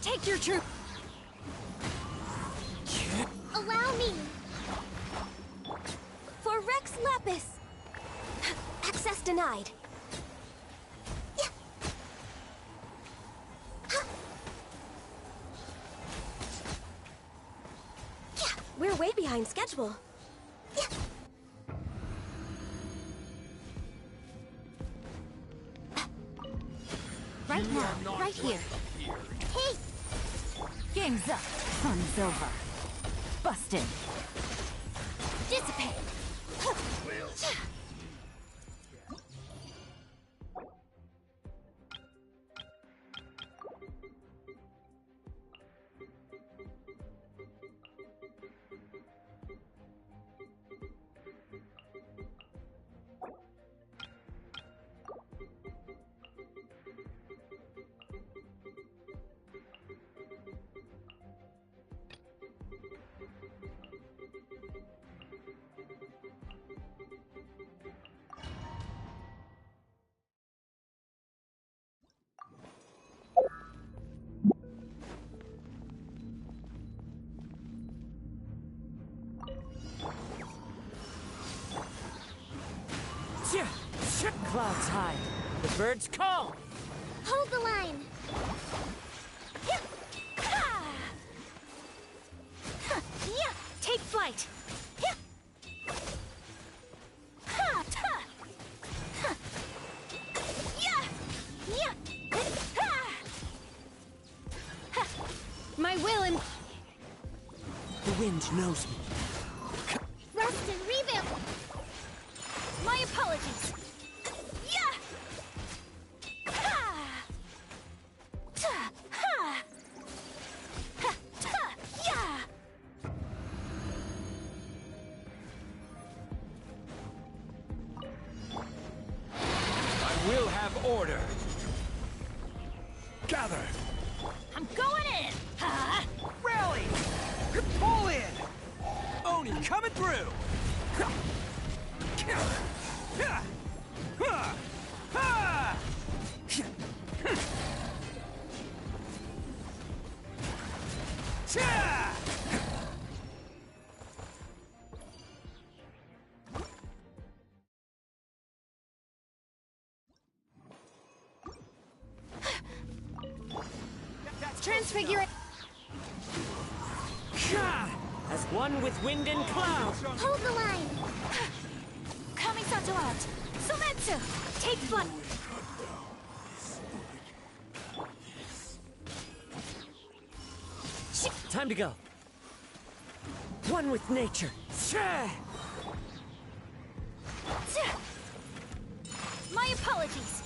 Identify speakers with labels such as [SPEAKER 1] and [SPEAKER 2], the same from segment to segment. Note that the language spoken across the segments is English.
[SPEAKER 1] Take your troop.
[SPEAKER 2] Allow me. For Rex Lapis. Access denied. We're way behind schedule. Right now, right here. Hey!
[SPEAKER 1] Game's up. Fun's over. Busted.
[SPEAKER 2] Dissipate.
[SPEAKER 3] Clouds high. The birds call.
[SPEAKER 2] Hold the line.
[SPEAKER 1] Take flight.
[SPEAKER 2] My will and
[SPEAKER 3] The wind knows me.
[SPEAKER 2] rest and revamp.
[SPEAKER 1] My apologies.
[SPEAKER 4] I will have order. Gather.
[SPEAKER 1] I'm going in.
[SPEAKER 4] Rally. Pull in. Oni coming through.
[SPEAKER 2] Transfigure.
[SPEAKER 3] As one with wind and cloud.
[SPEAKER 2] Hold the line.
[SPEAKER 1] Kamisato out. Sumetsu. Take flight.
[SPEAKER 3] Time to go. One with nature.
[SPEAKER 1] My apologies.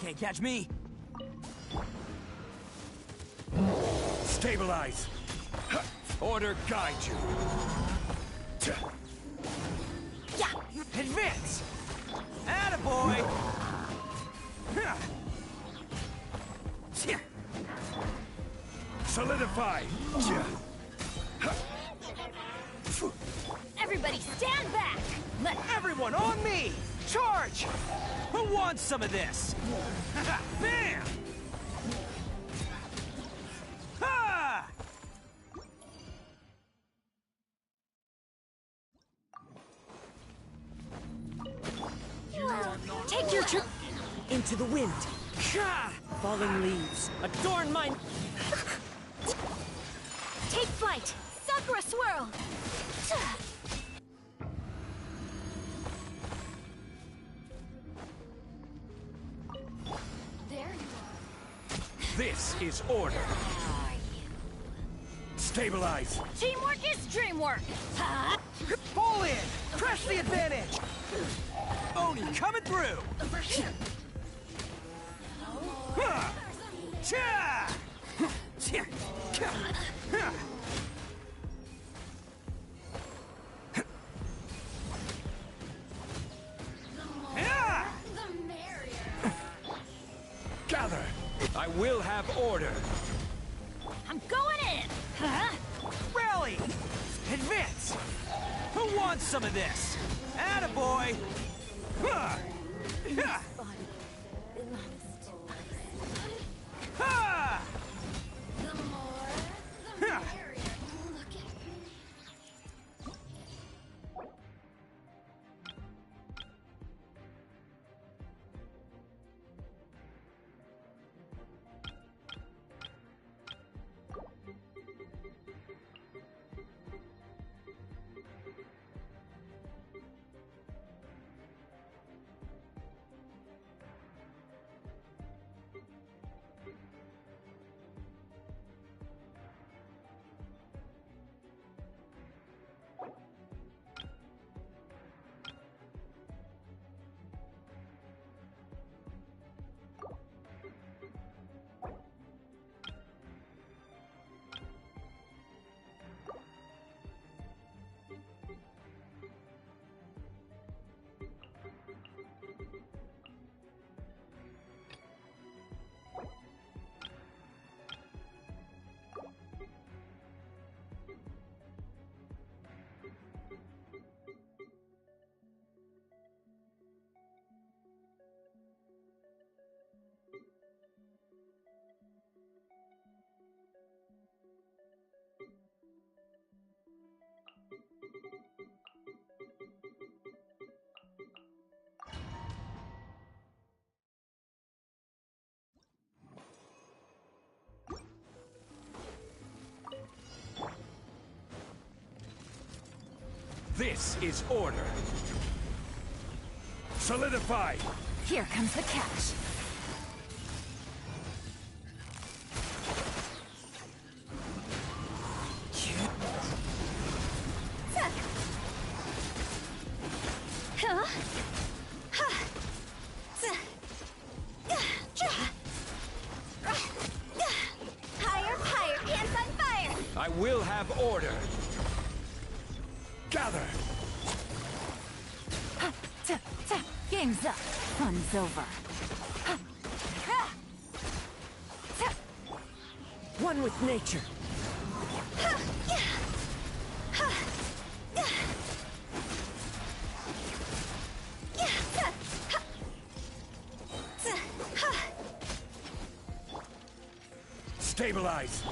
[SPEAKER 4] Can't catch me. Stabilize. Order guide you.
[SPEAKER 1] Yeah.
[SPEAKER 4] Advance. Attaboy. Solidify.
[SPEAKER 1] Everybody stand back.
[SPEAKER 4] Let everyone on me. Charge. Who wants some of this? Bam! Ha!
[SPEAKER 1] Take your troop.
[SPEAKER 3] Into the wind. Falling leaves. Adorn my...
[SPEAKER 1] Take flight. Sakura swirl. There you are.
[SPEAKER 4] This is order. Stabilize.
[SPEAKER 1] Teamwork is dreamwork.
[SPEAKER 4] Pull in. Press the advantage. Oni coming through.
[SPEAKER 1] Over here.
[SPEAKER 4] Cha! Gather. I will have order.
[SPEAKER 1] I'm going in.
[SPEAKER 4] Rally. Advance. Who wants want some of this? Attaboy! Ha! Ha! Ha! Ha!
[SPEAKER 5] This is order. Solidify.
[SPEAKER 1] Here comes the catch. Huh?
[SPEAKER 2] Higher, higher, pants on fire!
[SPEAKER 5] I will have order. Gather.
[SPEAKER 1] Game's up. Fun's over.
[SPEAKER 3] One with nature.
[SPEAKER 5] Stabilize.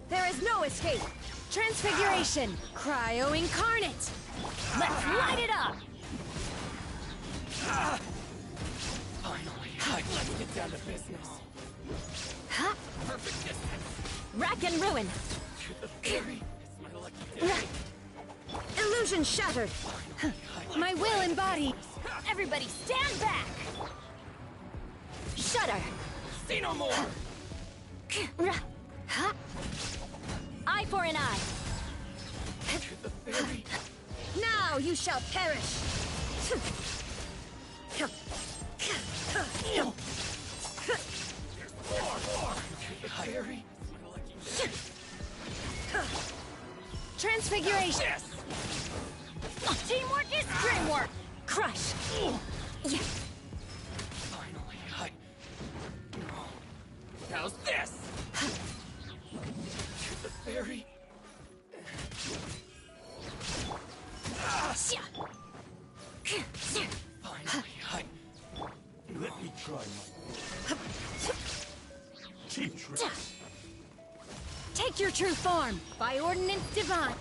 [SPEAKER 3] There is no escape. Transfiguration. Cryo incarnate.
[SPEAKER 1] Let's light it up!
[SPEAKER 5] Let's get down to business.
[SPEAKER 1] Huh? Rack and ruin.
[SPEAKER 3] Illusion shattered. My will embodied.
[SPEAKER 1] Everybody stand back! Shudder!
[SPEAKER 5] See no more.
[SPEAKER 1] Huh? Eye for an eye.
[SPEAKER 3] Now you shall perish. Transfiguration.
[SPEAKER 1] Teamwork is dreamwork! Crush! Yeah.
[SPEAKER 5] Finally, how's this? The fairy. Finally, let me try my cheap trick.
[SPEAKER 3] Take your true form by ordinance divine.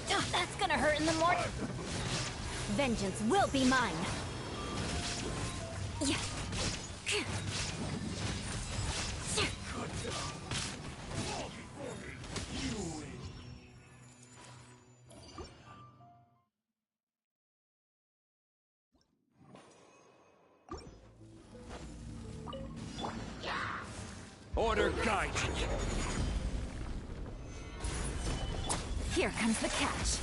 [SPEAKER 1] That's gonna hurt in the morning. Vengeance will be mine. Yeah.
[SPEAKER 5] Order guide you.
[SPEAKER 1] Here comes the catch.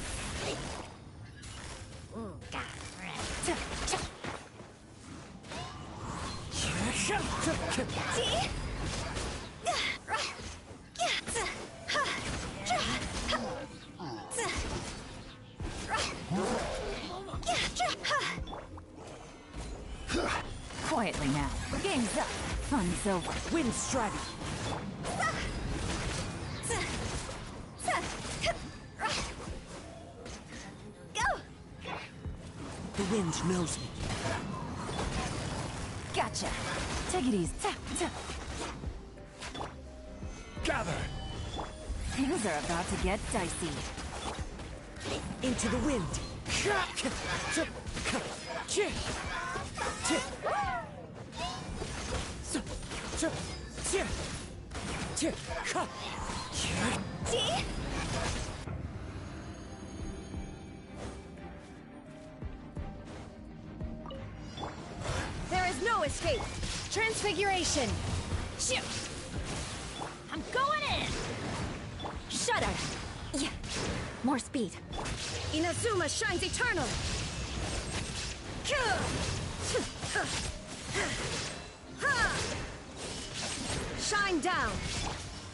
[SPEAKER 1] Fun's over.
[SPEAKER 3] Wind strategy.
[SPEAKER 2] Go!
[SPEAKER 3] The wind knows me.
[SPEAKER 1] Gotcha. Take it easy.
[SPEAKER 5] Gather!
[SPEAKER 1] Things are about to get dicey.
[SPEAKER 3] Into the wind.
[SPEAKER 2] See?
[SPEAKER 1] There is no escape. Transfiguration. Shit. I'm going in. Shudder. Yeah. More speed. Inazuma shines eternal. Shine down.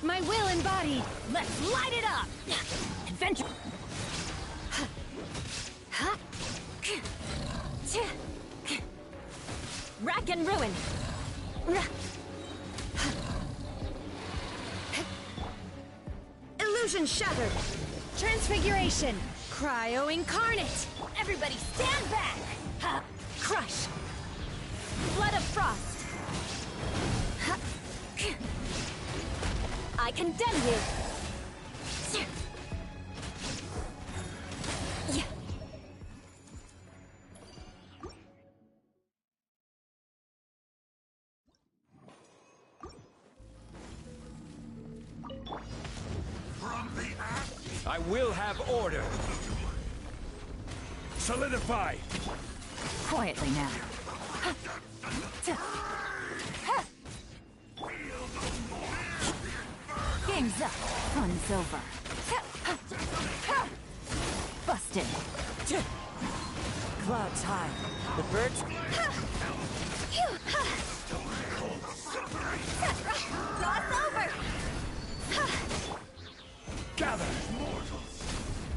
[SPEAKER 1] My will embodied. Let's light it up. Adventure. Rack and ruin. Illusion shattered. Transfiguration. Cryo incarnate. Everybody stand back. Crush. Blood of frost. I condemn you. Yeah.
[SPEAKER 5] I will have order. Solidify!
[SPEAKER 1] Quietly now. Game's up. Fun's over. Busted.
[SPEAKER 3] Clouds high. The birds.
[SPEAKER 2] Cross over!
[SPEAKER 5] Gather!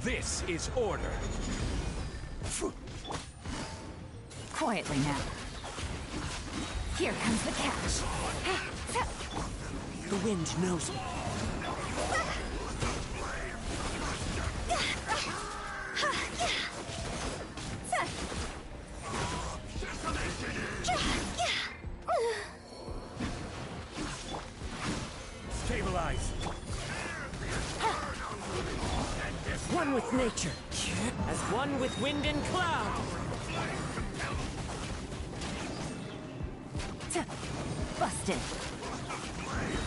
[SPEAKER 5] This is order.
[SPEAKER 1] Quietly now. Here comes the catch.
[SPEAKER 3] The wind knows me.
[SPEAKER 5] Stabilize.
[SPEAKER 3] One with nature. As one with wind and cloud.
[SPEAKER 1] Busted.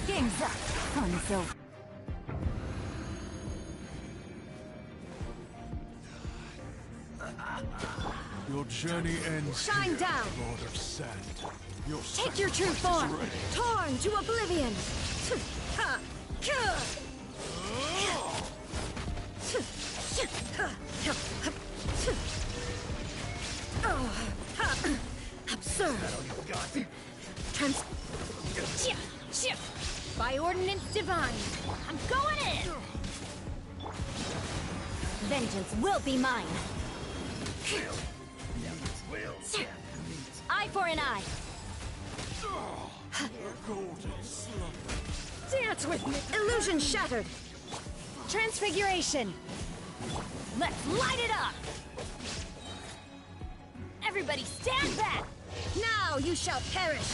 [SPEAKER 1] Game's up. Fun's over.
[SPEAKER 5] Your journey ends
[SPEAKER 1] Shine
[SPEAKER 5] here,
[SPEAKER 1] down.
[SPEAKER 5] Lord of Sand. Your
[SPEAKER 1] Take your true
[SPEAKER 5] sacrifice
[SPEAKER 1] form.
[SPEAKER 5] is ready.
[SPEAKER 1] Torn to oblivion. Absurd. Trans. By ordinance divine. I'm going in. Vengeance will be mine. Eye for an eye. Dance with me. Illusion shattered. Transfiguration. Let's light it up. Everybody stand back. Now you shall perish.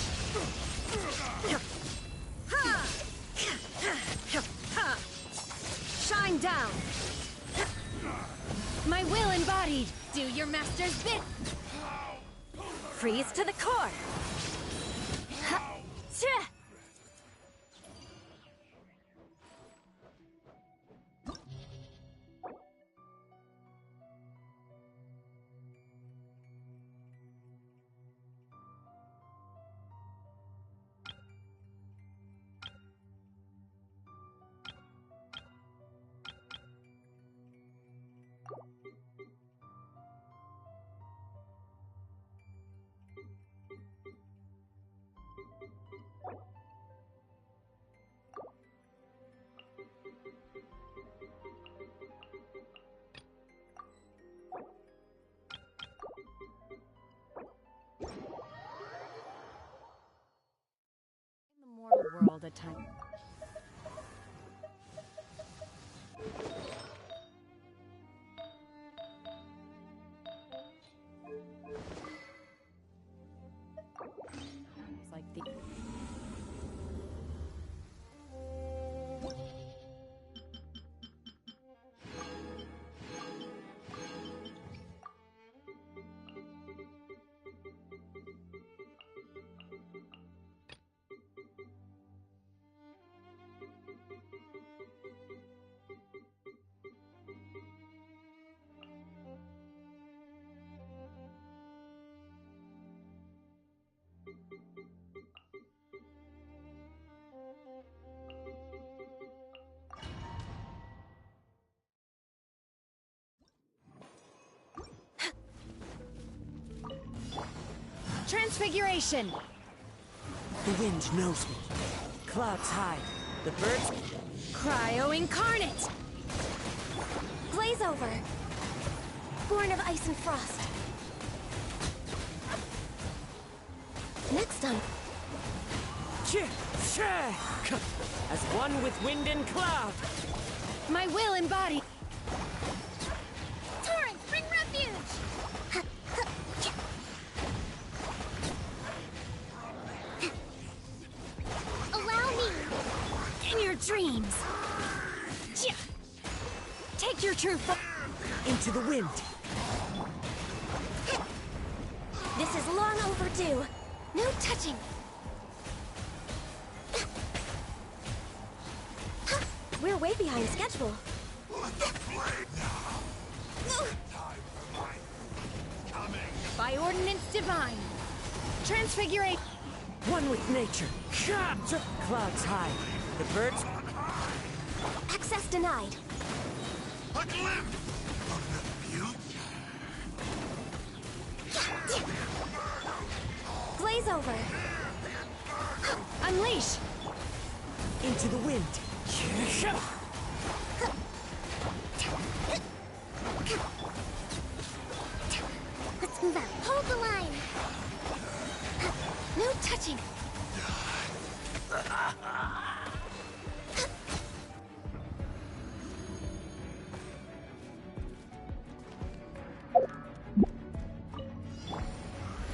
[SPEAKER 1] Shine down. My will embodied. Do your master's bid. Freeze to the core. all the time. It's like the... Transfiguration!
[SPEAKER 3] The wind knows me. Clouds hide. The birds...
[SPEAKER 1] Cryo incarnate!
[SPEAKER 2] Glaze over. Born of ice and frost. Next on.
[SPEAKER 3] As one with wind and cloud.
[SPEAKER 1] My will embodied.
[SPEAKER 2] Torrent, bring refuge! Allow me!
[SPEAKER 1] In your dreams! Take your true form!
[SPEAKER 3] Into the wind.
[SPEAKER 2] This is long overdue. No touching. We're way behind schedule.
[SPEAKER 1] By ordinance divine! Transfiguration!
[SPEAKER 3] One with nature. Clouds hide. The birds...
[SPEAKER 2] Access denied.
[SPEAKER 6] A glimpse of the beauty.
[SPEAKER 2] Glaze over.
[SPEAKER 1] Unleash!
[SPEAKER 3] Into the wind.
[SPEAKER 2] Let's move out. Hold the line. No touching.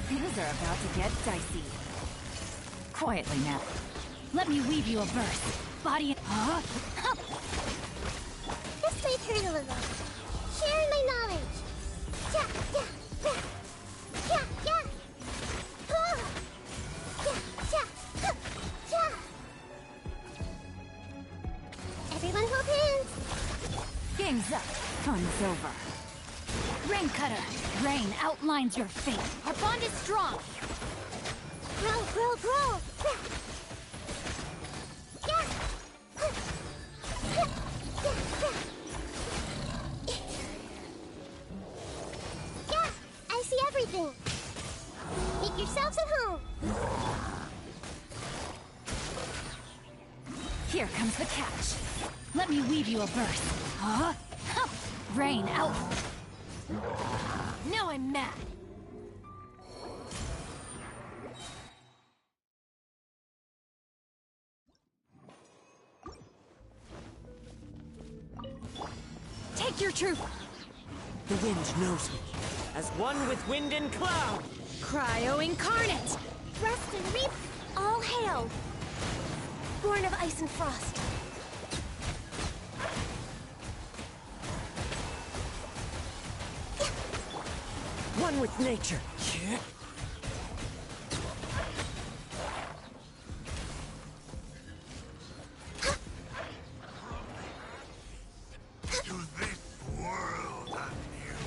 [SPEAKER 1] Things are about to get dicey. Quietly now. Let me weave you a verse. Body... Huh?
[SPEAKER 2] This may hurt a little. Sharing my knowledge. Yeah, yeah, yeah. Yeah, yeah. Oh. Yeah, yeah, huh, yeah. Everyone hold hands.
[SPEAKER 1] Game's up. Fun's over. Rain Cutter. Rain outlines your fate. Our bond is strong.
[SPEAKER 2] Grow, grow, grow. Yeah. Yeah, I see everything. Make yourselves at home.
[SPEAKER 1] Here comes the catch. Let me weave you a verse. Huh? Rain out. Now I'm mad. Take your truth.
[SPEAKER 3] The wind knows me. As one with wind and cloud.
[SPEAKER 1] Cryo incarnate.
[SPEAKER 2] Rest and reap. All hail. Born of ice and frost.
[SPEAKER 3] One with nature.
[SPEAKER 6] To this world anew.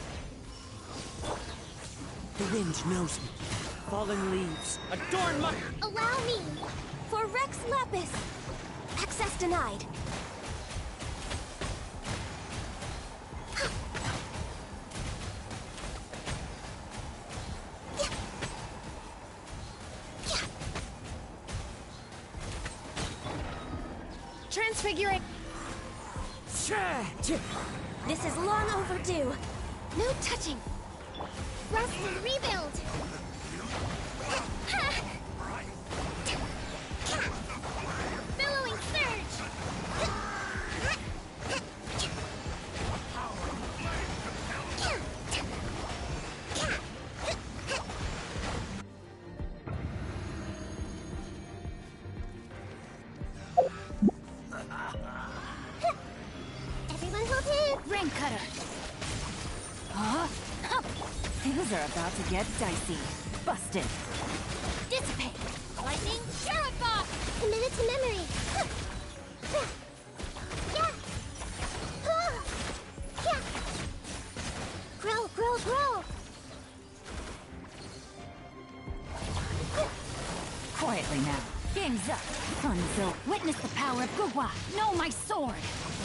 [SPEAKER 3] The wind knows me. Fallen leaves. Adorn my...
[SPEAKER 2] Allow me. For Rex Lapis. Access denied.
[SPEAKER 1] Transfiguration.
[SPEAKER 2] This is long overdue. No touching. Rest and rebuild.
[SPEAKER 1] Things are about to get dicey. Busted.
[SPEAKER 2] Dissipate. Lightning, purify. Committed to memory. Yeah. Yeah. Grow, grow, grow.
[SPEAKER 1] Quietly now. Game's up. Until witness the power of Gugwa. Know my sword.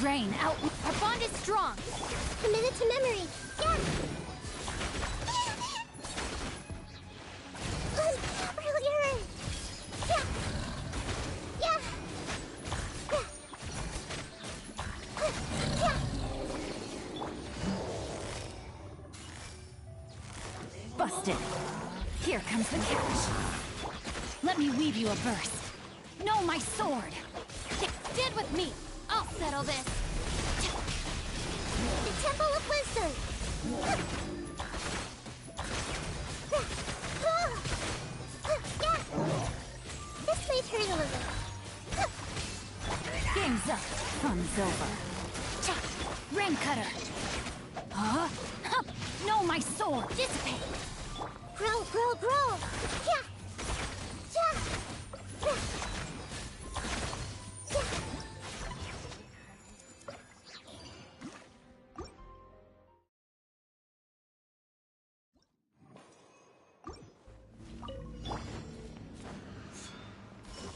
[SPEAKER 1] Rain out.
[SPEAKER 2] Our bond is strong. Committed to memory. Yeah. Brilliant. Yeah. Yeah. Yeah.
[SPEAKER 1] Busted. Here comes the catch. Let me weave you a verse. Know my sword.
[SPEAKER 2] Stand with me. I'll settle this. The Temple of Wisdom. This may hurt a little.
[SPEAKER 1] Game's up. Fun's over. Rain cutter. Huh? Know my sword. Dissipate.
[SPEAKER 2] Grow, grow, grow. Yeah. Yeah. Yeah.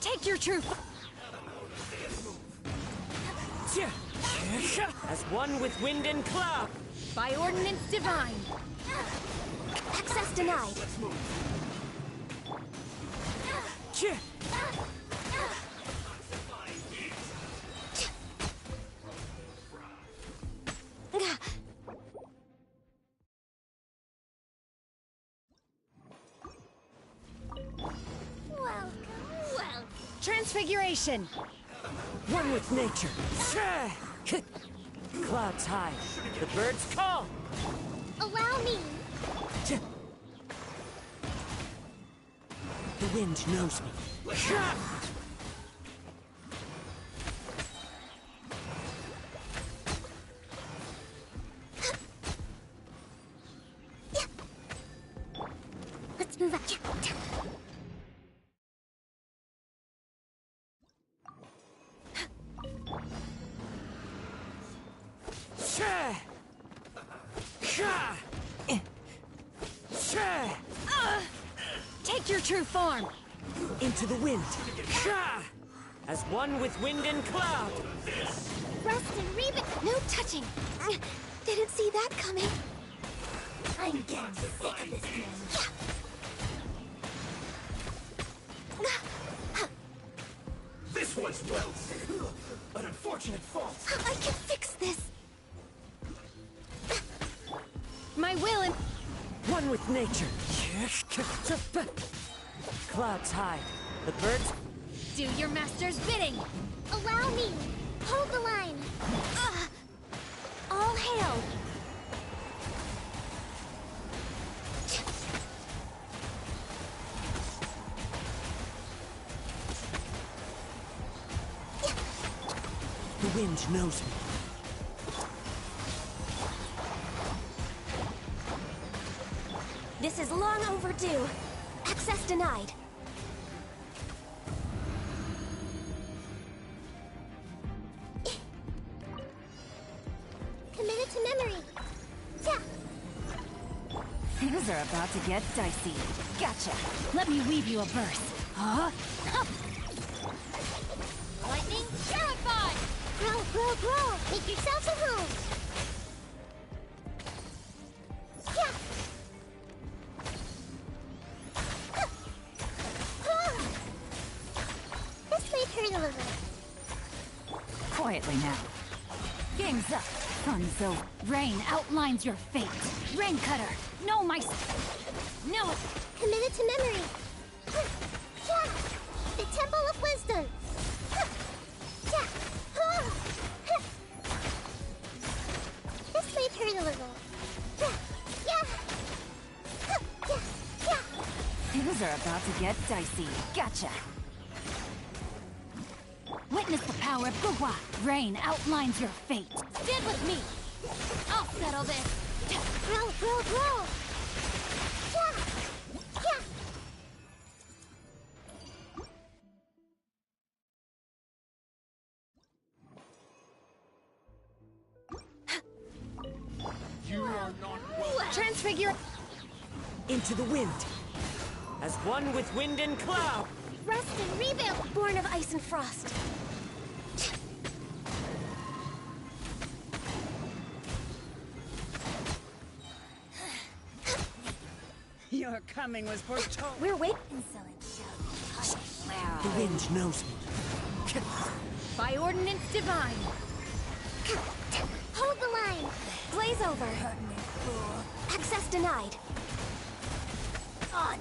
[SPEAKER 1] Take your truth.
[SPEAKER 3] As one with wind and cloud.
[SPEAKER 1] By ordinance divine.
[SPEAKER 2] Access denied. Welcome.
[SPEAKER 1] Transfiguration.
[SPEAKER 3] One with nature. Clouds high. The birds call.
[SPEAKER 2] Allow me.
[SPEAKER 3] The wind knows me.
[SPEAKER 2] Let's move up.
[SPEAKER 1] Take your true form.
[SPEAKER 3] Into the wind. As one with wind and cloud.
[SPEAKER 2] Rest and rebuild. No touching. Didn't see that coming. I'm getting sick of this game.
[SPEAKER 6] This was well said. An unfortunate fault.
[SPEAKER 2] I can fix this.
[SPEAKER 1] My will and
[SPEAKER 3] One with nature. Clouds high. The birds.
[SPEAKER 1] do your master's bidding.
[SPEAKER 2] Allow me. Hold the line. All hail.
[SPEAKER 3] The wind knows me.
[SPEAKER 2] This is long overdue. Access denied. Committed to memory. Yeah.
[SPEAKER 1] Things are about to get dicey. Gotcha. Let me weave you a verse. Huh?
[SPEAKER 2] Lightning, purify! Grow, grow, grow! Make yourselves a home! Yeah! This may hurt a little.
[SPEAKER 1] Quietly now. Game's up. Fun's over. Rain outlines your fate. Rain cutter. Know my... No.
[SPEAKER 2] Committed to memory. Yeah! The Temple of Wisdom. Yeah! This may hurt a little. Yeah! Yeah!
[SPEAKER 1] Things are about to get dicey. Gotcha. Witness the power of Gugwa. Rain outlines your fate. Stand with me. I'll settle this.
[SPEAKER 2] Grow, grow, grow! Transfigure.
[SPEAKER 3] Into the wind. As one with wind and cloud.
[SPEAKER 2] Rest and rebuild. Born of ice and frost.
[SPEAKER 7] Your coming was foretold.
[SPEAKER 2] We're waiting.
[SPEAKER 3] The wind knows me.
[SPEAKER 1] By ordinance divine.
[SPEAKER 2] Hold the line. Blaze over. Access denied.
[SPEAKER 1] On.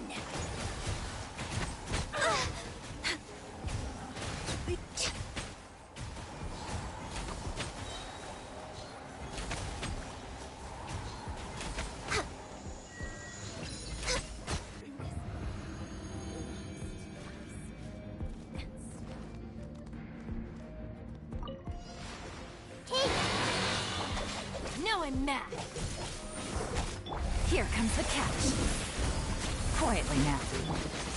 [SPEAKER 1] Now I'm mad. Here comes the catch. Quietly now.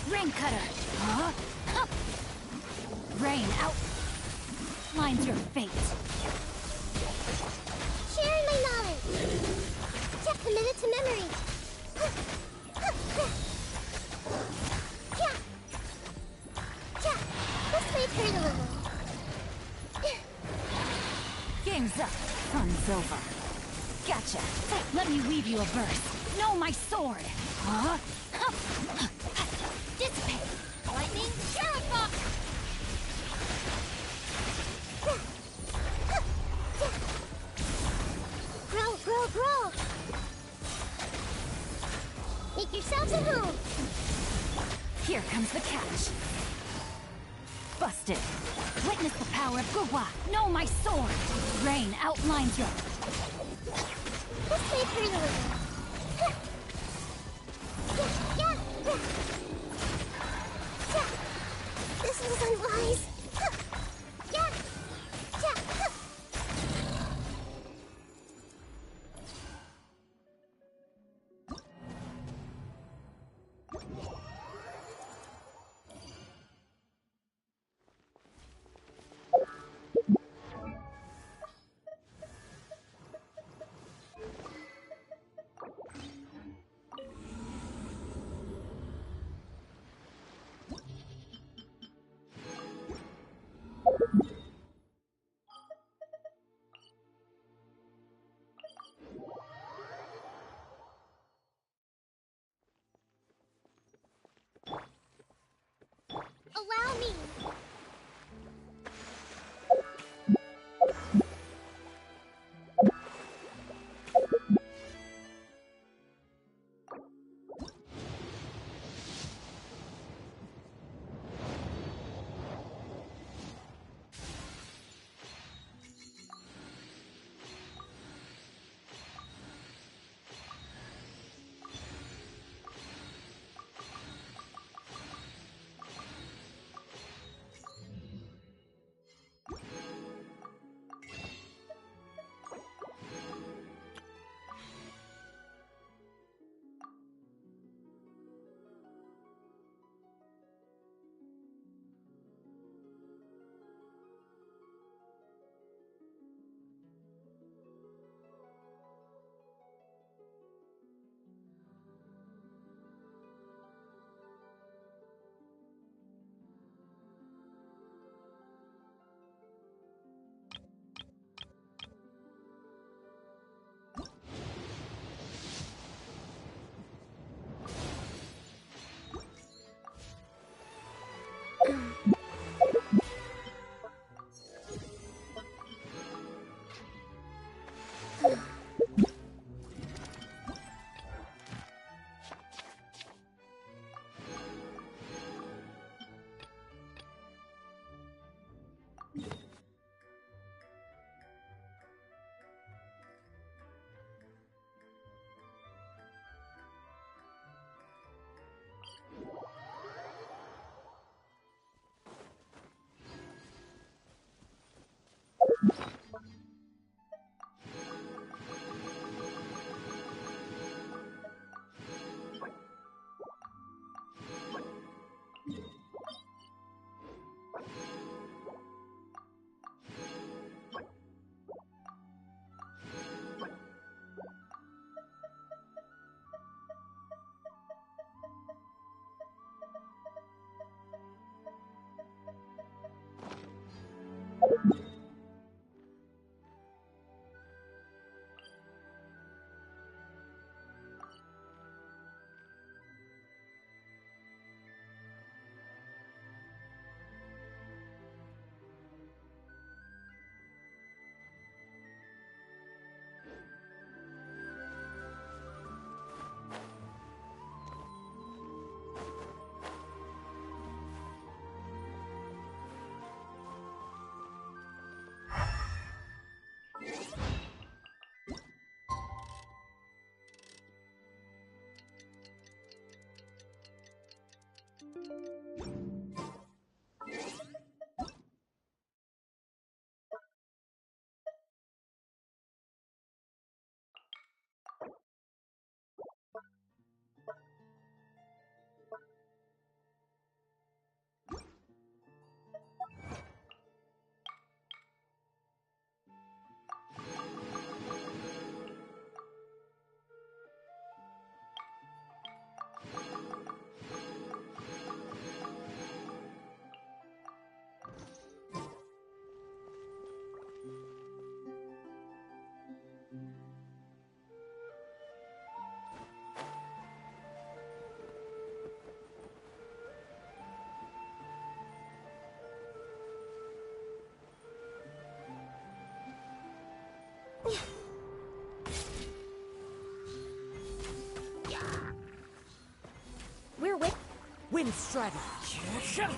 [SPEAKER 1] Rain cutter. Huh? Hup. Rain out. Lines your fate.
[SPEAKER 2] Sharing my knowledge. Committed to memory. This may hurt a little.
[SPEAKER 1] Game's up. Fun's over. Gotcha. Let me weave you a verse. Know my sword. Huh? Dissipate. Lightning. Terrify.
[SPEAKER 2] Grow. Make yourselves at home.
[SPEAKER 1] Here comes the catch. Busted. Witness the power of Gugwa. Know my sword. Rain outlines your...
[SPEAKER 2] This may hurt a little. This was unwise. Allow me. We're with.
[SPEAKER 3] Wind strategy. Jaja.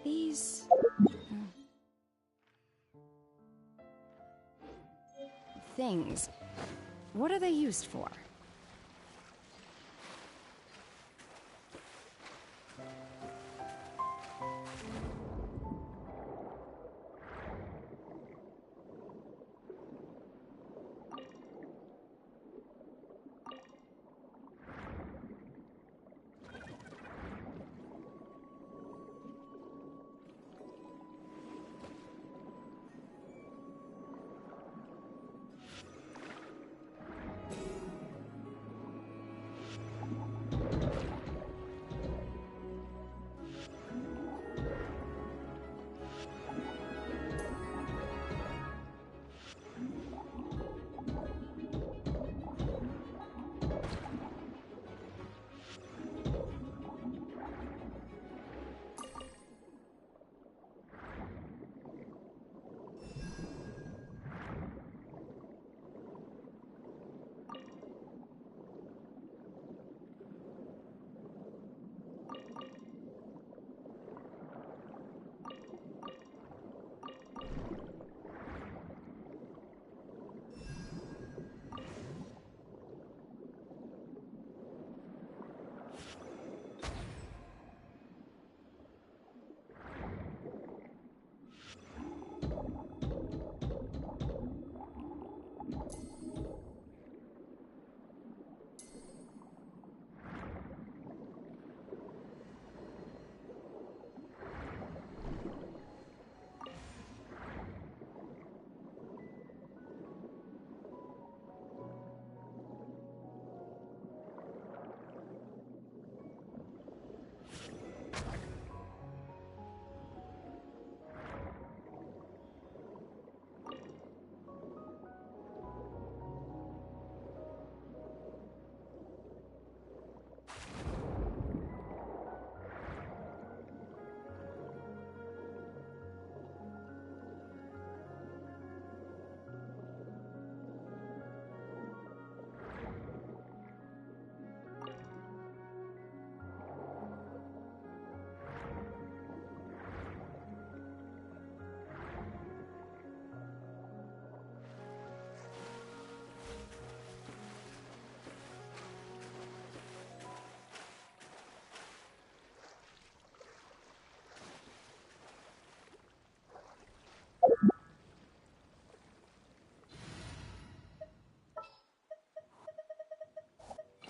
[SPEAKER 1] These... things. What are they used for?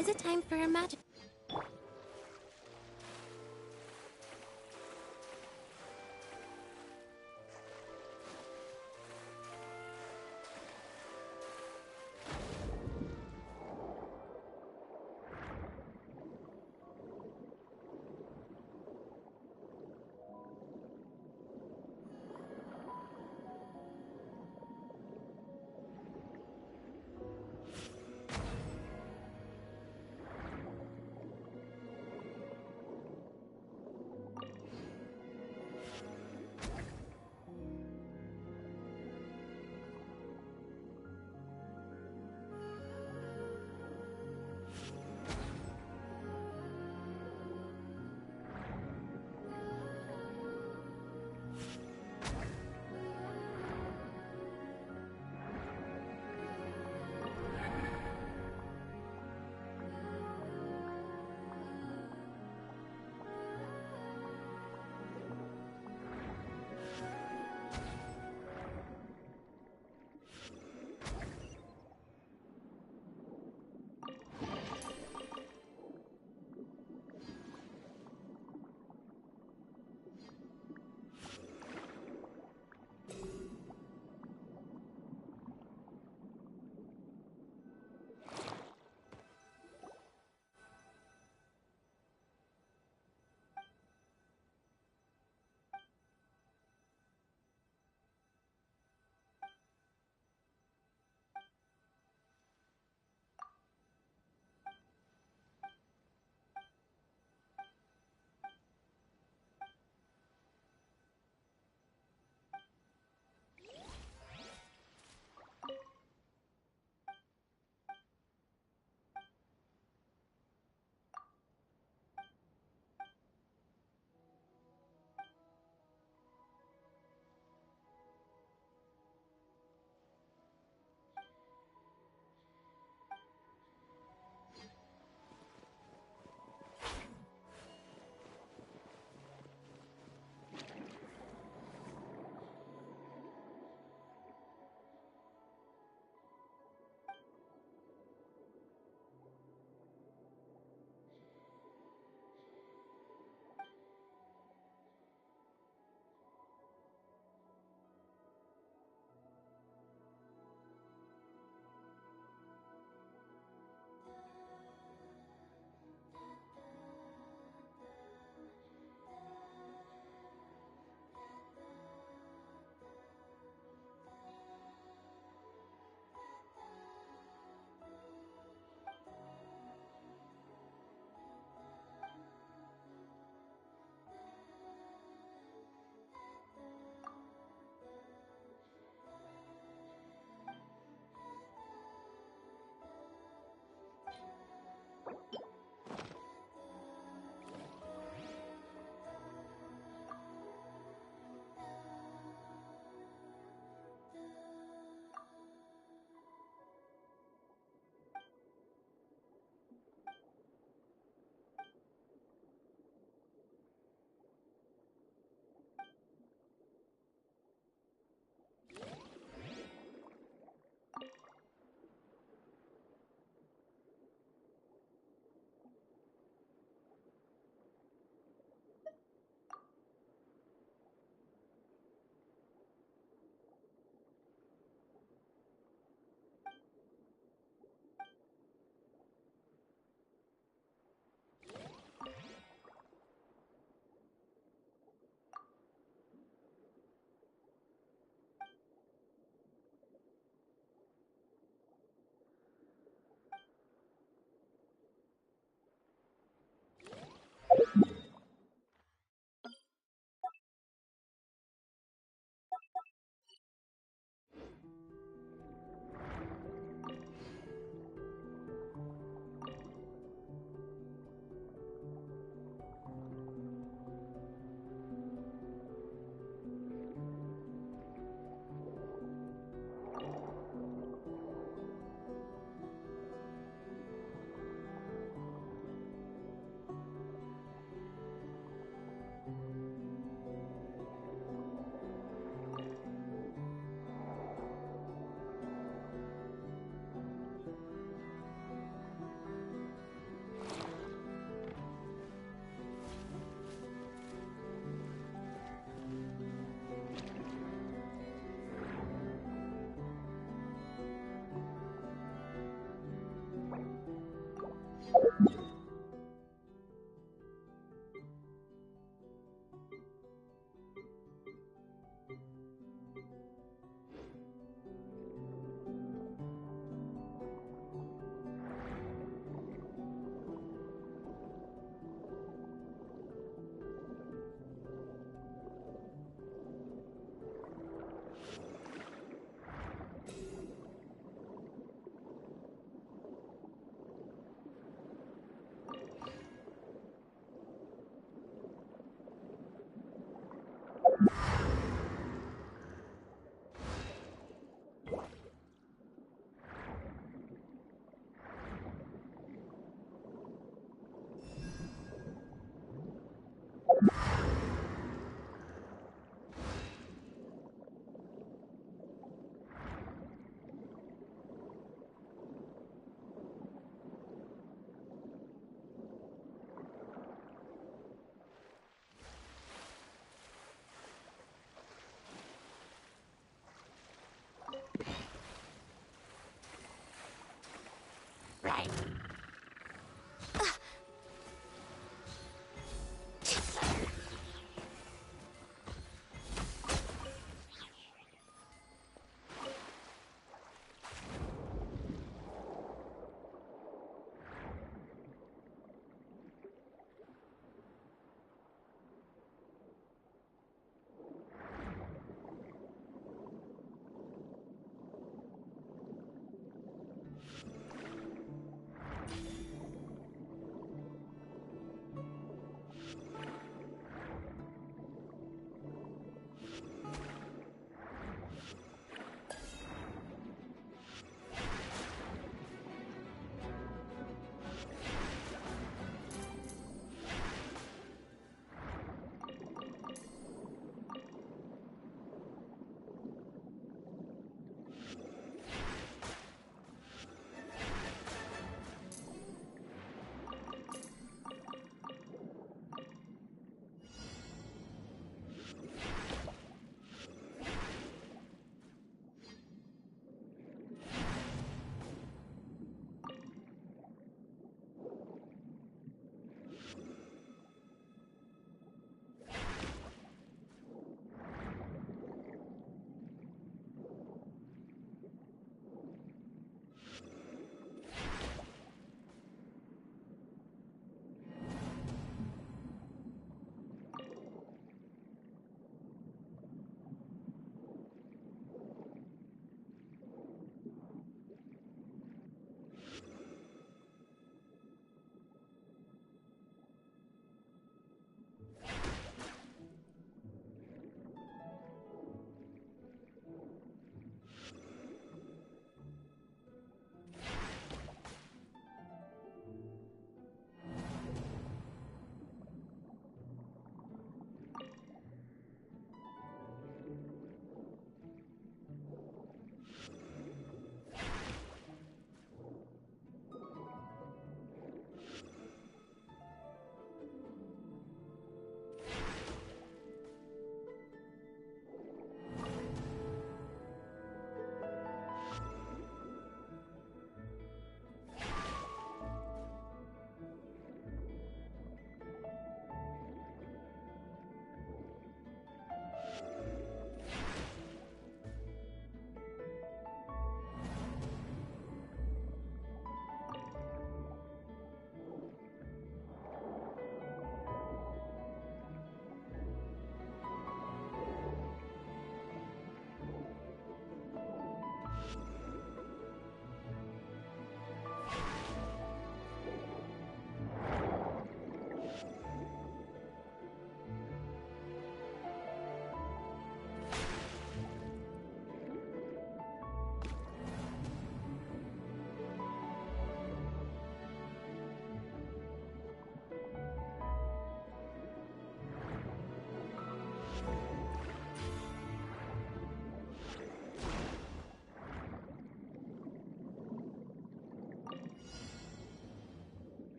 [SPEAKER 2] Is it time for a magic?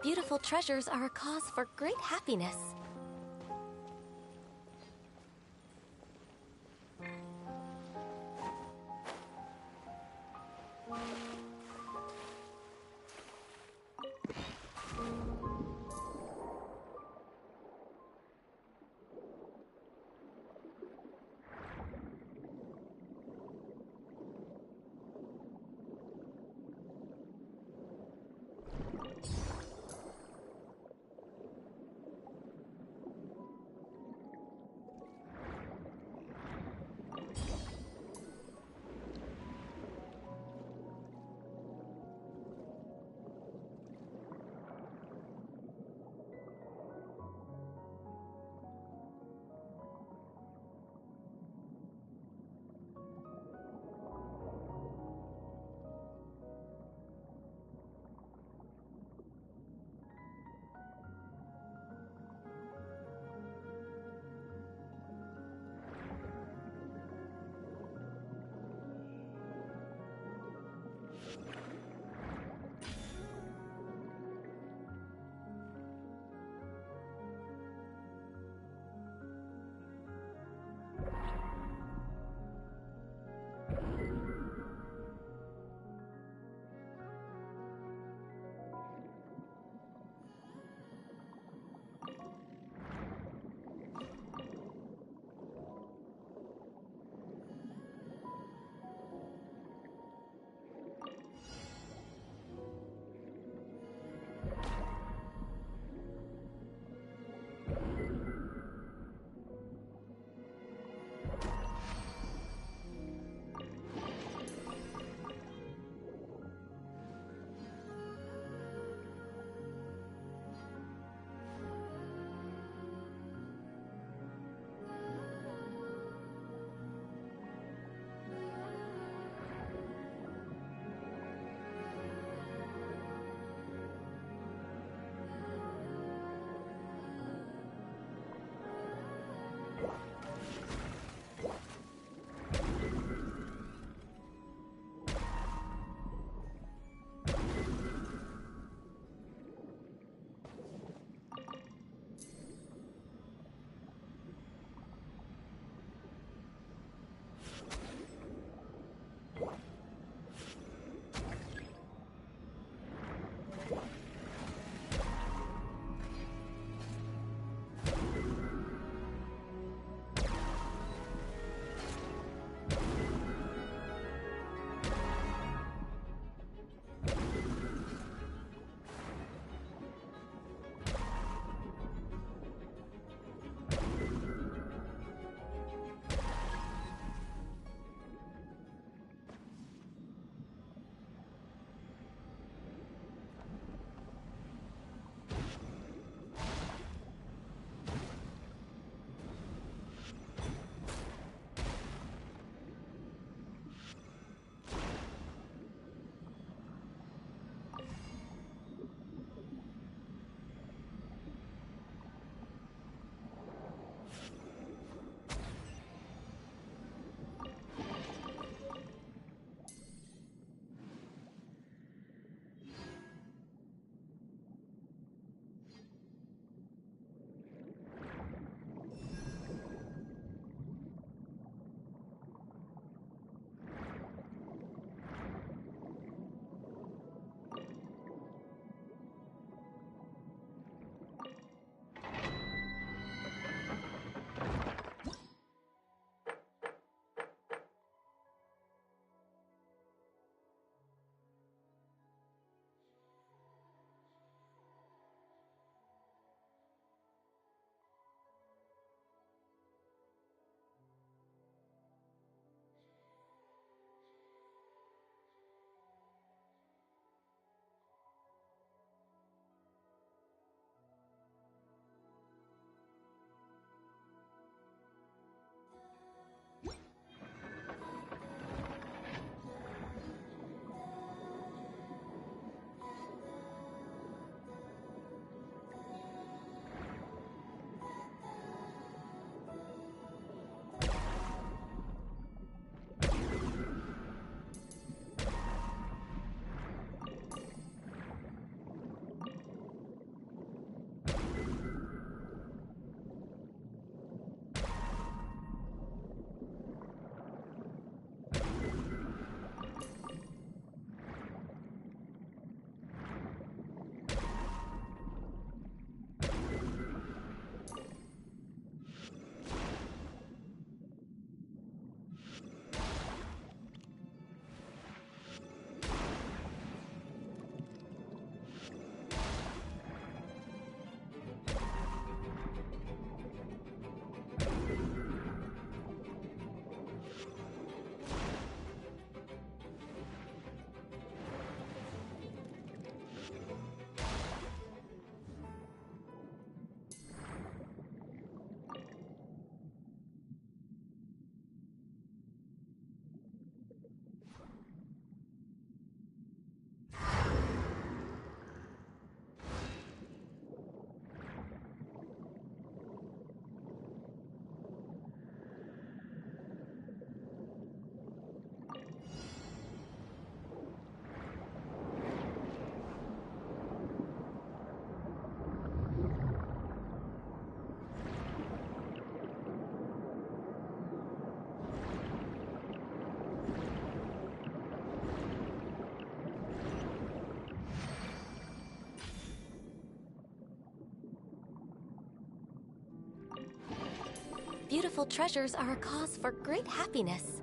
[SPEAKER 8] Beautiful treasures are a cause for great happiness. beautiful treasures are a cause for great happiness.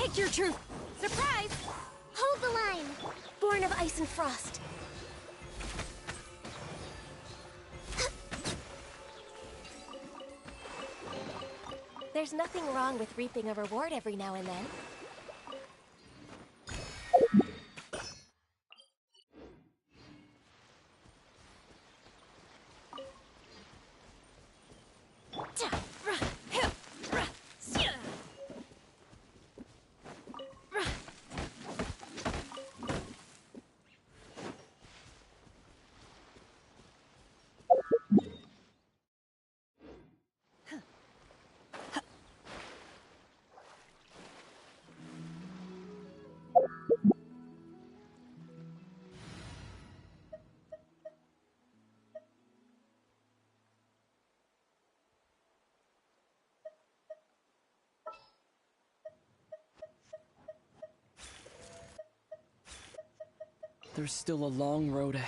[SPEAKER 1] Take your truth! Surprise!
[SPEAKER 2] Hold the line!
[SPEAKER 8] Born of ice and frost. There's nothing wrong with reaping a reward every now and then.
[SPEAKER 3] There's still a long road ahead.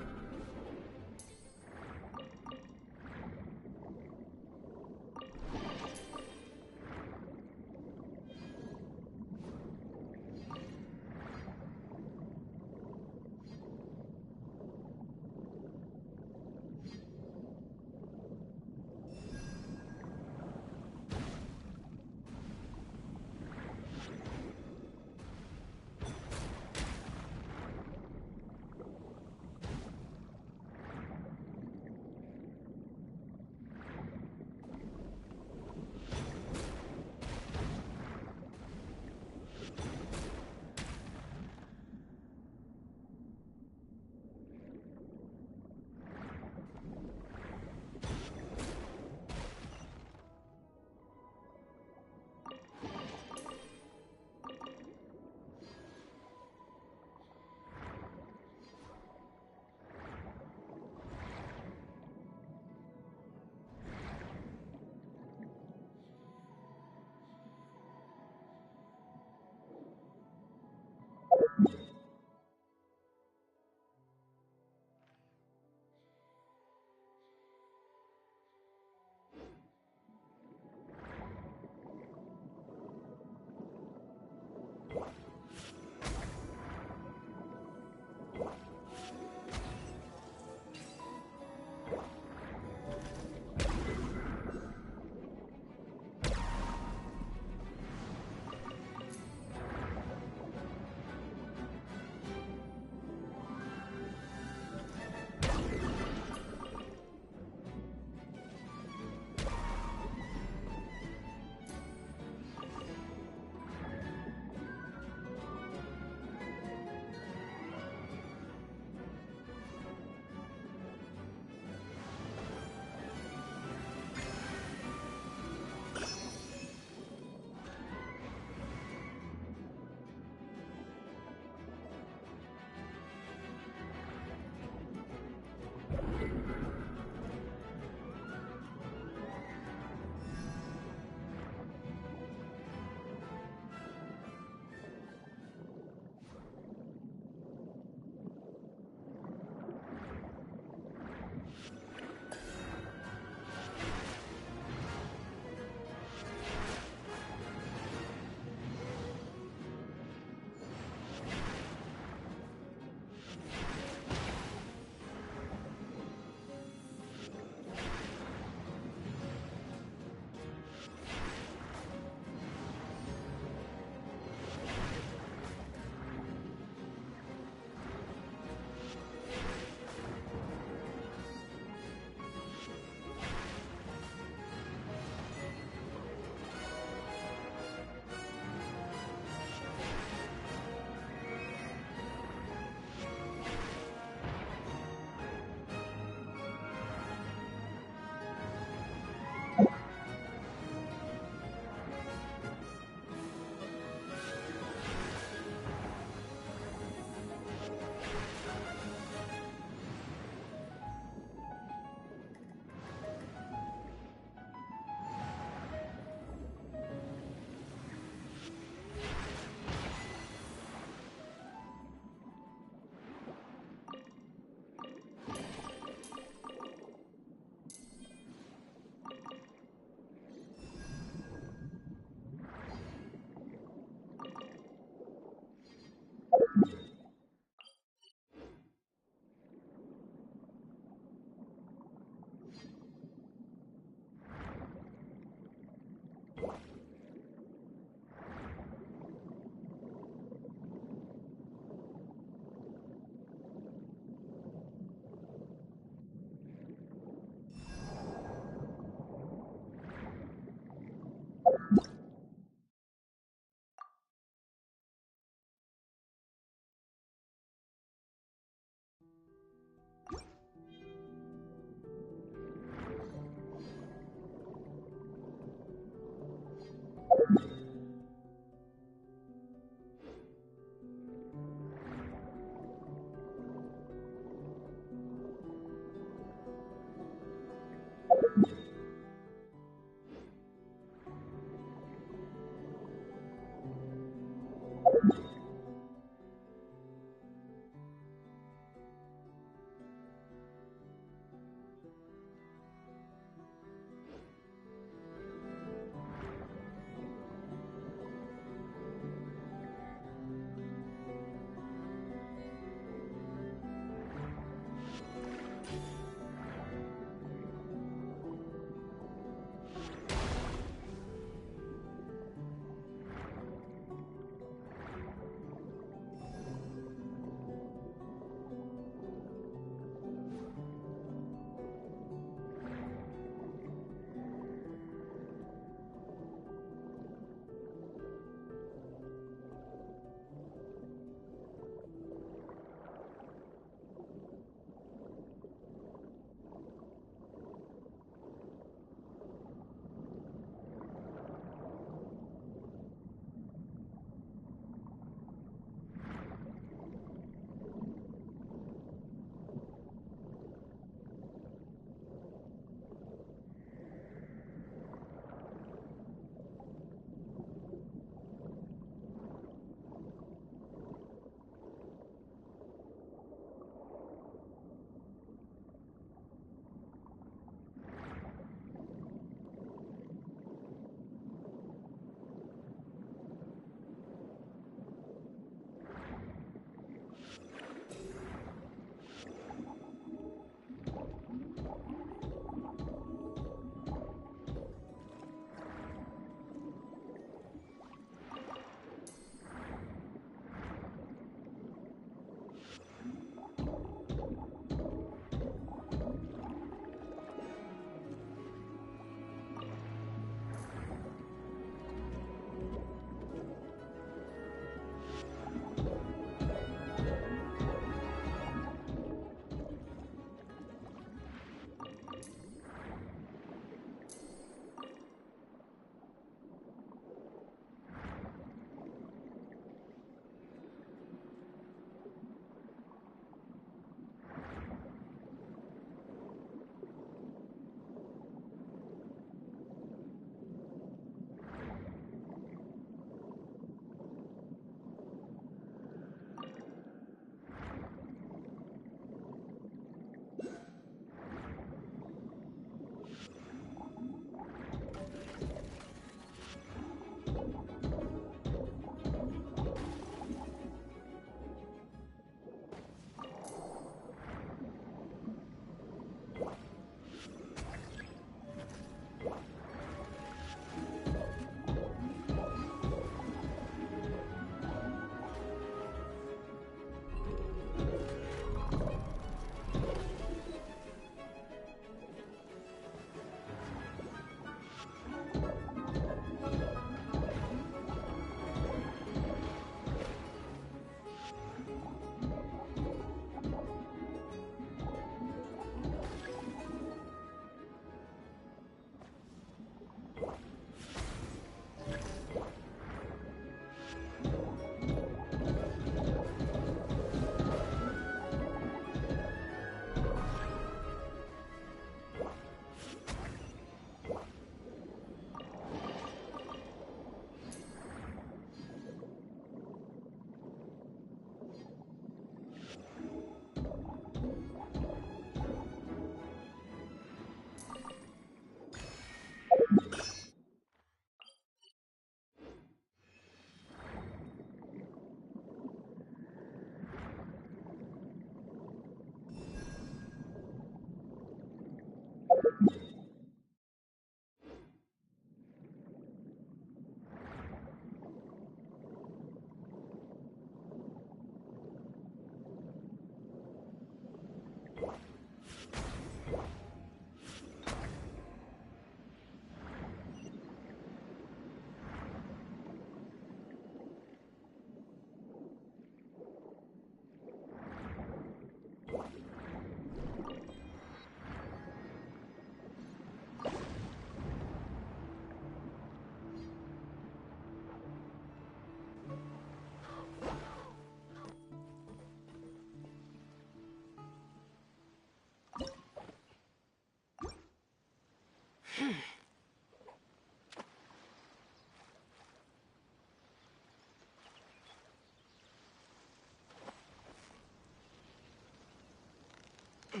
[SPEAKER 2] So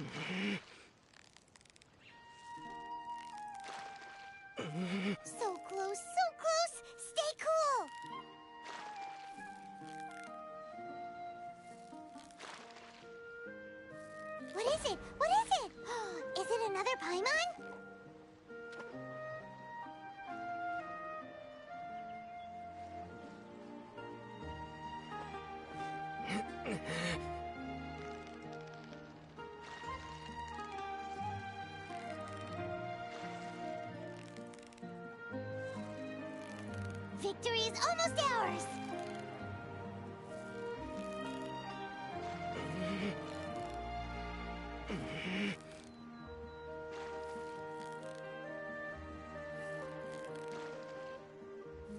[SPEAKER 2] close, so close! Stay cool! What is it? What is it? Is it another Paimon? Victory is almost ours!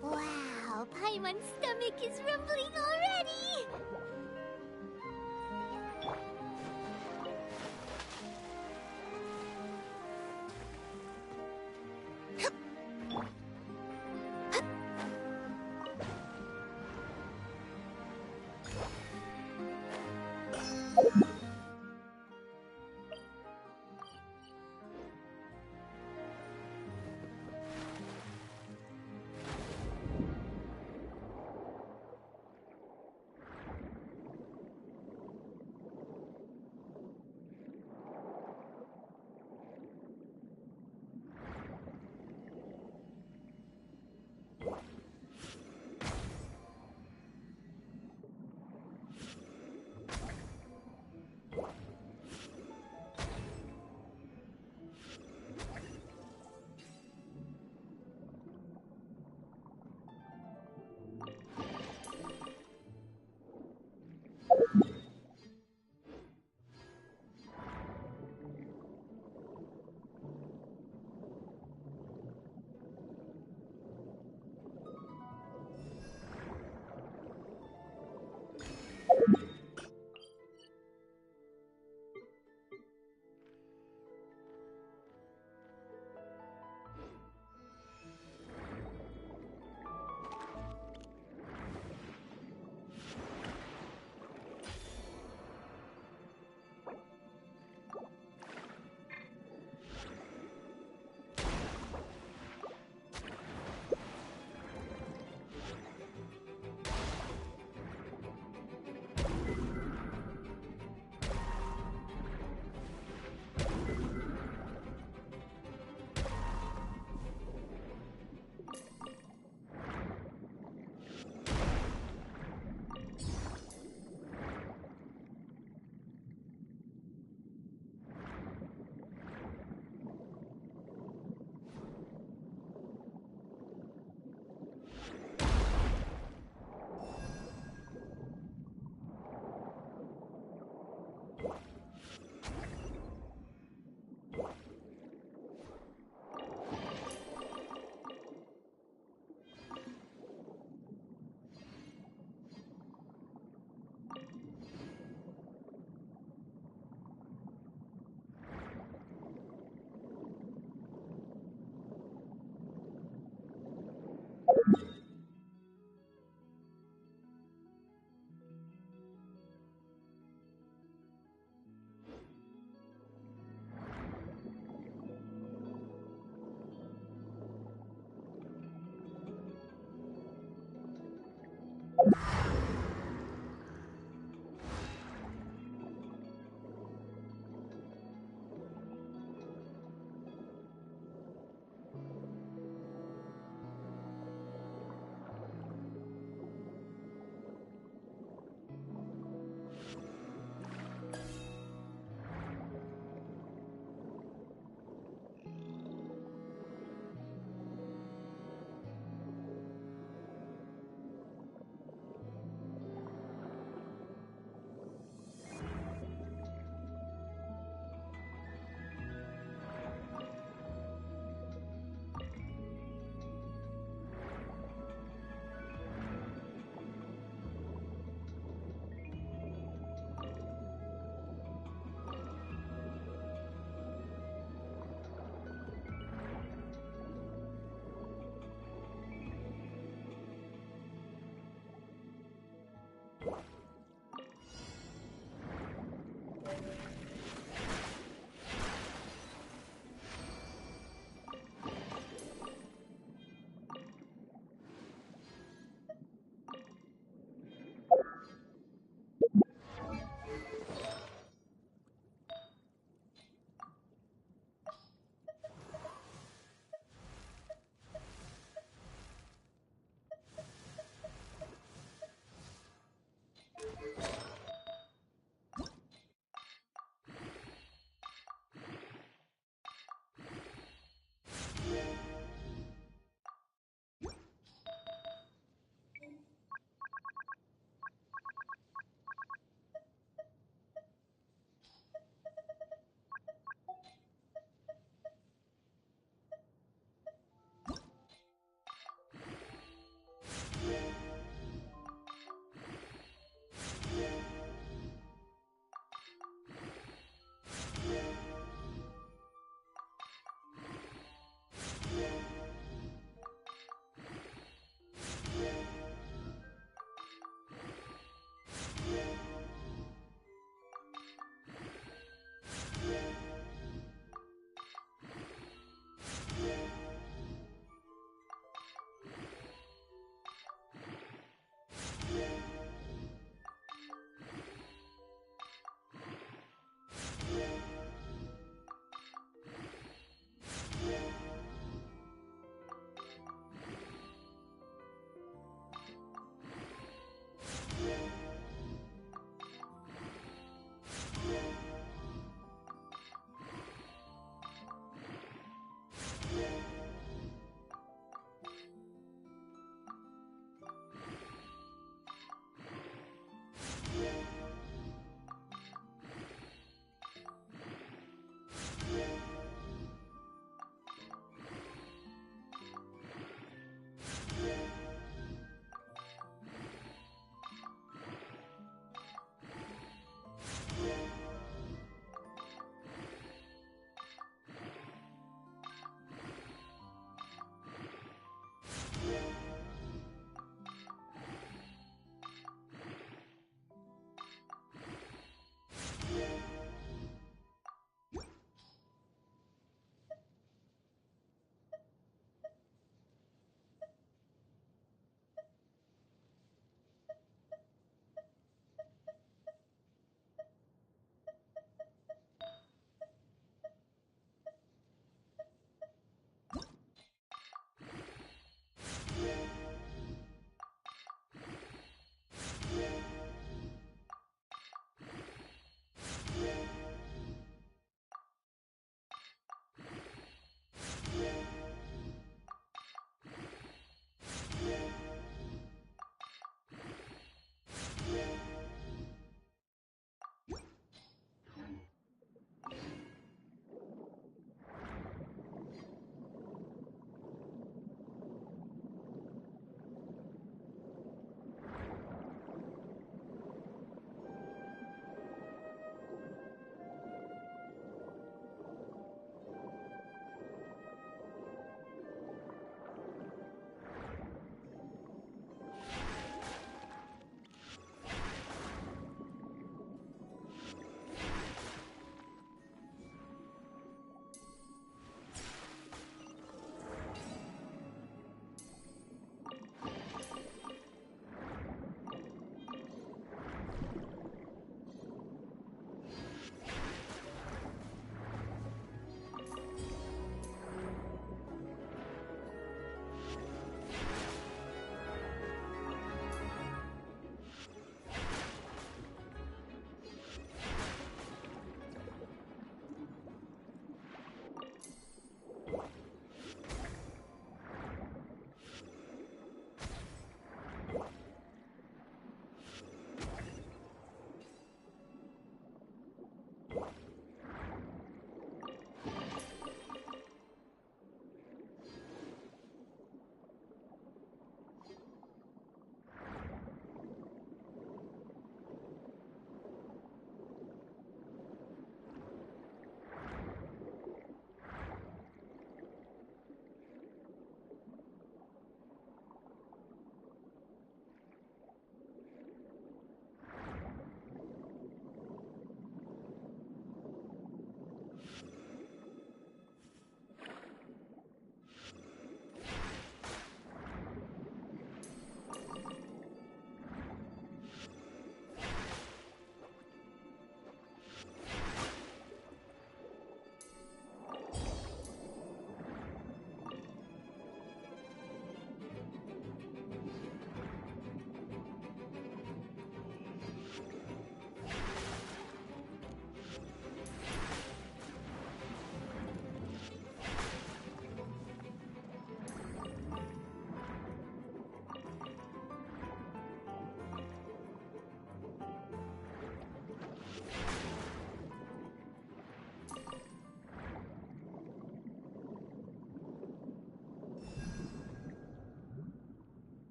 [SPEAKER 2] Wow, Paimon's stomach is rumbling already!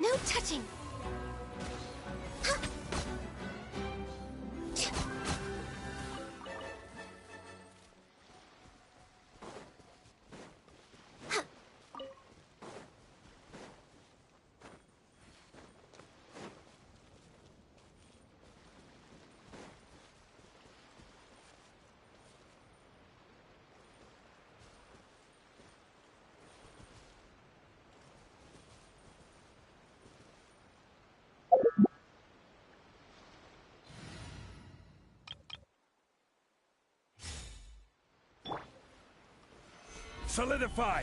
[SPEAKER 8] No touching!
[SPEAKER 5] Solidify!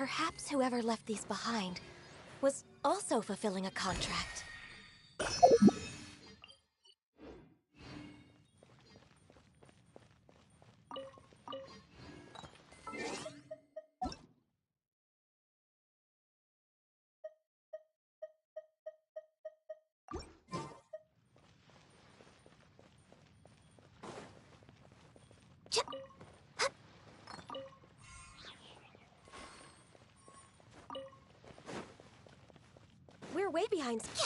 [SPEAKER 8] Perhaps whoever left these behind was also fulfilling a contract. We're way behind. Yeah.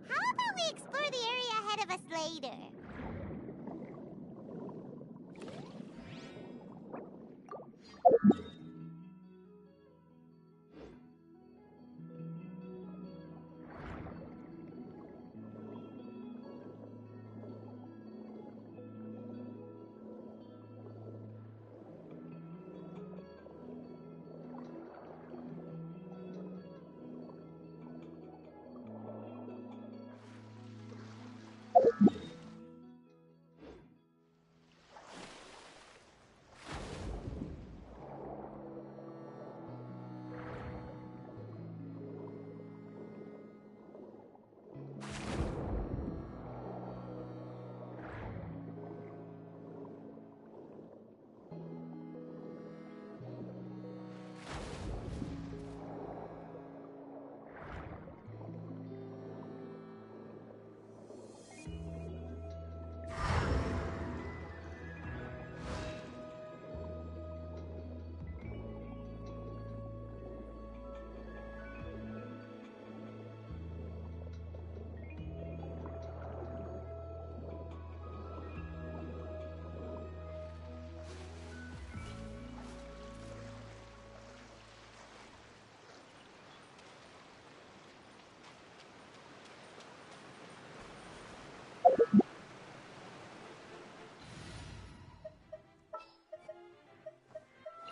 [SPEAKER 2] How about we explore the area ahead of us later?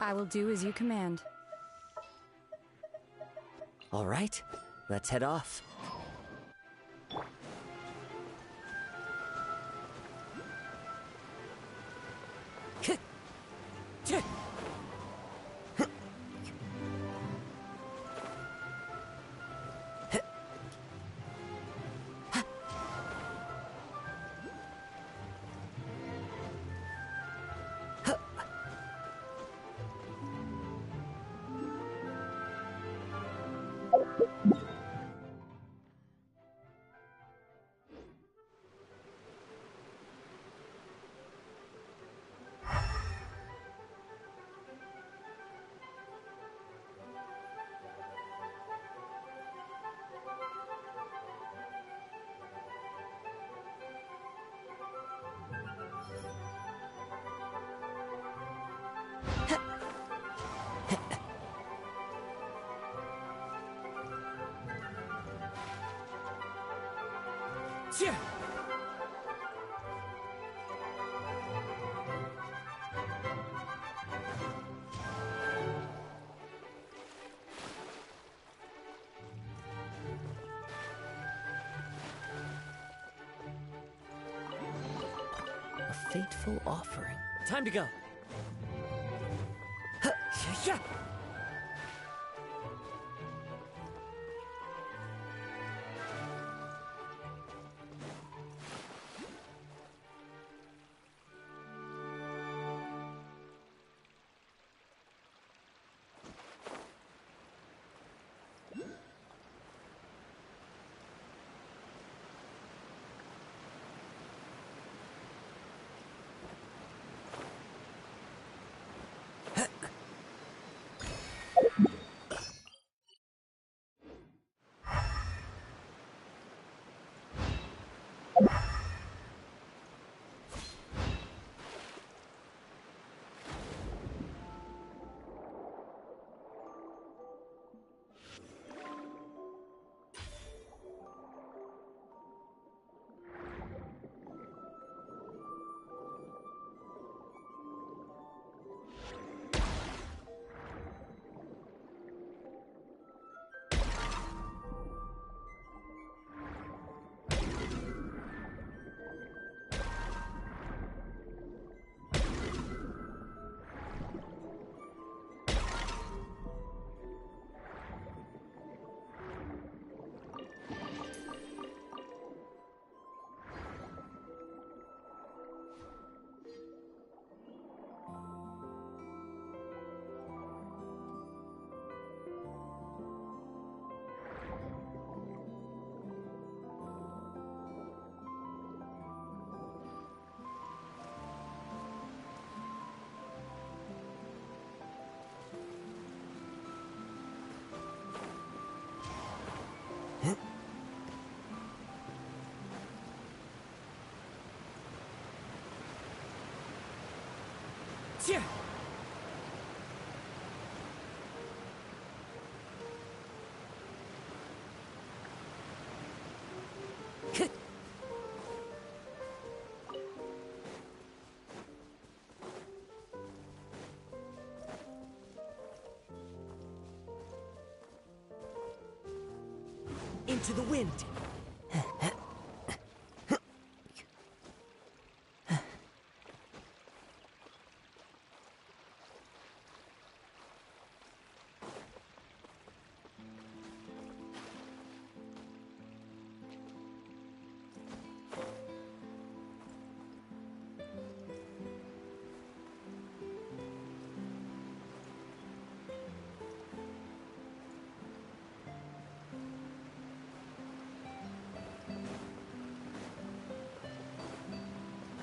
[SPEAKER 1] I will do as you command.
[SPEAKER 3] All right, let's head off. Tja!
[SPEAKER 9] A fateful offering.
[SPEAKER 3] Time to go. Huh, yeah. Tja! Into the wind.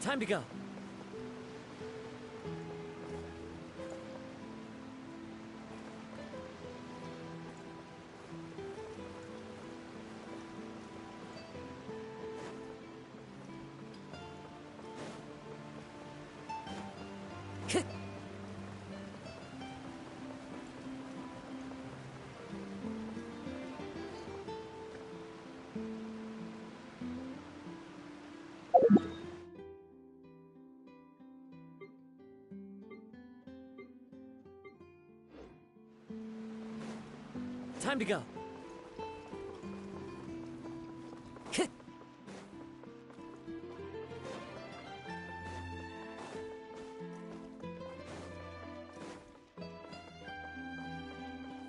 [SPEAKER 3] Time to go. Time to go.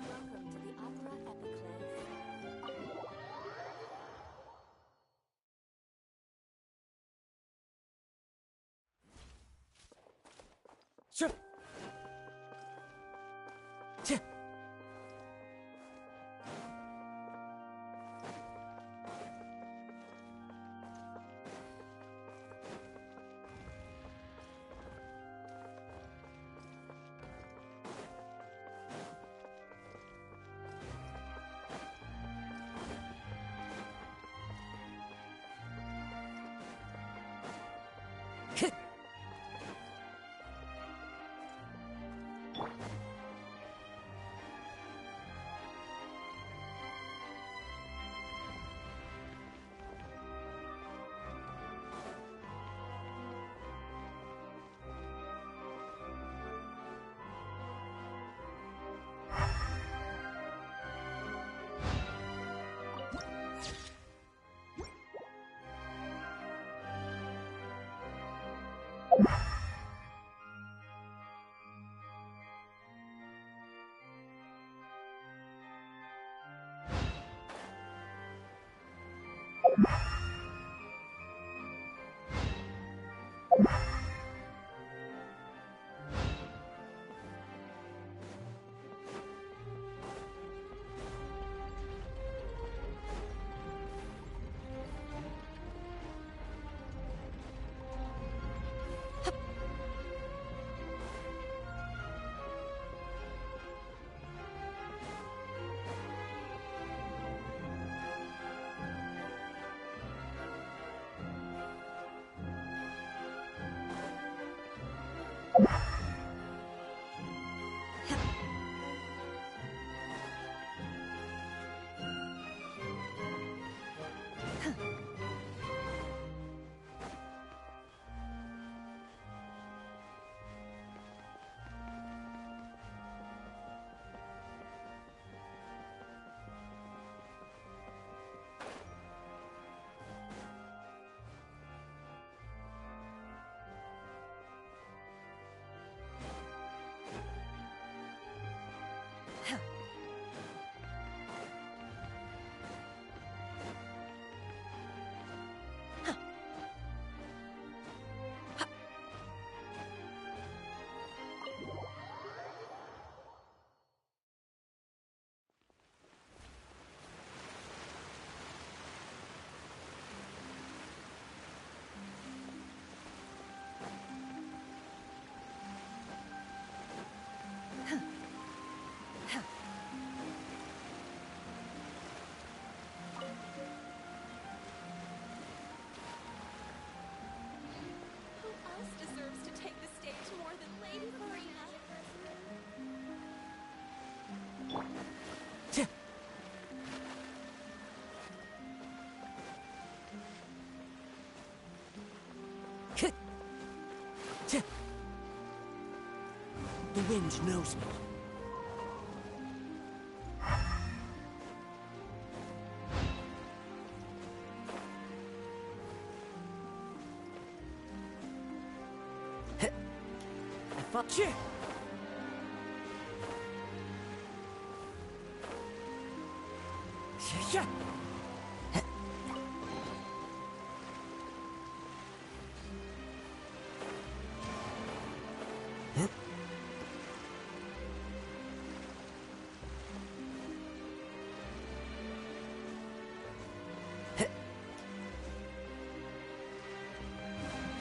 [SPEAKER 8] Welcome to the Opera Epiclese.
[SPEAKER 3] Sure. Tja. The wind knows me. Fuck.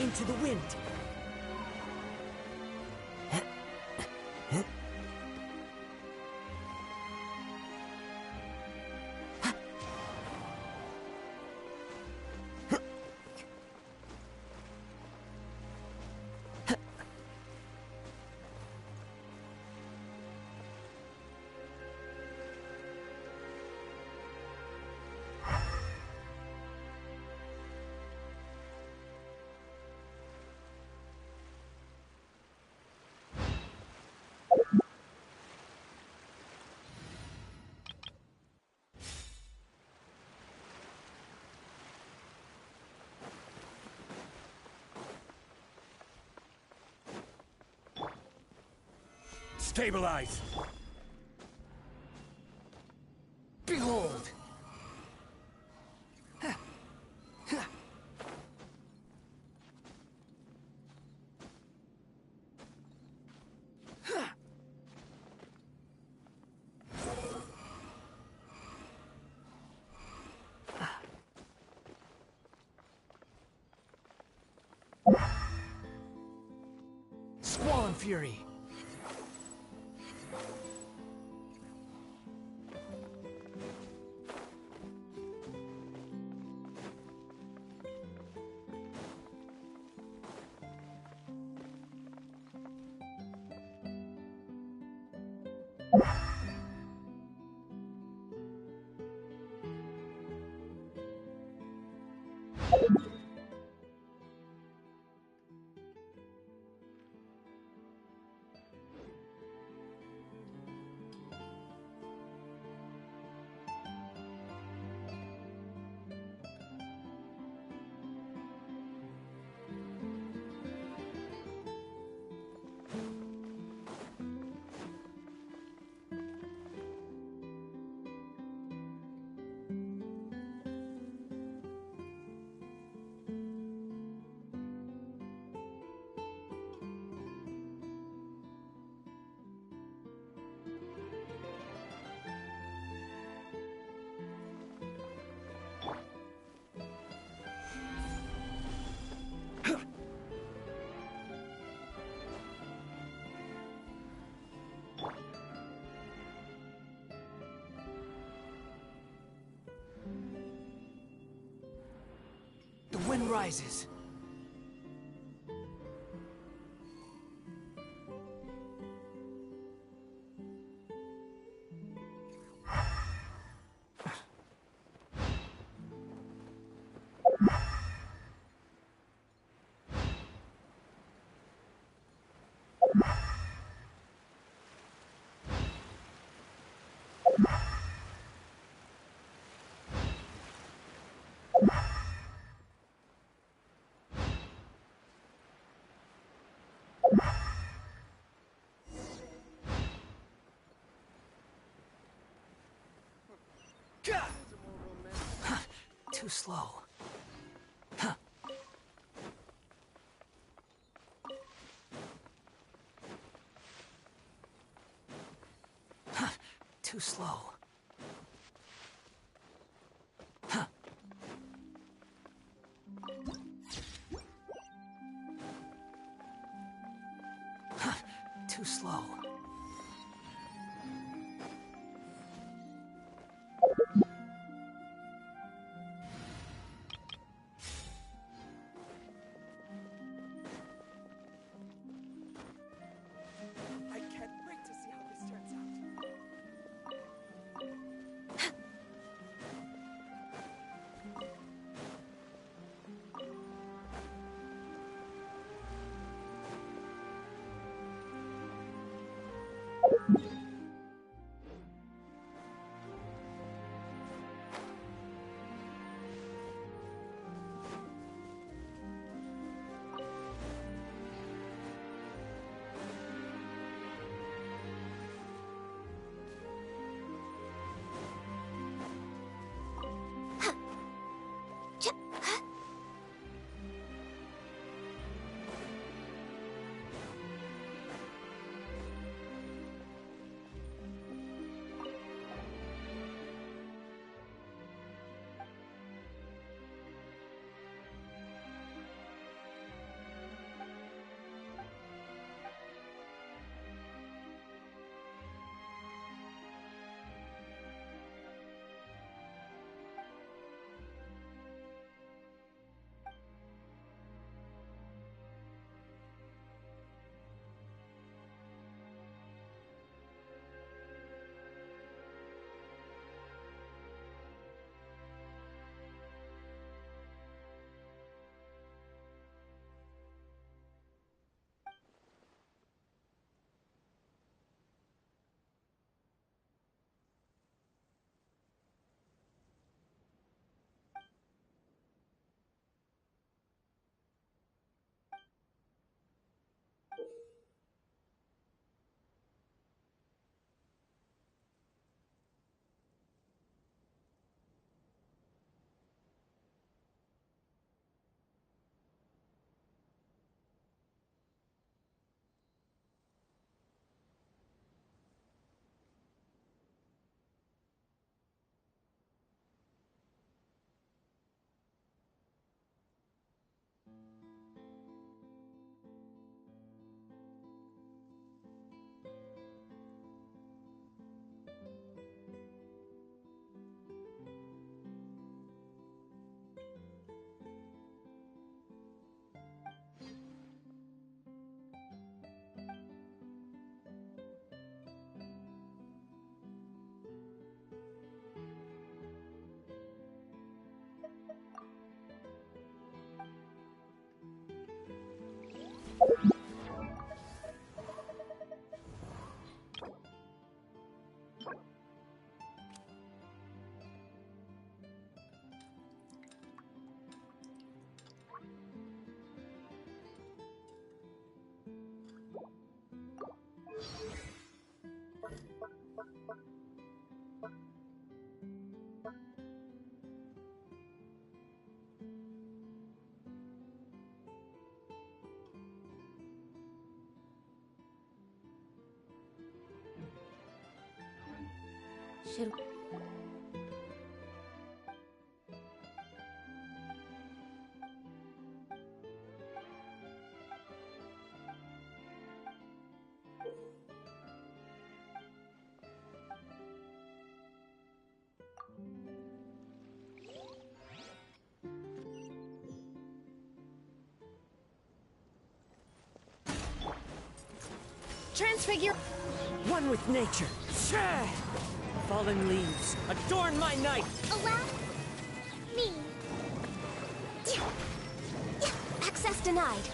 [SPEAKER 3] Into the wind.
[SPEAKER 5] Stabilize!
[SPEAKER 6] Behold! Squall Fury!
[SPEAKER 4] sun rises. Too slow. Huh. Huh. Too slow. Huh. Huh. Too slow.
[SPEAKER 3] I can't wait to see how this turns out.
[SPEAKER 8] Should...
[SPEAKER 1] Transfigure.
[SPEAKER 3] One with nature. Shah! Fallen leaves, adorn my night!
[SPEAKER 2] Allow me.
[SPEAKER 8] Access denied.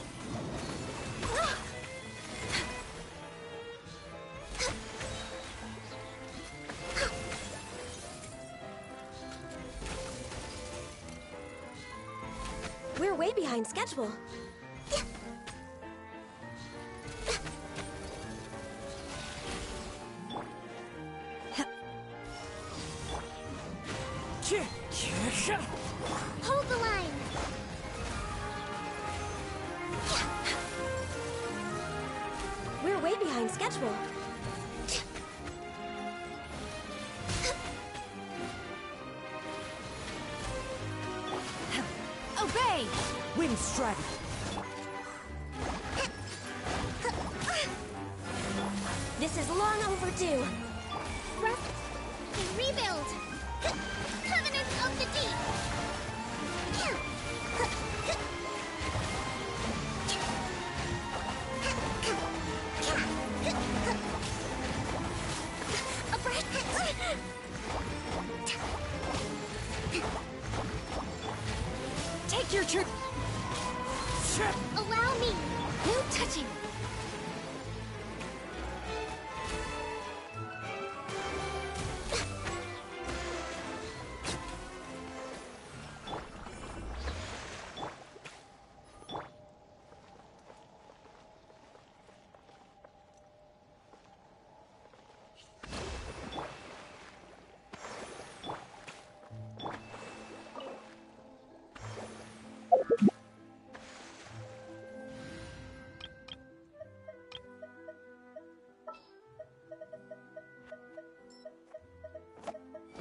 [SPEAKER 8] We're way behind schedule.
[SPEAKER 2] Hold the line.
[SPEAKER 8] We're way behind schedule.
[SPEAKER 1] Obey!
[SPEAKER 3] Wind strategy.
[SPEAKER 8] This is long overdue.
[SPEAKER 2] Rest and rebuild. Covenant of the Deep.
[SPEAKER 1] Take your turn.
[SPEAKER 2] Allow me.
[SPEAKER 1] No touching.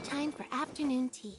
[SPEAKER 2] Time for afternoon tea.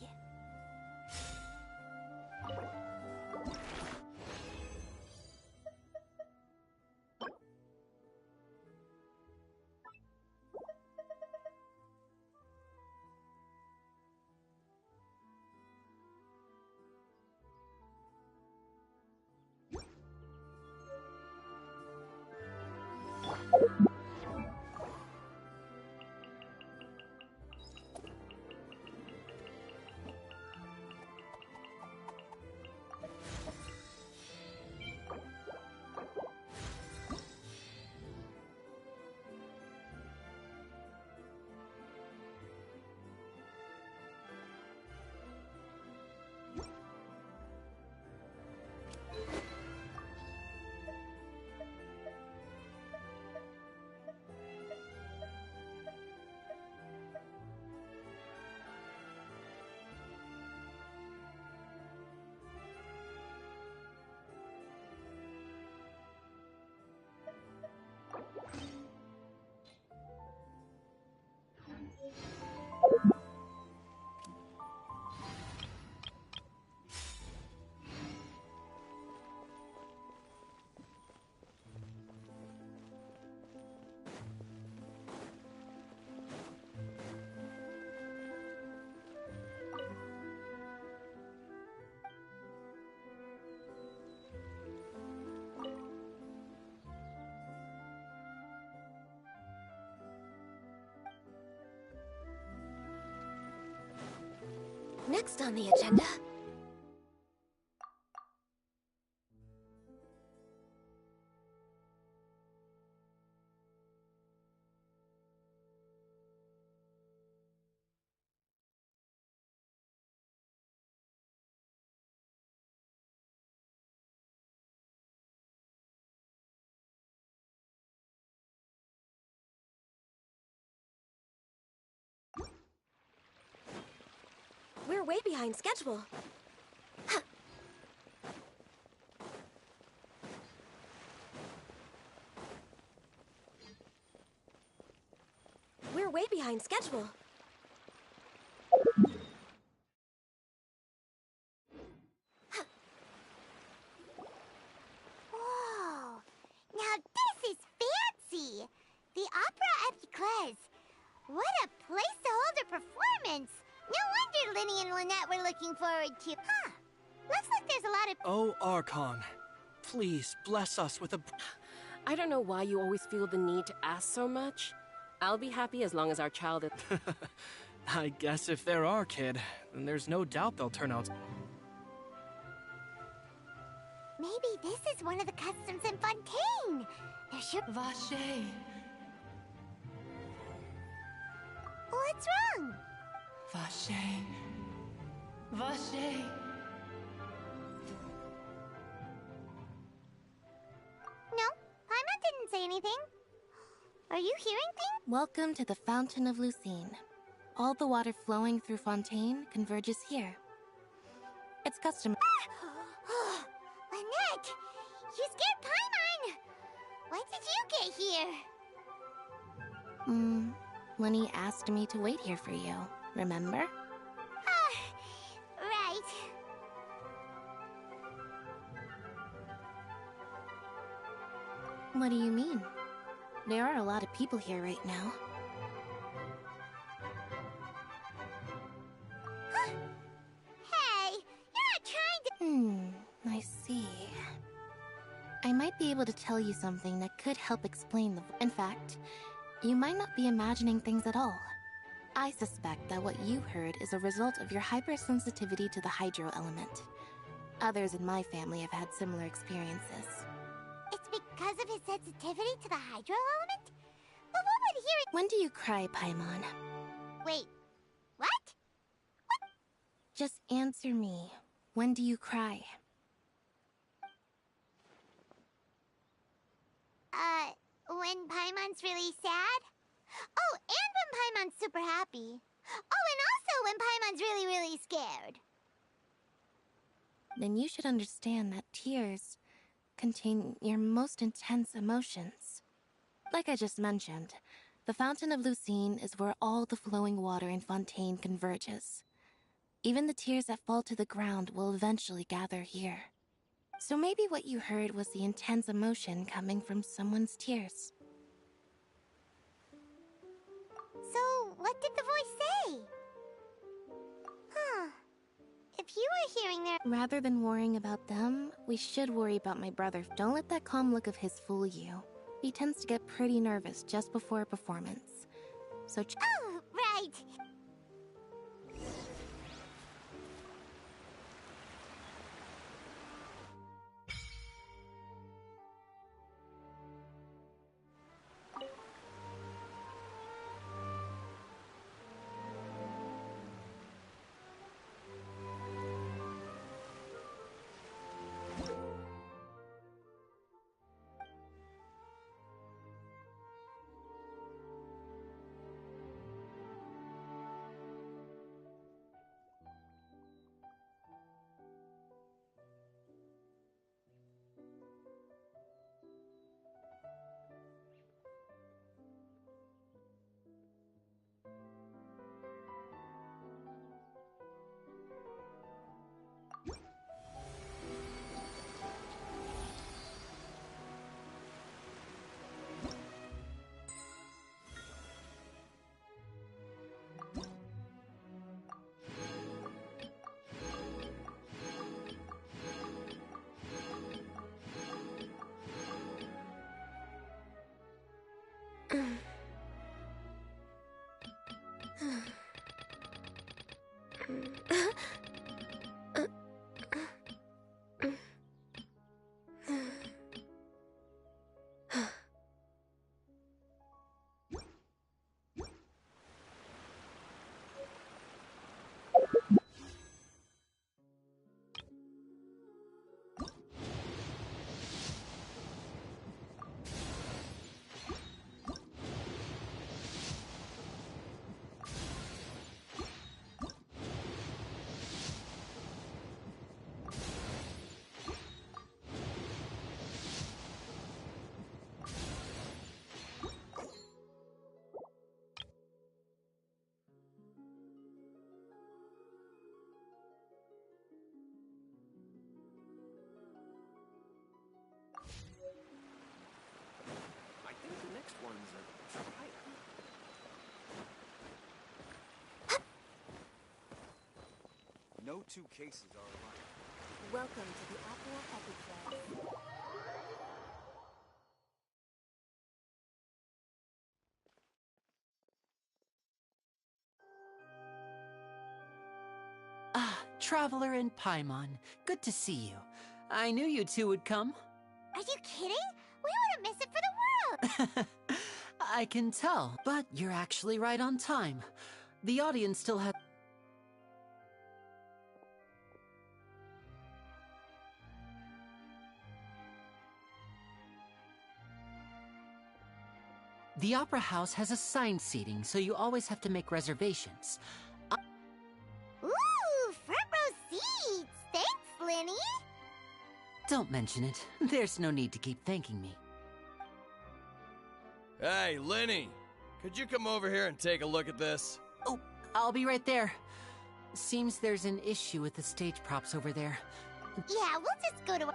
[SPEAKER 8] Next on the agenda. We're way behind schedule. We're way behind schedule.
[SPEAKER 2] Whoa! Now this is fancy! The Opera Epiclese. What a place to hold a performance! No wonder Linny and Lynette were looking forward to. Huh. Looks like there's a lot of.
[SPEAKER 4] Oh, Archon, please bless us with a.
[SPEAKER 10] I don't know why you always feel the need to ask so much. I'll be happy as long as our child is...
[SPEAKER 4] I guess if they're our kid, then there's no doubt they'll turn out...
[SPEAKER 2] Maybe this is one of the customs in Fontaine. There should...
[SPEAKER 11] Vache.
[SPEAKER 2] What's wrong?
[SPEAKER 11] Vache. Vache.
[SPEAKER 2] No, Paimon didn't say anything. Are you hearing things?
[SPEAKER 8] Welcome to the Fountain of Lucine. All the water flowing through Fontaine converges here. It's custom.
[SPEAKER 2] Lynette! You scared Paimon! When did you get here?
[SPEAKER 8] Lenny asked me to wait here for you, remember?
[SPEAKER 2] Right.
[SPEAKER 8] What do you mean? There are a lot of people here right now.
[SPEAKER 2] Hey, you're not trying to...
[SPEAKER 8] I see. I might be able to tell you something that could help explain the... In fact, you might not be imagining things at all. I suspect that what you heard is a result of your hypersensitivity to the hydro element. Others in my family have had similar experiences.
[SPEAKER 2] It's because of his sensitivity to the hydro element? But what would hearing...
[SPEAKER 8] When do you cry, Paimon?
[SPEAKER 2] Wait, what?
[SPEAKER 8] Just answer me. When do you cry?
[SPEAKER 2] When Paimon's really sad? Oh, and when Paimon's super happy. Oh, and also when Paimon's really, really scared.
[SPEAKER 8] Then you should understand that tears contain your most intense emotions. Like I just mentioned, the Fountain of Lucine is where all the flowing water in Fontaine converges. Even the tears that fall to the ground will eventually gather here. So maybe what you heard was the intense emotion coming from someone's tears.
[SPEAKER 2] So, what did the voice say? Huh. If you were hearing their...
[SPEAKER 8] Rather than worrying about them, we should worry about my brother. Don't let that calm look of his fool you. He tends to get pretty nervous just before a performance. So...
[SPEAKER 2] Oh, right.
[SPEAKER 12] No two cases are alike.
[SPEAKER 8] Welcome to the Opera Epic Club.
[SPEAKER 13] Traveler and Paimon. Good to see you. I knew you two would come.
[SPEAKER 2] Are you kidding? We wouldn't miss it for the world!
[SPEAKER 13] I can tell, but you're actually right on time. The audience still has... The Opera House has assigned seating, so you always have to make reservations.
[SPEAKER 2] Ooh, front row seats! Thanks, Linny!
[SPEAKER 13] Don't mention it. There's no need to keep thanking me.
[SPEAKER 12] Hey, Lenny! Could you come over here and take a look at this?
[SPEAKER 13] Oh, I'll be right there. Seems there's an issue with the stage props over there.
[SPEAKER 2] Yeah, we'll just go to...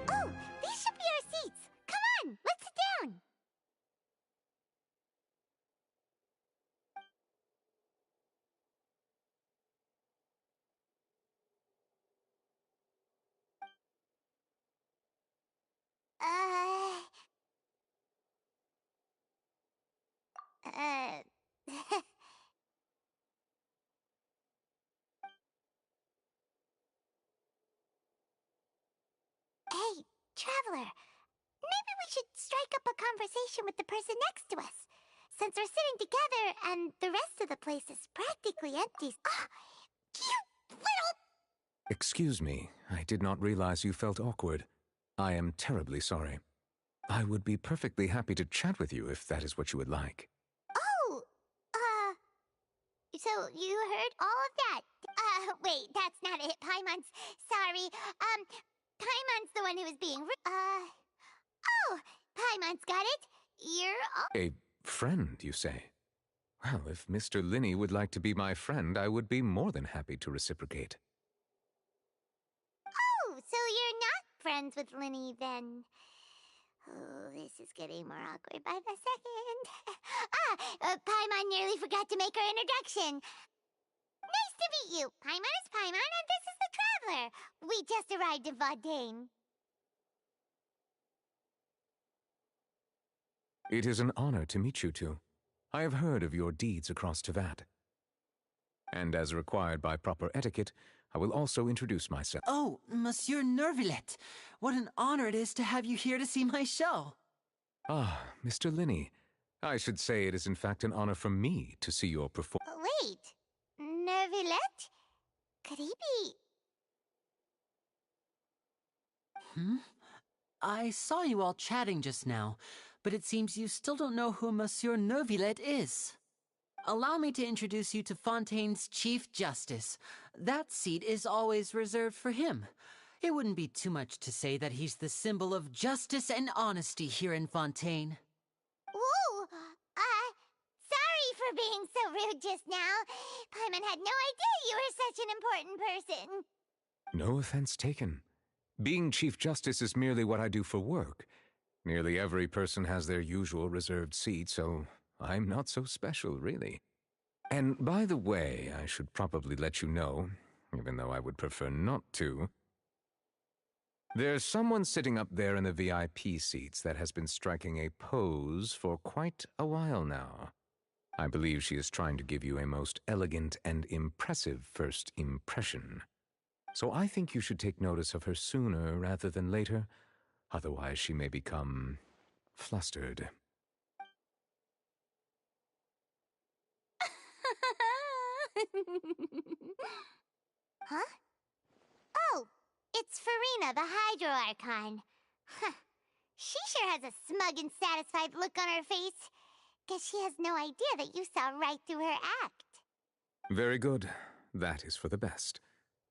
[SPEAKER 2] Oh, these should be our seats! Come on, let's sit down! Hey, Traveler, maybe we should strike up a conversation with the person next to us. Since we're sitting together and the rest of the place is practically empty. Ah, you little...
[SPEAKER 5] Excuse me, I did not realize you felt awkward. I am terribly sorry. I would be perfectly happy to chat with you if that is what you would like.
[SPEAKER 2] Oh, so you heard all of that? Wait, that's not it. Paimon's... Sorry. Paimon's the one who was being... Oh, Paimon's got it. You're all...
[SPEAKER 5] A friend, you say? Well, if Mr. Linny would like to be my friend, I would be more than happy to reciprocate.
[SPEAKER 2] Oh, so you're not friends with Linny, then. Oh, this is getting more awkward by the second. Paimon nearly forgot to make her introduction. Nice to meet you. Paimon is Paimon, and this is the Traveler. We just arrived in Fontaine.
[SPEAKER 5] It is an honor to meet you two. I have heard of your deeds across Tevat. And as required by proper etiquette, I will also introduce myself.
[SPEAKER 13] Oh, Monsieur Nervillet. What an honor it is to have you here to see my show.
[SPEAKER 5] Ah, Mr. Linny. I should say it is in fact an honor for me to see your performance.
[SPEAKER 2] Wait, Nervillet? Could he be...
[SPEAKER 13] I saw you all chatting just now, but it seems you still don't know who Monsieur Nervillet is. Allow me to introduce you to Fontaine's Chief Justice. That seat is always reserved for him. It wouldn't be too much to say that he's the symbol of justice and honesty here in Fontaine.
[SPEAKER 2] Whoa! Sorry for being so rude just now. Paimon had no idea you were such an important person.
[SPEAKER 5] No offense taken. Being Chief Justice is merely what I do for work. Nearly every person has their usual reserved seat, so I'm not so special, really. And by the way, I should probably let you know, even though I would prefer not to. There's someone sitting up there in the VIP seats that has been striking a pose for quite a while now. I believe she is trying to give you a most elegant and impressive first impression. So I think you should take notice of her sooner rather than later. Otherwise, she may become flustered.
[SPEAKER 2] Huh? Oh, it's Farina, the Hydro Archon. Huh. She sure has a smug and satisfied look on her face. Guess she has no idea that you saw right through her act.
[SPEAKER 5] Very good. That is for the best.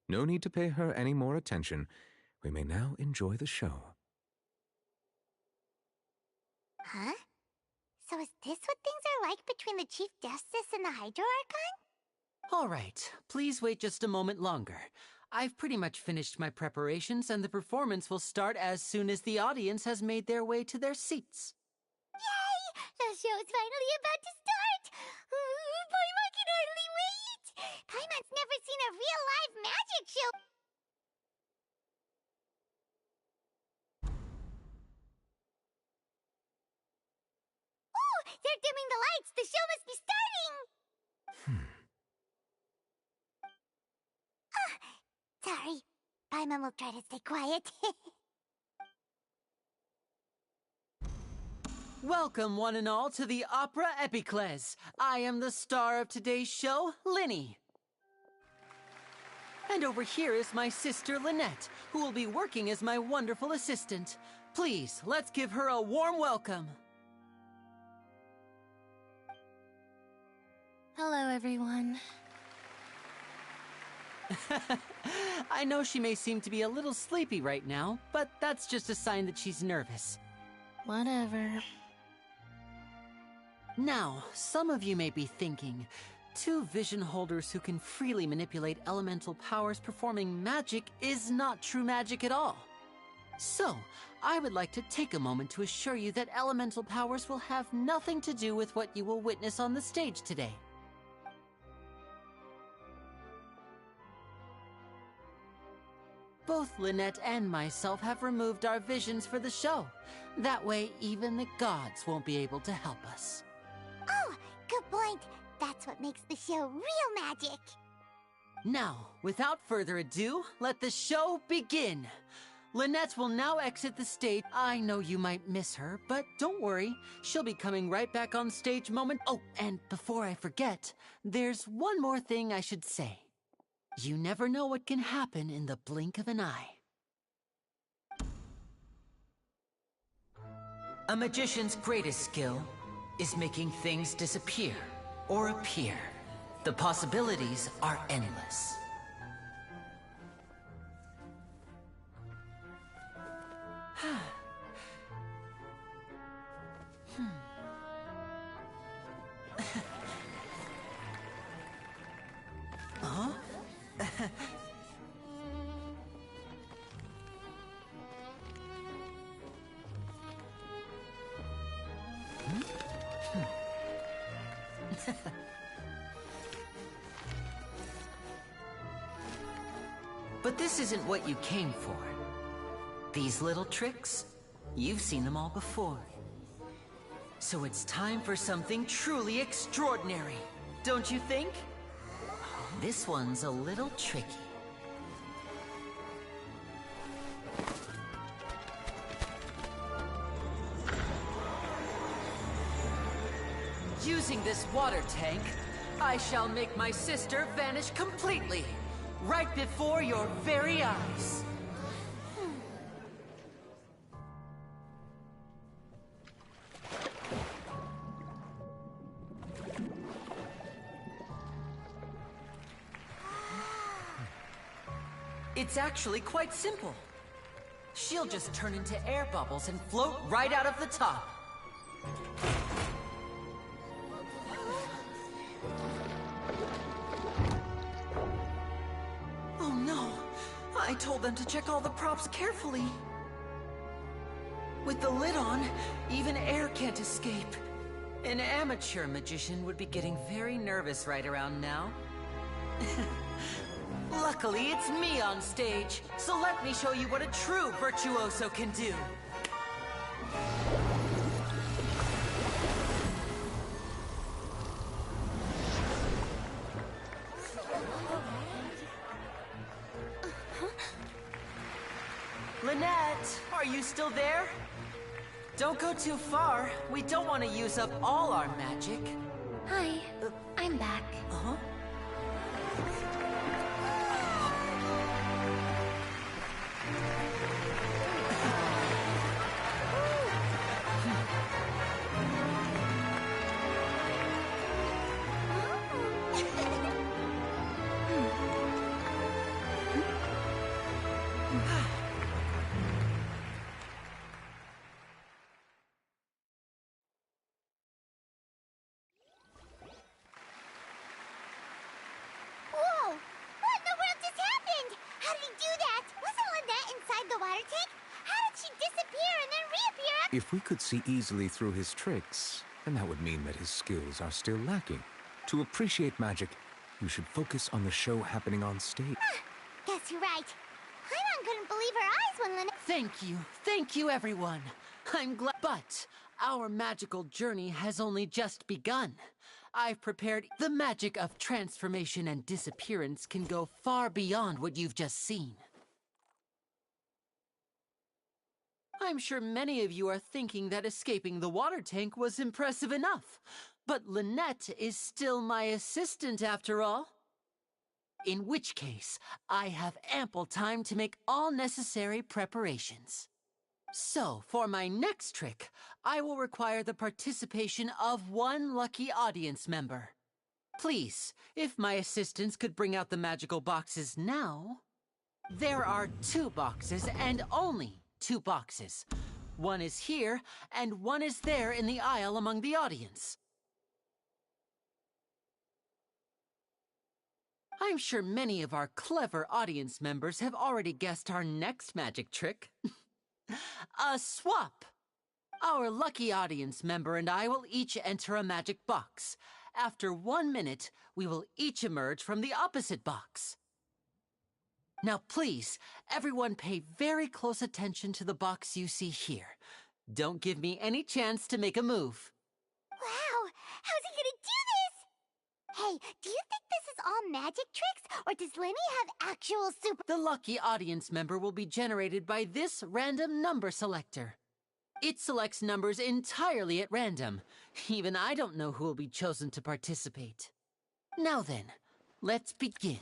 [SPEAKER 5] No need to pay her any more attention. We may now enjoy the show.
[SPEAKER 2] Huh? So is this what things are like between the Chief Justice and the Hydro Archon?
[SPEAKER 13] All right, please wait just a moment longer. I've pretty much finished my preparations, and the performance will start as soon as the audience has made their way to their seats.
[SPEAKER 2] Yay! The show's finally about to start! Paimon can hardly wait! Paimon's never seen a real live magic show! Oh! They're dimming the lights! The show must be starting! Sorry. Paimon will try to stay quiet.
[SPEAKER 13] Welcome, one and all, to the Opera Epiclese. I am the star of today's show, Linny. And over here is my sister, Lynette, who will be working as my wonderful assistant. Please, let's give her a warm welcome.
[SPEAKER 8] Hello, everyone.
[SPEAKER 13] I know she may seem to be a little sleepy right now, but that's just a sign that she's nervous.
[SPEAKER 8] Whatever.
[SPEAKER 13] Now, some of you may be thinking, two vision holders who can freely manipulate elemental powers performing magic is not true magic at all. So, I would like to take a moment to assure you that elemental powers will have nothing to do with what you will witness on the stage today. Both Lynette and myself have removed our visions for the show. That way, even the gods won't be able to help us.
[SPEAKER 2] Oh, good point. That's what makes the show real magic.
[SPEAKER 13] Now, without further ado, let the show begin. Lynette will now exit the stage. I know you might miss her, but don't worry. She'll be coming right back on stage moment. Oh, and before I forget, there's one more thing I should say. You never know what can happen in the blink of an eye.
[SPEAKER 14] A magician's greatest skill is making things disappear or appear. The possibilities are endless.
[SPEAKER 13] Huh?
[SPEAKER 14] But this isn't what you came for. These little tricks, you've seen them all before. So it's time for something truly extraordinary, don't you think? This one's a little tricky.
[SPEAKER 13] Using this water tank, I shall make my sister vanish completely, right before your very eyes. It's actually quite simple. She'll just turn into air bubbles and float right out of the top. Oh no! I told them to check all the props carefully. With the lid on, even air can't escape. An amateur magician would be getting very nervous right around now. Luckily, it's me on stage, so let me show you what a true virtuoso can do. Lynette, are you still there? Don't go too far. We don't want to use up all our magic.
[SPEAKER 8] Hi, I'm back.
[SPEAKER 13] Uh-huh.
[SPEAKER 5] If we could see easily through his tricks, then that would mean that his skills are still lacking. To appreciate magic, you should focus on the show happening on stage.
[SPEAKER 2] Guess you're right. Paimon couldn't believe her eyes when Lynette...
[SPEAKER 13] Thank you, everyone. I'm glad. But our magical journey has only just begun. I've prepared. The magic of transformation and disappearance can go far beyond what you've just seen. I'm sure many of you are thinking that escaping the water tank was impressive enough. But Lynette is still my assistant after all. In which case, I have ample time to make all necessary preparations. So, for my next trick, I will require the participation of one lucky audience member. Please, if my assistants could bring out the magical boxes now. There are 2 boxes and only 2 boxes. One is here, and one is there in the aisle among the audience. I'm sure many of our clever audience members have already guessed our next magic trick. A swap! Our lucky audience member and I will each enter a magic box. After 1 minute, we will each emerge from the opposite box. Now please, everyone pay very close attention to the box you see here. Don't give me any chance to make a move.
[SPEAKER 2] Wow! How's he gonna do this? Hey, do you think this is all magic tricks, or does Lenny have actual super...
[SPEAKER 13] The lucky audience member will be generated by this random number selector. It selects numbers entirely at random. Even I don't know who will be chosen to participate. Now then, let's begin.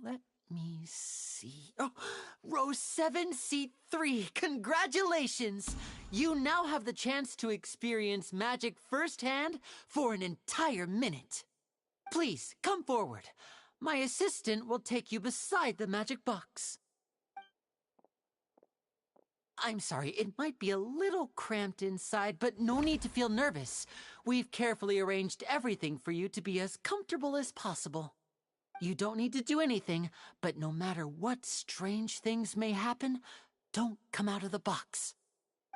[SPEAKER 13] Let me see. Oh, row 7, seat 3. Congratulations! You now have the chance to experience magic firsthand for an entire minute. Please, come forward. My assistant will take you beside the magic box. I'm sorry, it might be a little cramped inside, but no need to feel nervous. We've carefully arranged everything for you to be as comfortable as possible. You don't need to do anything, but no matter what strange things may happen, don't come out of the box.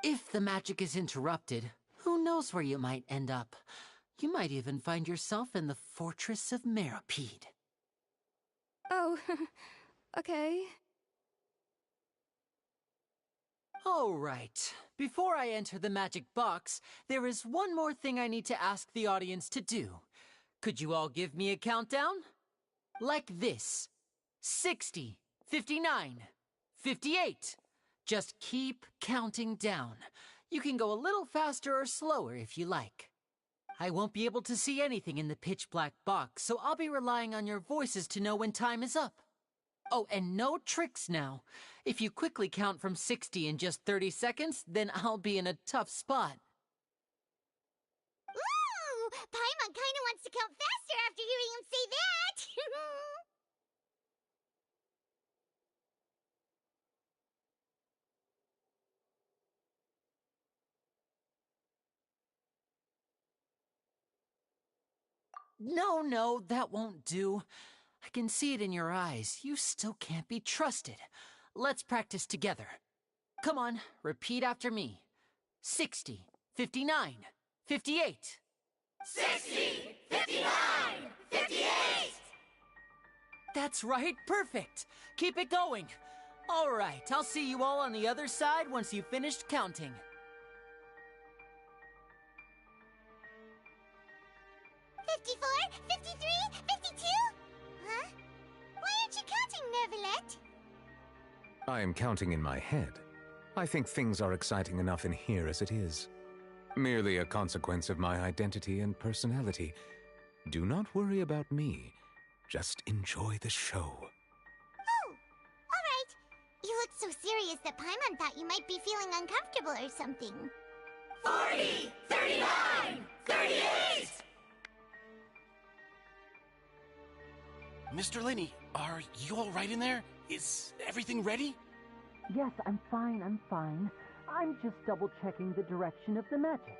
[SPEAKER 13] If the magic is interrupted, who knows where you might end up? You might even find yourself in the Fortress of Meropide.
[SPEAKER 15] Oh, okay.
[SPEAKER 13] All right. Before I enter the magic box, there is one more thing I need to ask the audience to do. Could you all give me a countdown? Like this. 60, 59, 58. Just keep counting down. You can go a little faster or slower if you like. I won't be able to see anything in the pitch-black box, so I'll be relying on your voices to know when time is up. Oh, and no tricks now. If you quickly count from 60 in just 30 seconds, then I'll be in a tough spot.
[SPEAKER 2] Ooh! Paimon kinda wants to count faster after hearing him say that!
[SPEAKER 13] No, that won't do. I can see it in your eyes. You still can't be trusted. Let's practice together. Come on, repeat after me. 60, 59, 58.
[SPEAKER 6] 60, 59, 58!
[SPEAKER 13] That's right, perfect. Keep it going. All right, I'll see you all on the other side once you've finished counting.
[SPEAKER 2] $54, $53, $52? Huh? Why aren't you counting, Nervalet?
[SPEAKER 5] I am counting in my head. I think things are exciting enough in here as it is. Merely a consequence of my identity and personality. Do not worry about me. Just enjoy the show.
[SPEAKER 2] Oh, all right. You look so serious that Paimon thought you might be feeling uncomfortable or something.
[SPEAKER 6] 40, 39, 38!
[SPEAKER 16] Mr. Linney, are you all right in there? Is everything ready?
[SPEAKER 13] Yes, I'm fine. I'm just double-checking the direction of the magic.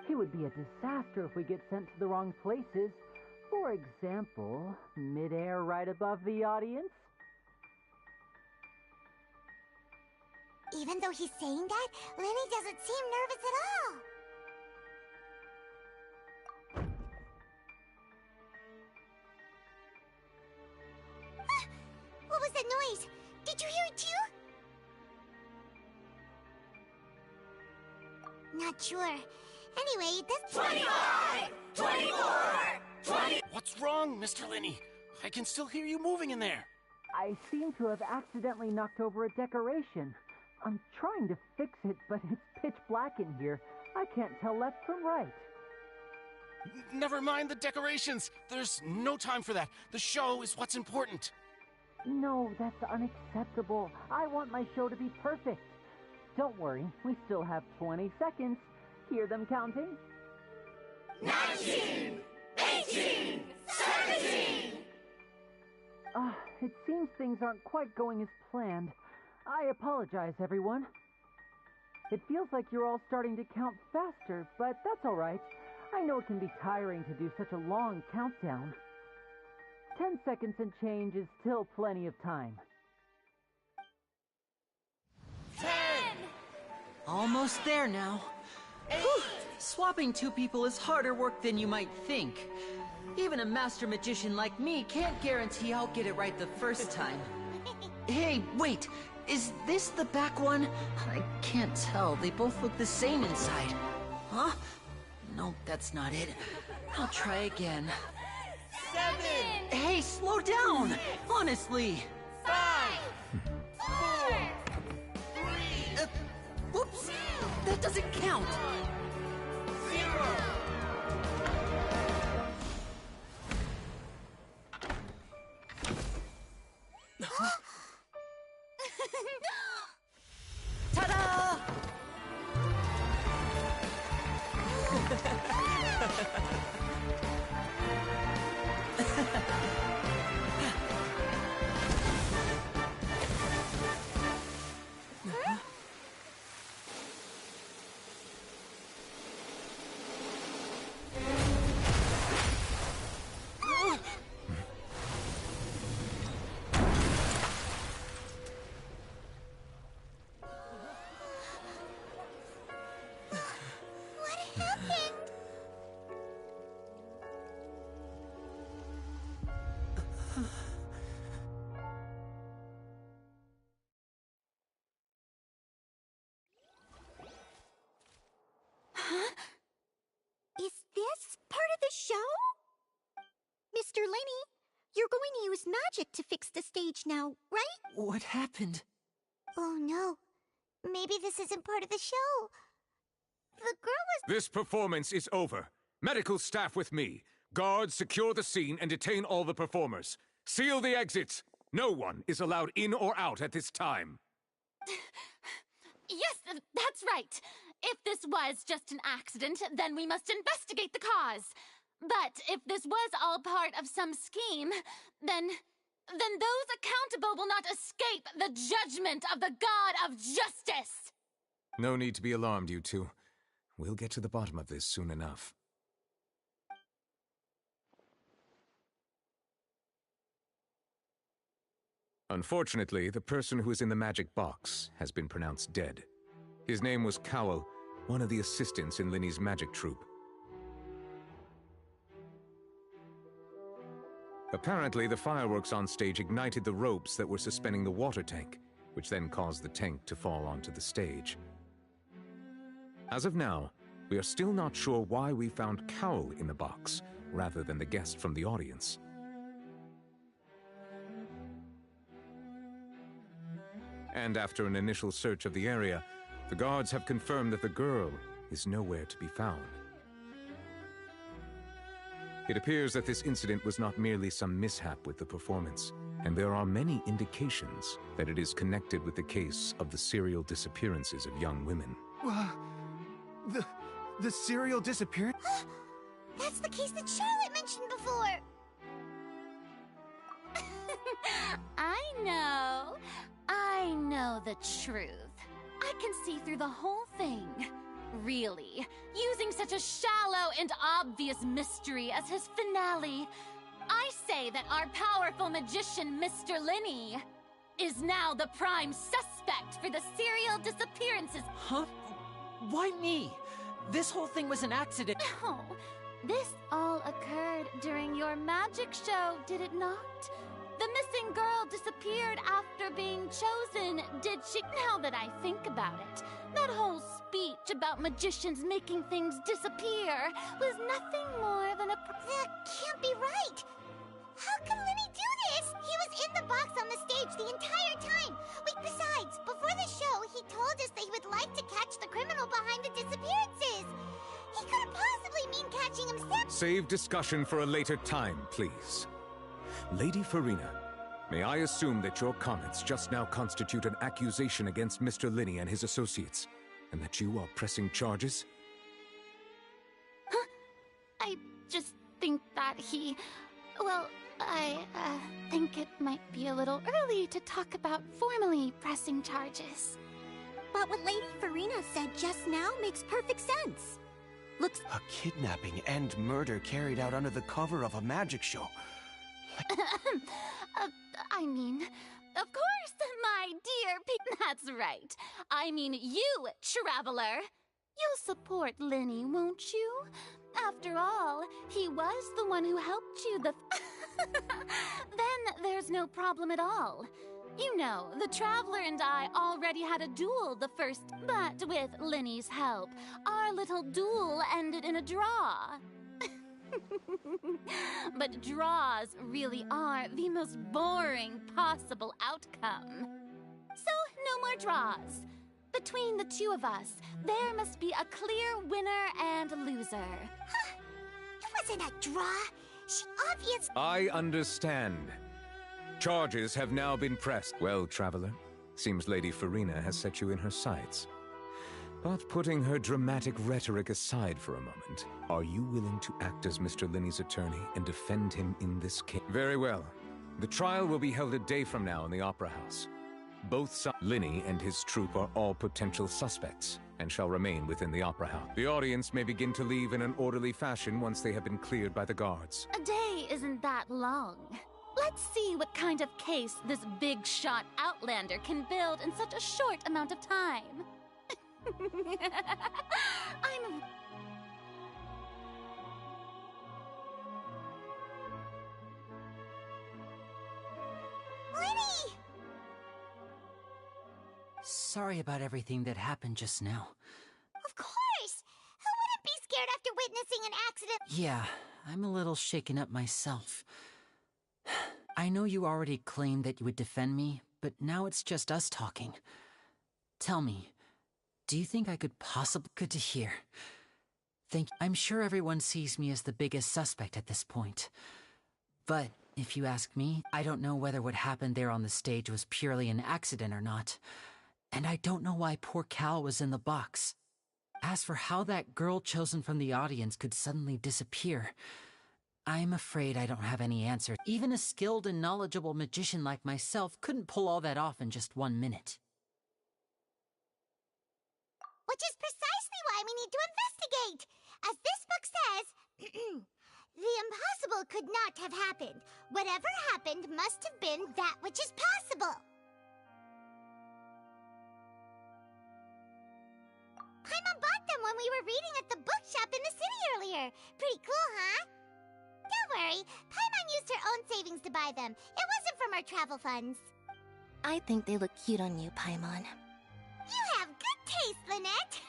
[SPEAKER 13] It would be a disaster if we get sent to the wrong places. For example, mid-air right above the audience.
[SPEAKER 2] Even though he's saying that, Lenny doesn't seem nervous at all. What was that noise? Did you hear it too? Not sure. Anyway, that's
[SPEAKER 16] 25! 24! 20! What's wrong, Mr. Lenny? I can still hear you moving in there.
[SPEAKER 17] I seem to have accidentally knocked over a decoration. I'm trying to fix it, but it's pitch black in here. I can't tell left from right.
[SPEAKER 16] Never mind the decorations. There's no time for that. The show is what's important.
[SPEAKER 17] No, that's unacceptable. I want my show to be perfect. Don't worry, we still have 20 seconds. Hear them counting?
[SPEAKER 6] 19! 18! 17!
[SPEAKER 17] It seems things aren't quite going as planned. I apologize, everyone. It feels like you're all starting to count faster, but that's all right. I know it can be tiring to do such a long countdown. 10 seconds and change is still plenty of time.
[SPEAKER 14] 10! Almost there now. Whew. Swapping two people is harder work than you might think. Even a master magician like me can't guarantee I'll get it right the first time. Hey, wait! Is this the back one? I can't tell. They both look the same inside. Huh? No, that's not it. I'll try again.
[SPEAKER 6] 7!
[SPEAKER 14] Hey, slow down! Honestly!
[SPEAKER 6] 5! 4! 3!
[SPEAKER 14] Whoops! That doesn't count!
[SPEAKER 6] 0!
[SPEAKER 14] Ta-da!
[SPEAKER 2] Is this part of the show? Mr. Lenny, you're going to use magic to fix the stage now, right?
[SPEAKER 14] What happened?
[SPEAKER 2] Oh no. Maybe this isn't part of the show. The girl was...
[SPEAKER 5] This performance is over. Medical staff with me. Guards, secure the scene and detain all the performers. Seal the exits. No one is allowed in or out at this time.
[SPEAKER 1] Yes, that's right. If this was just an accident, then we must investigate the cause. But if this was all part of some scheme, then those accountable will not escape the judgment of the God of Justice.
[SPEAKER 5] No need to be alarmed, you two. We'll get to the bottom of this soon enough. Unfortunately, the person who is in the magic box has been pronounced dead. His name was Cowell, one of the assistants in Linny's magic troupe. Apparently, the fireworks on stage ignited the ropes that were suspending the water tank, which then caused the tank to fall onto the stage. As of now, we are still not sure why we found Cowell in the box, rather than the guest from the audience. And after an initial search of the area, the guards have confirmed that the girl is nowhere to be found. It appears that this incident was not merely some mishap with the performance, and there are many indications that it is connected with the case of the serial disappearances of young women.
[SPEAKER 4] The serial disappearance?
[SPEAKER 2] That's the case that Charlotte mentioned before.
[SPEAKER 1] I know the truth. I can see through the whole thing. Really, using such a shallow and obvious mystery as his finale, I say that our powerful magician, Mr. Lenny, is now the prime suspect. suspect for the serial disappearances.
[SPEAKER 13] Huh? Why me? This whole thing was an accident.
[SPEAKER 1] No, this all occurred during your magic show, did it not? The missing girl disappeared after being chosen, did she? Now that I think about it, that whole speech about magicians making things disappear was nothing more than a...
[SPEAKER 2] That can't be right! How can Lenny do this? He was in the box on the stage the entire time! Wait, besides, before the show, he told us that he would like to catch the criminal behind the disappearances! He couldn't possibly mean catching himself!
[SPEAKER 5] Save discussion for a later time, please. Lady Farina, may I assume that your comments just now constitute an accusation against Mr. Linney and his associates, and that you are pressing charges?
[SPEAKER 1] Huh? I just think that he... Well, I think it might be a little early to talk about formally pressing charges.
[SPEAKER 2] But what Lady Farina said just now makes perfect sense.
[SPEAKER 1] Looks...
[SPEAKER 12] A kidnapping and murder carried out under the cover of a magic show.
[SPEAKER 1] I mean, of course, my dear that's right. I mean you, Traveler. You'll support Lenny, won't you? After all, he was the one who helped you the... Then there's no problem at all. You know, the Traveler and I already had a duel the first... But with Lenny's help, our little duel ended in a draw. But draws really are the most boring possible outcome. So, no more draws. Between the two of us, there must be a clear winner and loser.
[SPEAKER 2] Huh? It wasn't a draw. She obviously...
[SPEAKER 5] I understand. Charges have now been pressed. Well, Traveler, seems Lady Farina has set you in her sights. But putting her dramatic rhetoric aside for a moment, are you willing to act as Mr. Linney's attorney and defend him in this case? Very well. The trial will be held a day from now in the Opera House. Both sides, Linney and his troupe, are all potential suspects and shall remain within the Opera House. The audience may begin to leave in an orderly fashion once they have been cleared by the guards.
[SPEAKER 1] A day isn't that long. Let's see what kind of case this big shot Outlander can build in such a short amount of time. I'm...
[SPEAKER 2] Lenny!
[SPEAKER 13] Sorry about everything that happened just now.
[SPEAKER 2] Of course! Who wouldn't be scared after witnessing an accident?
[SPEAKER 13] Yeah, I'm a little shaken up myself. I know you already claimed that you would defend me, but now it's just us talking. Tell me, do you think I could possibly... Good to hear. I'm sure everyone sees me as the biggest suspect at this point. But if you ask me, I don't know whether what happened there on the stage was purely an accident or not. And I don't know why poor Cal was in the box. As for how that girl chosen from the audience could suddenly disappear, I'm afraid I don't have any answer. Even a skilled and knowledgeable magician like myself couldn't pull all that off in just 1 minute.
[SPEAKER 2] Which is precisely why we need to investigate! As this book says, the impossible could not have happened. Whatever happened must have been that which is possible. Paimon bought them when we were reading at the bookshop in the city earlier. Pretty cool, huh? Don't worry, Paimon used her own savings to buy them. It wasn't from our travel funds.
[SPEAKER 8] I think they look cute on you, Paimon.
[SPEAKER 2] You have good taste, Lynette.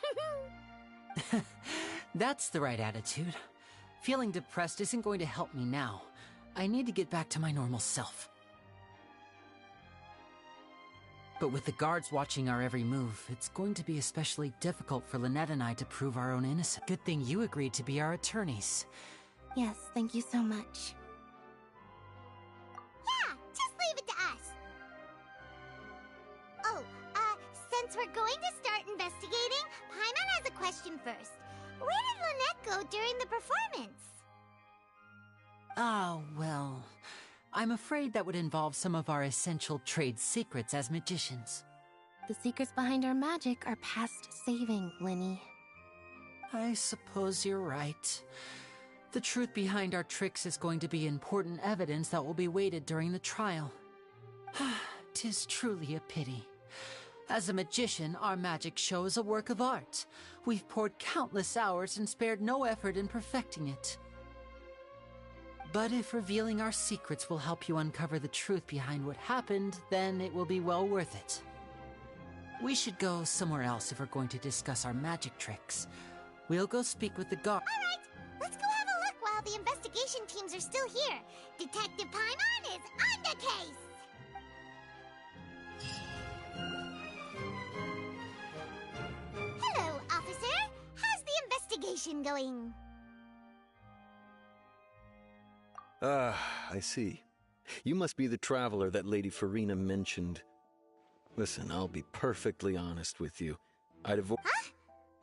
[SPEAKER 13] That's the right attitude. Feeling depressed isn't going to help me now. I need to get back to my normal self. But with the guards watching our every move, it's going to be especially difficult for Lynette and I to prove our own innocence. Good thing you agreed to be our attorneys.
[SPEAKER 8] Yes, thank you so much.
[SPEAKER 2] Yeah, just leave it to us. Oh, since we're going to start investigating, Paimon has a question first. Where did Lynette go during the performance?
[SPEAKER 13] Oh, well, I'm afraid that would involve some of our essential trade secrets as magicians.
[SPEAKER 8] The secrets behind our magic are past saving, Lenny.
[SPEAKER 13] I suppose you're right. The truth behind our tricks is going to be important evidence that will be weighted during the trial. 'Tis truly a pity. As a magician, our magic show is a work of art. We've poured countless hours and spared no effort in perfecting it. But if revealing our secrets will help you uncover the truth behind what happened, then it will be well worth it. We should go somewhere else if we're going to discuss our magic tricks. We'll go speak with the guard.
[SPEAKER 2] All right, let's go have a look while the investigation teams are still here. Detective Paimon is on the case! Hello, officer. How's the investigation going?
[SPEAKER 18] I see. You must be the traveler that Lady Farina mentioned. Listen, I'll be perfectly honest with you. I'd avoid—
[SPEAKER 2] Huh?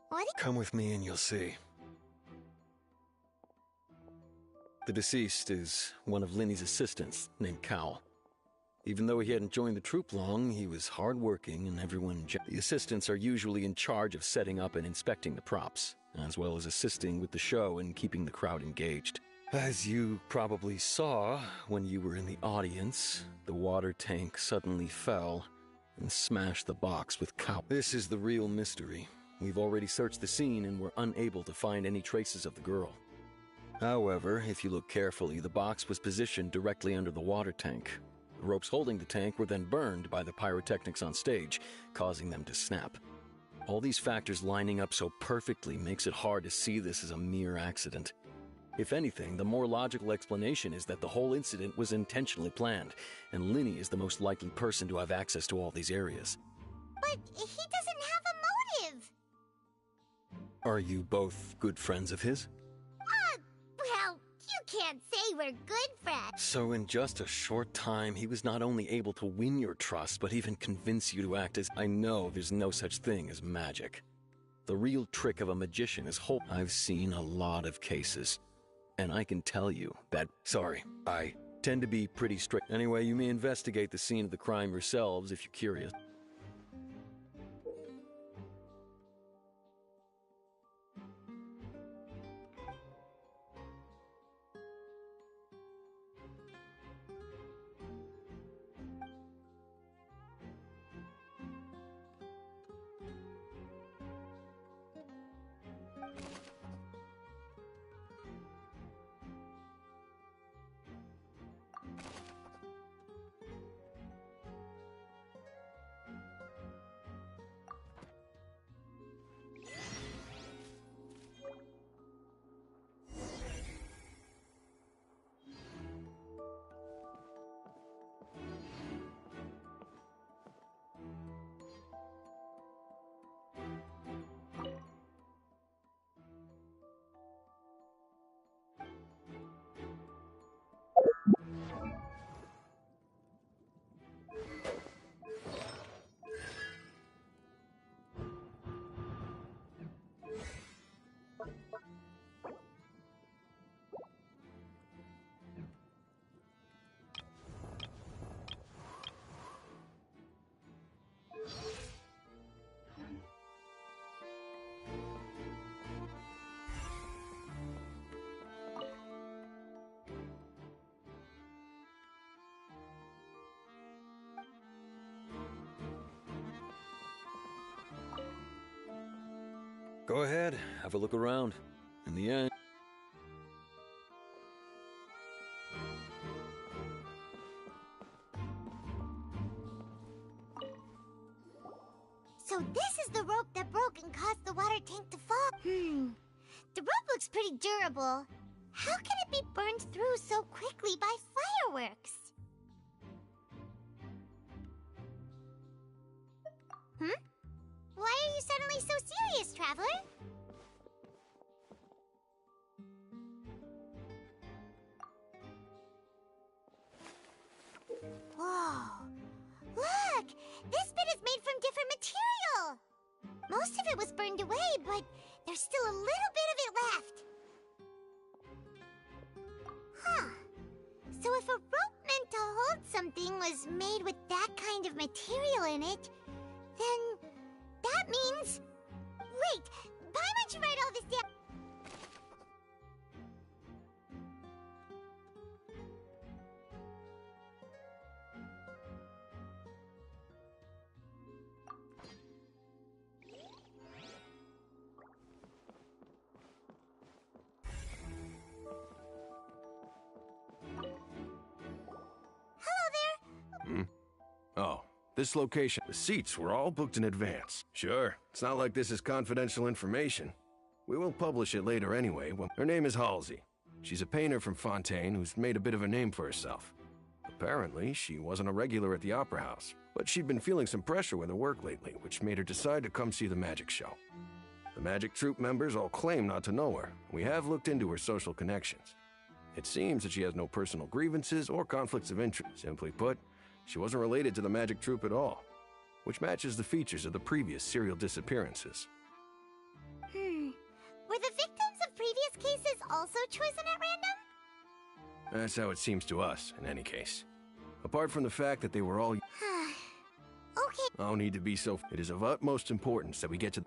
[SPEAKER 2] What?
[SPEAKER 18] Come with me and you'll see. The deceased is one of Linny's assistants, named Cal. Even though he hadn't joined the troupe long, he was hardworking and everyone— The assistants are usually in charge of setting up and inspecting the props, as well as assisting with the show and keeping the crowd engaged. As you probably saw when you were in the audience, the water tank suddenly fell and smashed the box with Cal. This is the real mystery. We've already searched the scene and were unable to find any traces of the girl. However, if you look carefully, the box was positioned directly under the water tank. The ropes holding the tank were then burned by the pyrotechnics on stage, causing them to snap. All these factors lining up so perfectly makes it hard to see this as a mere accident. If anything, the more logical explanation is that the whole incident was intentionally planned, and Linny is the most likely person to have access to all these areas.
[SPEAKER 2] But he doesn't have a motive.
[SPEAKER 18] Are you both good friends of his?
[SPEAKER 2] Well, you can't say we're good friends.
[SPEAKER 18] So in just a short time, he was not only able to win your trust, but even convince you to act as— I know there's no such thing as magic. The real trick of a magician is hope. I've seen a lot of cases. And I can tell you that— Sorry, I tend to be pretty strict. Anyway, you may investigate the scene of the crime yourselves if you're curious. Go ahead, have a look around. In the end...
[SPEAKER 2] So this is the rope that broke and caused the water tank to fall. The rope looks pretty durable. How can it be burned through so quickly by fireworks? Why are you suddenly so serious, Traveler? Whoa! Look! This bit is made from different material! Most of it was burned away, but there's still a little bit of it left. Huh. So if a rope meant to hold something was made with that kind of material in it, then that means... Wait! Why would you write all this down?
[SPEAKER 19] This location, the seats were all booked in advance. Sure, it's not like this is confidential information. We will publish it later anyway. Her name is Halsey. She's a painter from Fontaine who's made a bit of a name for herself. Apparently, she wasn't a regular at the Opera House, but she'd been feeling some pressure with her work lately, which made her decide to come see the magic show. The magic troupe members all claim not to know her. We have looked into her social connections. It seems that she has no personal grievances or conflicts of interest. Simply put, she wasn't related to the magic troupe at all, which matches the features of the previous serial disappearances.
[SPEAKER 2] Were the victims of previous cases also chosen at random?
[SPEAKER 19] That's how it seems to us, in any case. Apart from the fact that they were all...
[SPEAKER 2] Okay.
[SPEAKER 19] No need to be so... It is of utmost importance that we get to...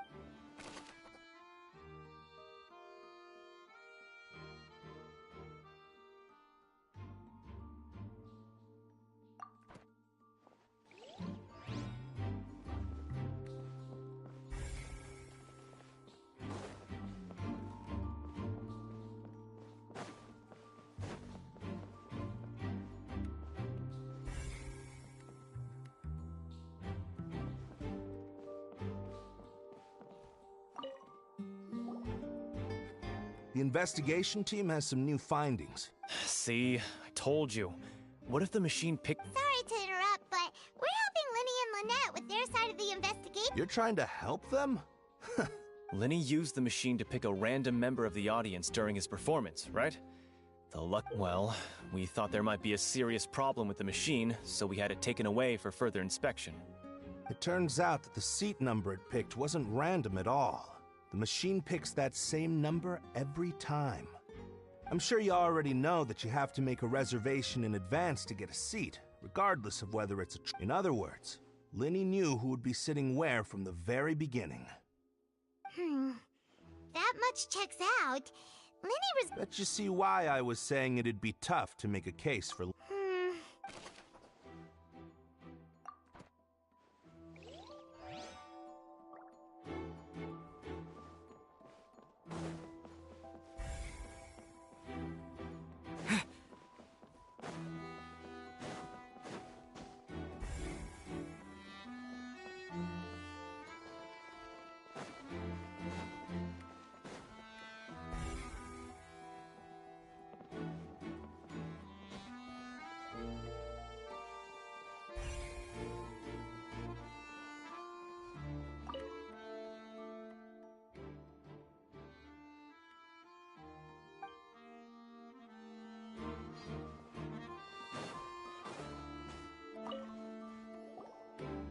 [SPEAKER 20] The investigation team has some new findings.
[SPEAKER 21] See, I told you. What if the machine picked...
[SPEAKER 2] Sorry to interrupt, but we're helping Linny and Lynette with their side of the investigation.
[SPEAKER 20] You're trying to help them?
[SPEAKER 21] Linny used the machine to pick a random member of the audience during his performance, right? Well, we thought there might be a serious problem with the machine, so we had it taken away for further inspection.
[SPEAKER 20] It turns out that the seat number it picked wasn't random at all. The machine picks that same number every time. I'm sure you already know that you have to make a reservation in advance to get a seat, regardless of whether it's a... In other words, Linny knew who would be sitting where from the very beginning.
[SPEAKER 2] That much checks out. Linny was...
[SPEAKER 20] That you see why I was saying it'd be tough to make a case for...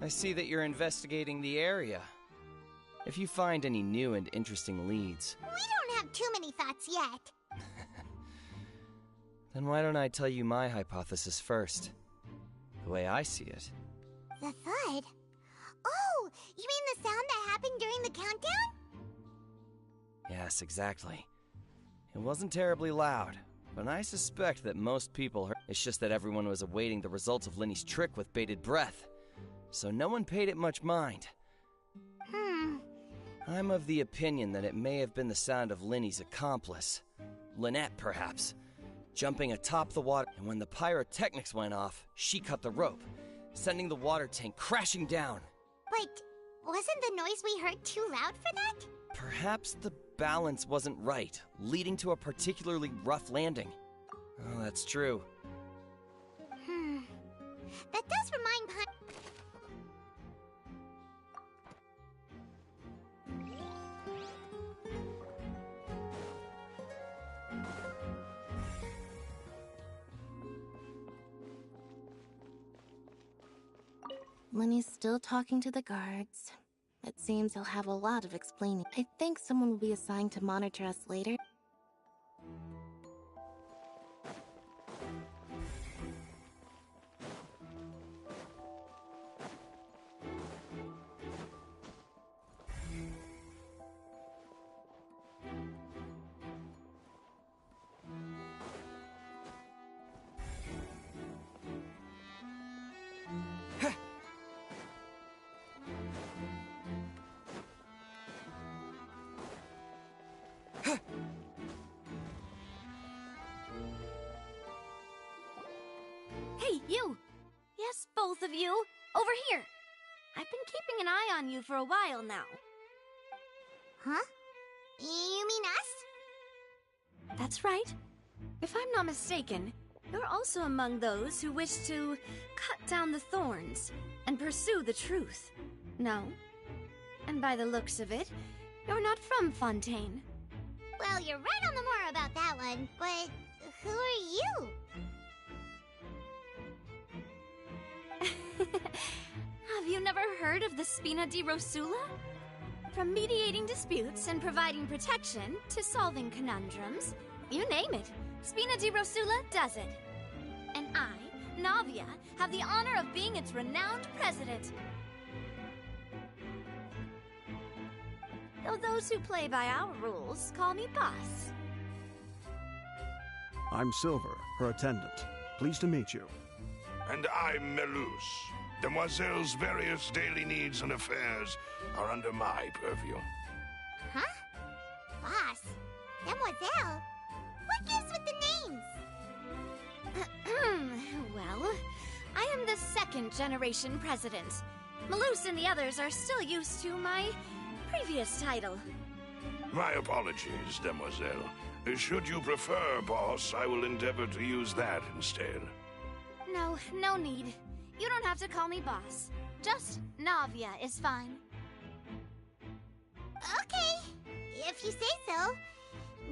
[SPEAKER 22] I see that you're investigating the area. If you find any new and interesting leads...
[SPEAKER 2] We don't have too many thoughts yet.
[SPEAKER 22] Then why don't I tell you my hypothesis first? The way I see it.
[SPEAKER 2] The thud? Oh, you mean the sound that happened during the countdown?
[SPEAKER 22] Yes, exactly. It wasn't terribly loud, but I suspect that most people heard... It's just that everyone was awaiting the results of Linny's trick with bated breath, so no one paid it much mind. I'm of the opinion that it may have been the sound of Linny's accomplice, Lynette perhaps, jumping atop the water, and when the pyrotechnics went off, she cut the rope, sending the water tank crashing down.
[SPEAKER 2] But wasn't the noise we heard too loud for that?
[SPEAKER 22] Perhaps the balance wasn't right, leading to a particularly rough landing. Oh, that's true.
[SPEAKER 2] That does remind me...
[SPEAKER 8] Linny's still talking to the guards. It seems he'll have a lot of explaining. I think someone will be assigned to monitor us later.
[SPEAKER 1] Hey, you! Yes, both of you.
[SPEAKER 7] Over here. I've been keeping an eye on you for a while now.
[SPEAKER 2] Huh? You mean us?
[SPEAKER 7] That's right. If I'm not mistaken, you're also among those who wish to cut down the thorns and pursue the truth. No? And by the looks of it, you're not from Fontaine.
[SPEAKER 2] Well, you're right on the more about that one, but who are you?
[SPEAKER 7] Have you never heard of the Spina di Rosula? From mediating disputes and providing protection to solving conundrums, you name it, Spina di Rosula does it. And I, Navia, have the honor of being its renowned president. Though those who play by our rules call me boss.
[SPEAKER 9] I'm Silver, her attendant. Pleased to meet you.
[SPEAKER 6] And I'm Melus. Demoiselle's various daily needs and affairs are under my purview.
[SPEAKER 2] Huh? Boss? Demoiselle? What gives with the names?
[SPEAKER 7] Well, I am the second generation president. Melus and the others are still used to my previous title.
[SPEAKER 6] My apologies, Demoiselle. Should you prefer, boss, I will endeavor to use that instead.
[SPEAKER 7] No need. You don't have to call me boss. Just Navia is fine.
[SPEAKER 2] Okay, if you say so.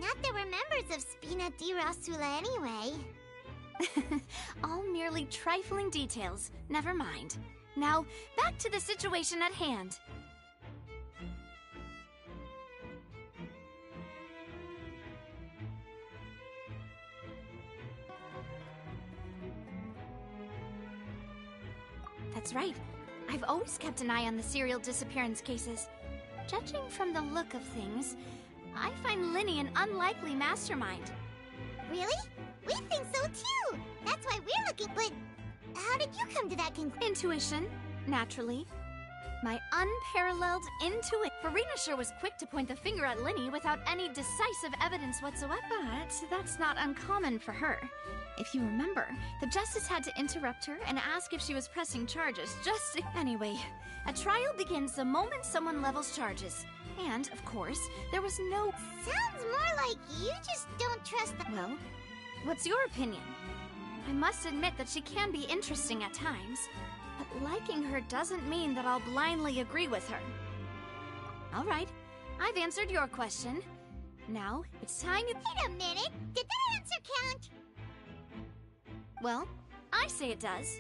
[SPEAKER 2] Not that we're members of Spina di Rosula anyway.
[SPEAKER 7] All merely trifling details. Never mind. Now, back to the situation at hand. That's right. I've always kept an eye on the serial disappearance cases. Judging from the look of things, I find Linny an unlikely mastermind.
[SPEAKER 2] Really? We think so too! That's why we're looking, but how did you come to that conclusion?
[SPEAKER 7] Intuition, naturally. My unparalleled intuition. Farina sure was quick to point the finger at Linny without any decisive evidence whatsoever. But that's not uncommon for her. If you remember, the Justice had to interrupt her and ask if she was pressing charges just... Anyway, a trial begins the moment someone levels charges. And, of course, there was no...
[SPEAKER 2] Sounds more like you just don't trust the...
[SPEAKER 7] Well, what's your opinion? I must admit that she can be interesting at times, but liking her doesn't mean that I'll blindly agree with her. All right, I've answered your question. Now, it's time you...
[SPEAKER 2] Wait a minute! Did that answer count?
[SPEAKER 7] Well, I say it does.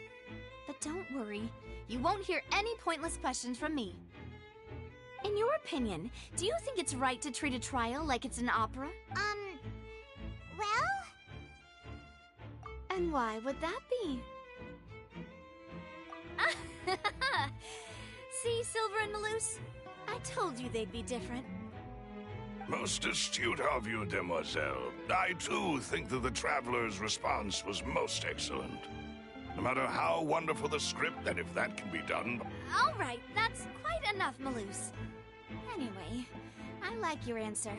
[SPEAKER 7] But don't worry, you won't hear any pointless questions from me. In your opinion, do you think it's right to treat a trial like it's an opera?
[SPEAKER 2] Well...
[SPEAKER 7] And why would that be? See, Silver and Melus? I told you they'd be different.
[SPEAKER 6] Most astute of you, Demoiselle. I, too, think that the Traveler's response was most excellent. No matter how wonderful the script, and if that can be done...
[SPEAKER 7] All right, that's quite enough, Melus. Anyway, I like your answer.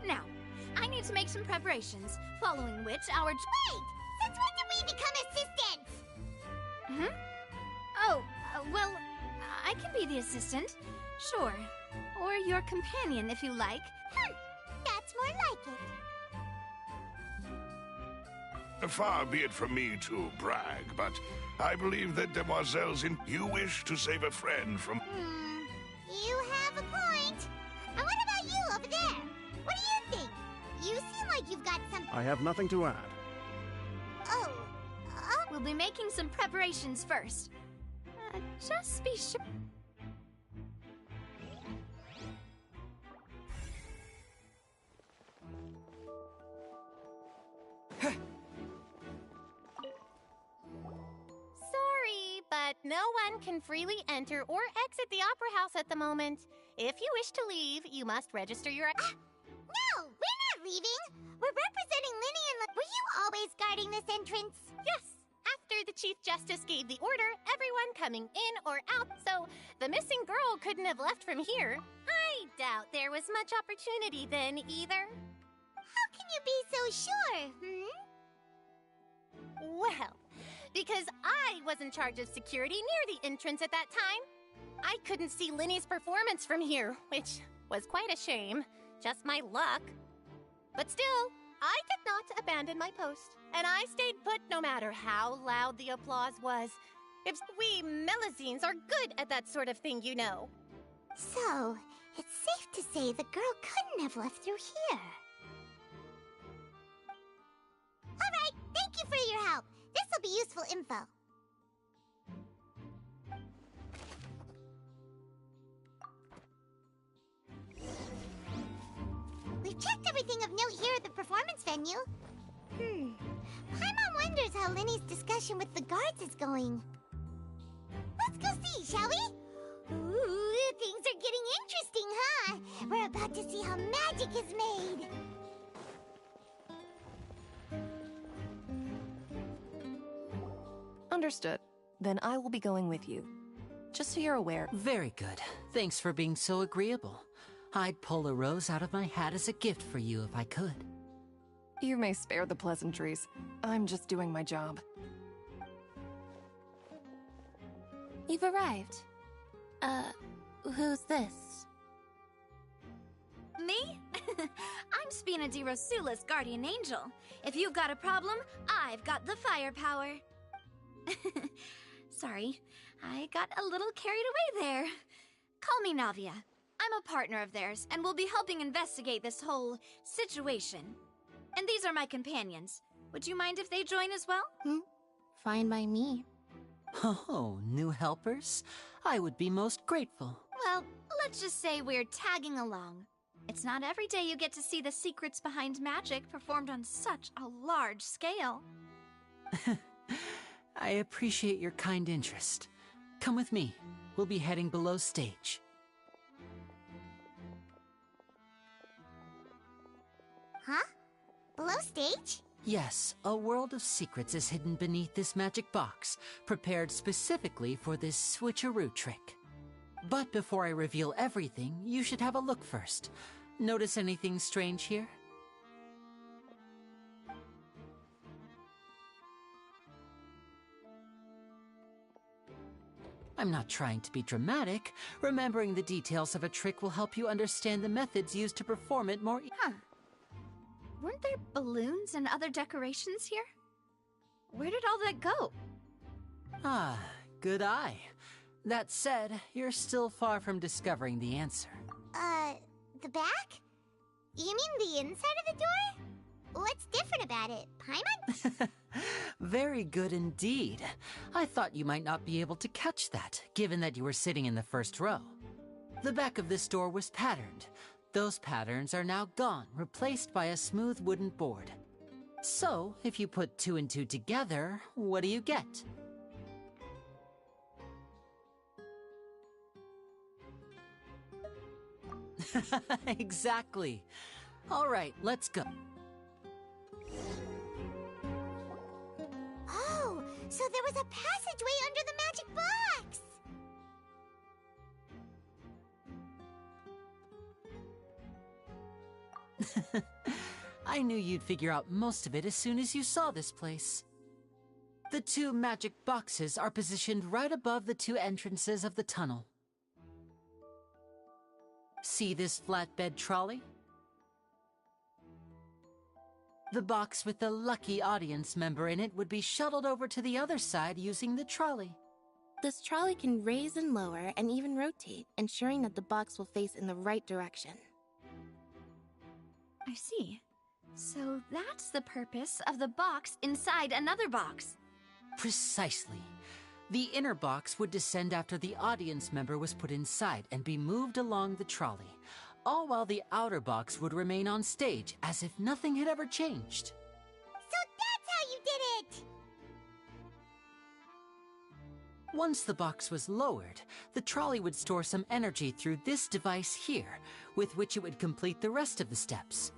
[SPEAKER 7] Now, I need to make some preparations, following which our...
[SPEAKER 2] Wait! Since when did we become assistants?
[SPEAKER 7] Oh, well, I can be the assistant. Sure. Or your companion, if you like.
[SPEAKER 2] That's more like it.
[SPEAKER 6] Far be it from me to brag, but I believe that Demoiselle's in... You wish to save a friend from...
[SPEAKER 2] You have a point. And what about you over there? What do you think? You seem like you've got some...
[SPEAKER 9] I have nothing to add.
[SPEAKER 2] Oh.
[SPEAKER 7] We'll be making some preparations first. Just be sure...
[SPEAKER 23] Sorry, but no one can freely enter or exit the Opera House at the moment. If you wish to leave, you must register your...
[SPEAKER 2] No, we're not leaving. We're representing Linny and... Were you always guarding this entrance?
[SPEAKER 23] Yes. After the Chief Justice gave the order, everyone coming in or out, so the missing girl couldn't have left from here. I doubt there was much opportunity then, either.
[SPEAKER 2] How can you be so sure,
[SPEAKER 23] Well, because I was in charge of security near the entrance at that time. I couldn't see Linny's performance from here, which was quite a shame. Just my luck. But still, I did not abandon my post, and I stayed put no matter how loud the applause was. If we Melazines are good at that sort of thing, you know.
[SPEAKER 2] So, it's safe to say the girl couldn't have left through here. Alright, thank you for your help. This'll be useful info. We've checked everything of note here at the performance venue. Paimon wonders how Linny's discussion with the guards is going. Let's go see, shall we? Ooh, things are getting interesting, huh? We're about to see how magic is made.
[SPEAKER 3] Understood. Then I will be going with you. Just so you're aware.
[SPEAKER 13] Very good. Thanks for being so agreeable. I'd pull a rose out of my hat as a gift for you if I could.
[SPEAKER 3] You may spare the pleasantries. I'm just doing my job.
[SPEAKER 8] You've arrived. Who's this?
[SPEAKER 7] Me? I'm Spina di Rosula's guardian angel. If you've got a problem, I've got the firepower. Sorry, I got a little carried away there. Call me Navia. I'm a partner of theirs, and will be helping investigate this whole situation. And these are my companions. Would you mind if they join as well?
[SPEAKER 8] Fine by me.
[SPEAKER 13] Oh, new helpers? I would be most grateful.
[SPEAKER 7] Well, let's just say we're tagging along. It's not every day you get to see the secrets behind magic performed on such a large scale.
[SPEAKER 13] I appreciate your kind interest. Come with me. We'll be heading below stage.
[SPEAKER 2] Huh? Below stage?
[SPEAKER 13] Yes, a world of secrets is hidden beneath this magic box, prepared specifically for this switcheroo trick. But before I reveal everything, you should have a look first. Notice anything strange here? I'm not trying to be dramatic. Remembering the details of a trick will help you understand the methods used to perform it more
[SPEAKER 7] Weren't there balloons and other decorations here? Where did all that go?
[SPEAKER 13] Ah, good eye. That said, you're still far from discovering the answer.
[SPEAKER 2] The back? You mean the inside of the door? What's different about it, Paimon?
[SPEAKER 13] Very good indeed. I thought you might not be able to catch that, given that you were sitting in the first row. The back of this door was patterned. Those patterns are now gone, replaced by a smooth wooden board. So, if you put 2 and 2 together, what do you get? Exactly. All right, let's go.
[SPEAKER 2] Oh, so there was a passageway under the magic box!
[SPEAKER 13] I knew you'd figure out most of it as soon as you saw this place. The 2 magic boxes are positioned right above the 2 entrances of the tunnel. See this flatbed trolley? The box with the lucky audience member in it would be shuttled over to the other side using the trolley.
[SPEAKER 8] This trolley can raise and lower and even rotate, ensuring that the box will face in the right direction.
[SPEAKER 7] I see. So that's the purpose of the box inside another box.
[SPEAKER 13] Precisely. The inner box would descend after the audience member was put inside and be moved along the trolley, all while the outer box would remain on stage as if nothing had ever changed.
[SPEAKER 2] So that's how you did it!
[SPEAKER 13] Once the box was lowered, the trolley would store some energy through this device here, with which it would complete the rest of the steps.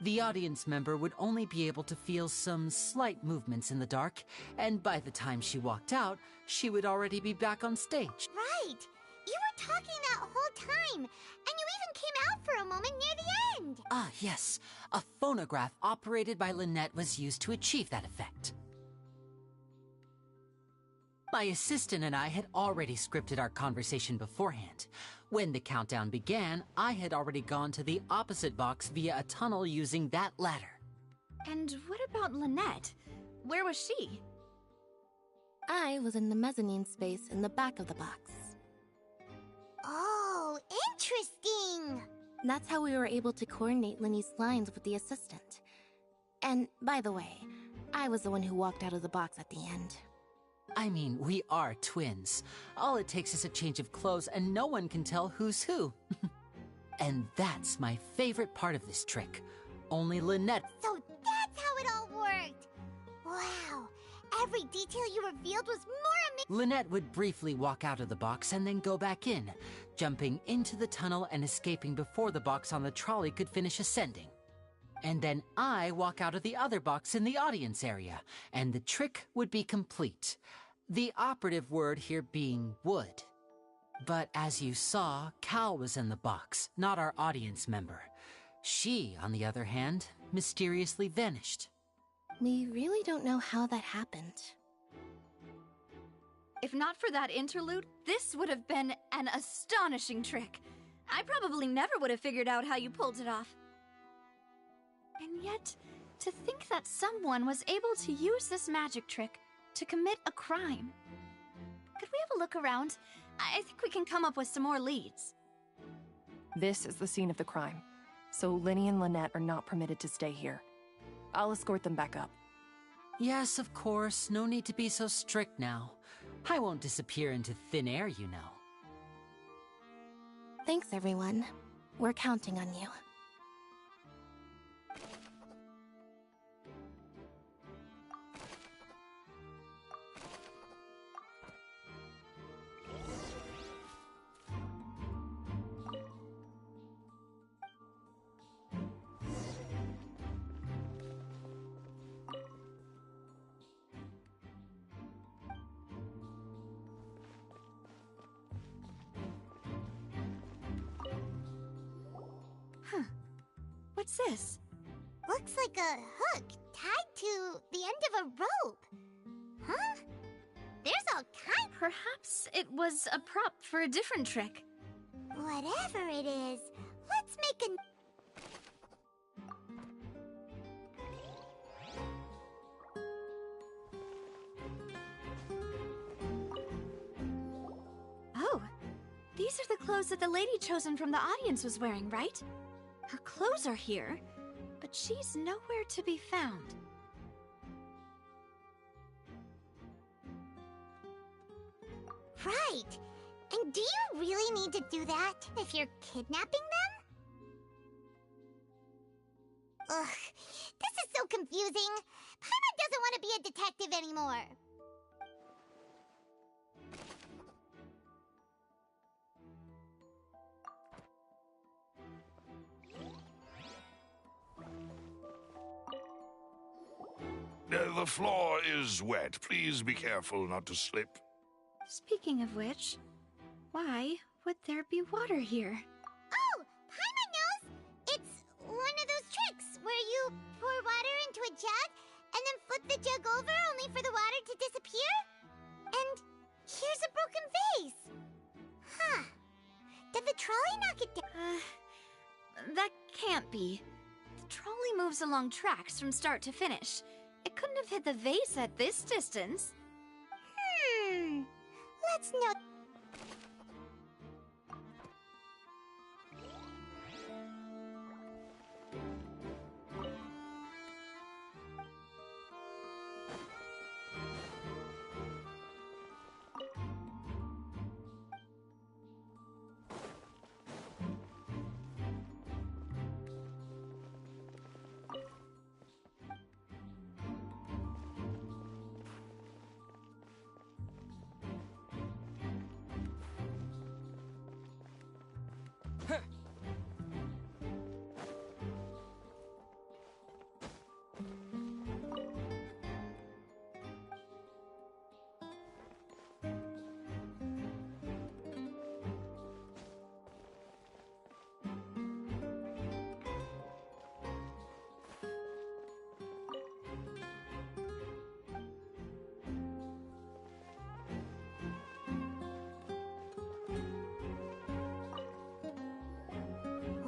[SPEAKER 13] The audience member would only be able to feel some slight movements in the dark, and by the time she walked out, she would already be back on stage.
[SPEAKER 2] Right! You were talking that whole time, and you even came out for a moment near the end!
[SPEAKER 13] Ah, yes. A phonograph operated by Lynette was used to achieve that effect. My assistant and I had already scripted our conversation beforehand. When the countdown began, I had already gone to the opposite box via a tunnel using that ladder.
[SPEAKER 7] And what about Lynette? Where was she?
[SPEAKER 8] I was in the mezzanine space in the back of the box.
[SPEAKER 2] Oh, interesting!
[SPEAKER 8] That's how we were able to coordinate Linny's lines with the assistant. And, by the way, I was the one who walked out of the box at the end.
[SPEAKER 13] I mean, we are twins. All it takes is a change of clothes and no one can tell who's who. And that's my favorite part of this trick. Only Lynette...
[SPEAKER 2] So that's how it all worked! Wow! Every detail you revealed was more amazing!
[SPEAKER 13] Lynette would briefly walk out of the box and then go back in, jumping into the tunnel and escaping before the box on the trolley could finish ascending. And then I walk out of the other box in the audience area, and the trick would be complete. The operative word here being would. But as you saw, Cal was in the box, not our audience member. She, on the other hand, mysteriously vanished.
[SPEAKER 8] We really don't know how that happened.
[SPEAKER 7] If not for that interlude, this would have been an astonishing trick. I probably never would have figured out how you pulled it off. And yet, to think that someone was able to use this magic trick to commit a crime. Could we have a look around? I think we can come up with some more leads.
[SPEAKER 3] This is the scene of the crime, so Linny and Lynette are not permitted to stay here. I'll escort them back up.
[SPEAKER 13] Yes, of course. No need to be so strict now. I won't disappear into thin air, you know.
[SPEAKER 8] Thanks, everyone. We're counting on you.
[SPEAKER 7] What's this?
[SPEAKER 2] Looks like a hook tied to the end of a rope. Huh? There's all kinds.
[SPEAKER 7] Perhaps it was a prop for a different trick.
[SPEAKER 2] Whatever it is, let's make a...
[SPEAKER 7] Oh, these are the clothes that the lady chosen from the audience was wearing, right? Her clothes are here, but she's nowhere to be found.
[SPEAKER 2] Right. And do you really need to do that if you're kidnapping them? Ugh, this is so confusing. Paimon doesn't want to be a detective anymore.
[SPEAKER 6] The floor is wet. Please be careful not to slip.
[SPEAKER 7] Speaking of which, why would there be water here?
[SPEAKER 2] Oh, Paimon knows! It's one of those tricks where you pour water into a jug and then flip the jug over only for the water to disappear. And here's a broken vase. Huh. Did the trolley knock it down?
[SPEAKER 7] That can't be. The trolley moves along tracks from start to finish. It couldn't have hit the vase at this distance.
[SPEAKER 2] Let's not...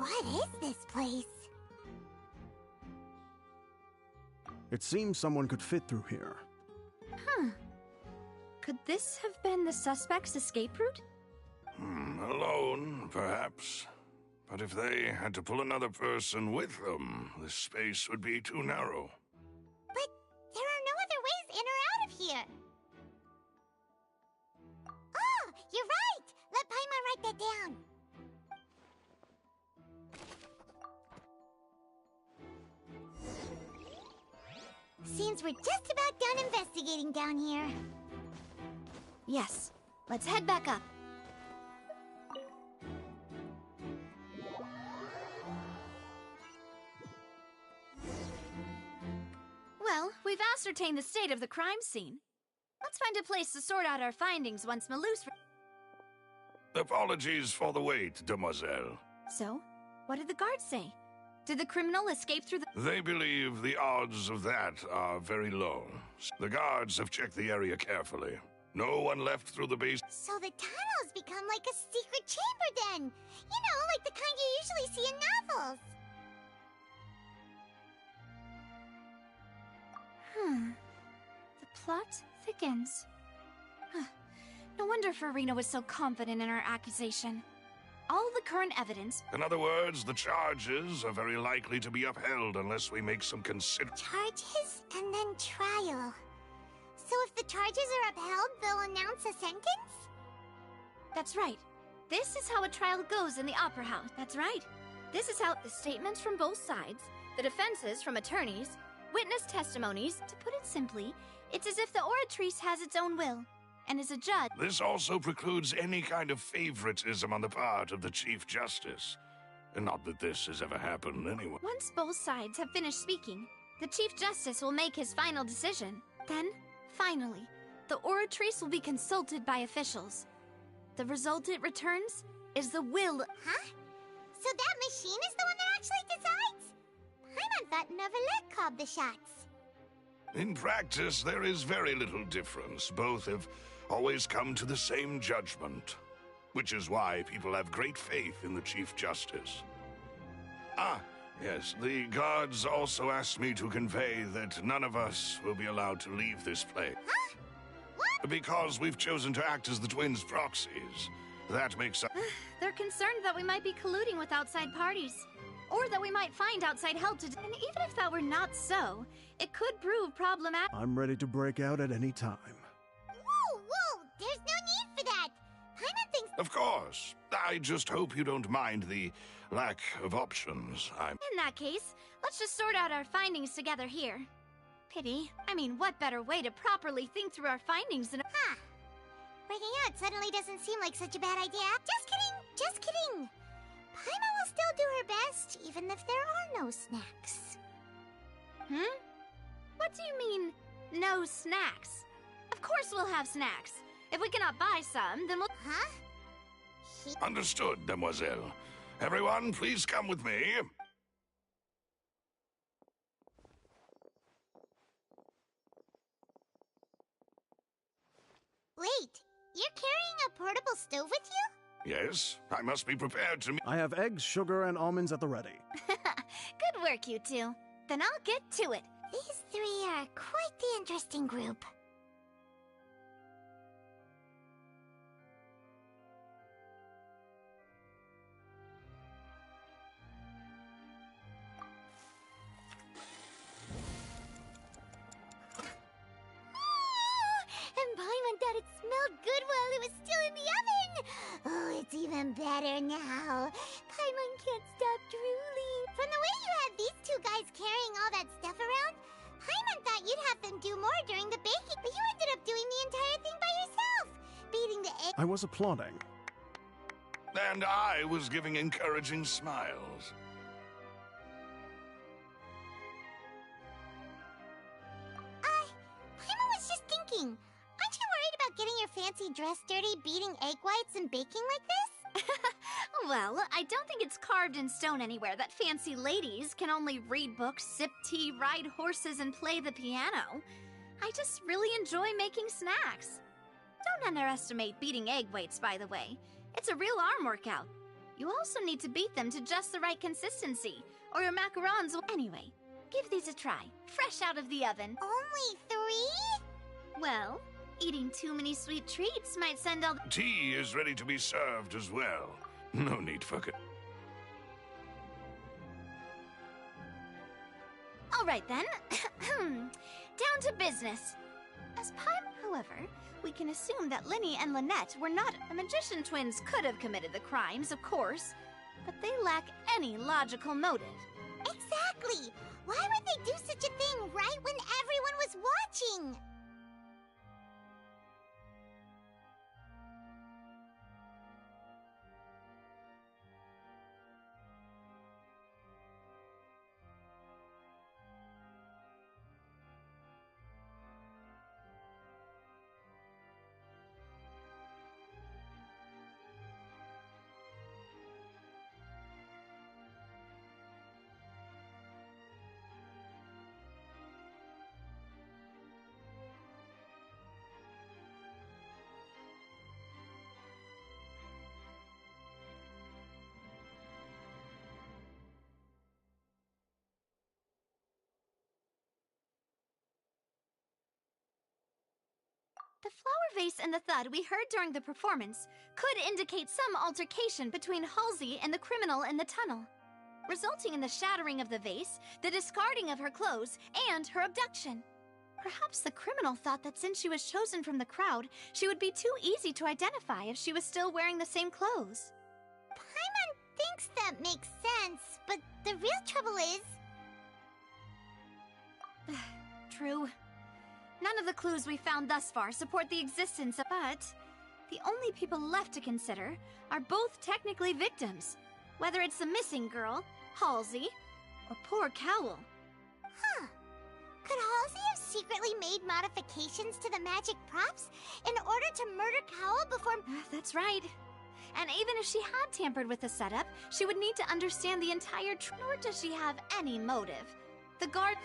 [SPEAKER 2] What is this place?
[SPEAKER 9] It seems someone could fit through here.
[SPEAKER 7] Huh. Could this have been the suspect's escape route?
[SPEAKER 6] Alone, perhaps. But if they had to pull another person with them, this space would be too narrow.
[SPEAKER 2] But there are no other ways in or out of here. Oh, you're right! Let Paimon write that down. Seems we're just about done investigating down here.
[SPEAKER 7] Yes. Let's head back up. Well, we've ascertained the state of the crime scene. Let's find a place to sort out our findings once Malus...
[SPEAKER 6] Apologies for the wait, demoiselle.
[SPEAKER 7] So, what did the guards say? Did the criminal escape through the...
[SPEAKER 6] They believe the odds of that are very low. The guards have checked the area carefully. No one left through the base.
[SPEAKER 2] So the tunnels become like a secret chamber then! You know, like the kind you usually see in novels!
[SPEAKER 7] The plot thickens. No wonder Farina was so confident in her accusation. All the current evidence...
[SPEAKER 6] In other words, the charges are very likely to be upheld unless we make some
[SPEAKER 2] Charges and then trial. So if the charges are upheld, they'll announce a sentence?
[SPEAKER 7] That's right. This is how a trial goes in the Opera House. That's right. This is how the statements from both sides, the defenses from attorneys, witness testimonies, to put it simply, it's as if the oratrice has its own will, and is a judge.
[SPEAKER 6] This also precludes any kind of favoritism on the part of the Chief Justice. And not that this has ever happened anyway.
[SPEAKER 7] Once both sides have finished speaking, the Chief Justice will make his final decision. Then, finally, the oratrice will be consulted by officials. The result it returns is the will...
[SPEAKER 2] Huh? So that machine is the one that actually decides? Paimon thought Neuvillette called the shots.
[SPEAKER 6] In practice, there is very little difference. Both have always come to the same judgment, which is why people have great faith in the Chief Justice. Ah, yes, the guards also asked me to convey that none of us will be allowed to leave this place.
[SPEAKER 2] Huh? What?
[SPEAKER 6] Because we've chosen to act as the twins' proxies. That makes us...
[SPEAKER 7] They're concerned that we might be colluding with outside parties. Or that we might find outside help to... And even if that were not so, it could prove problematic.
[SPEAKER 9] I'm ready to break out at any time.
[SPEAKER 2] Whoa! There's no need for that! Paimon thinks...
[SPEAKER 6] Of course. I just hope you don't mind the lack of options.
[SPEAKER 7] In that case, let's just sort out our findings together here. Pity. I mean, what better way to properly think through our findings than...
[SPEAKER 2] Huh. Breaking out suddenly doesn't seem like such a bad idea. Just kidding! Paimon will still do her best, even if there are no snacks.
[SPEAKER 7] What do you mean, no snacks? Of course we'll have snacks. If we cannot buy some, then we'll...
[SPEAKER 2] Huh?
[SPEAKER 6] Understood, demoiselle. Everyone, please come with me.
[SPEAKER 2] Wait, you're carrying a portable stove with you?
[SPEAKER 6] Yes, I must be prepared to meet...
[SPEAKER 9] I have eggs, sugar, and almonds at the ready.
[SPEAKER 7] Good work, you two. Then I'll get to it.
[SPEAKER 2] These three are quite the interesting group. And Paimon thought it smelled good while it was still in the oven! Oh, it's even better now. Paimon can't stop drooling. From the way you had these two guys carrying all that stuff around, Paimon thought you'd have them do more during the baking, but you ended up doing the entire thing by yourself! Beating the egg...
[SPEAKER 9] I was applauding.
[SPEAKER 6] And I was giving encouraging smiles.
[SPEAKER 2] Paimon was just thinking, aren't you worried about getting your fancy dress dirty beating egg whites and baking like this?
[SPEAKER 7] Well, I don't think it's carved in stone anywhere that fancy ladies can only read books, sip tea, ride horses, and play the piano. I just really enjoy making snacks. Don't underestimate beating egg weights, by the way. It's a real arm workout. You also need to beat them to just the right consistency, or your macarons will... Anyway, give these a try, fresh out of the oven.
[SPEAKER 2] Only 3?
[SPEAKER 7] Well, eating too many sweet treats might send all the...
[SPEAKER 6] Tea is ready to be served as well. No need for...
[SPEAKER 7] All right, then. Down to business. As Paimon, however, we can assume that Linny and Lynette were not... The magician twins could have committed the crimes, of course, but they lack any logical motive.
[SPEAKER 2] Exactly! Why would they do such a thing right when everyone was watching?
[SPEAKER 7] The flower vase and the thud we heard during the performance could indicate some altercation between Halsey and the criminal in the tunnel, resulting in the shattering of the vase, the discarding of her clothes, and her abduction. Perhaps the criminal thought that since she was chosen from the crowd, she would be too easy to identify if she was still wearing the same clothes.
[SPEAKER 2] Paimon thinks that makes sense, but the real trouble is...
[SPEAKER 7] True. None of the clues we found thus far support the existence of... But the only people left to consider are both technically victims, whether it's the missing girl, Halsey, or poor Cowell.
[SPEAKER 2] Huh. Could Halsey have secretly made modifications to the magic props in order to murder Cowell before...
[SPEAKER 7] That's right. And even if she had tampered with the setup, she would need to understand the entire nor does she have any motive. The guard...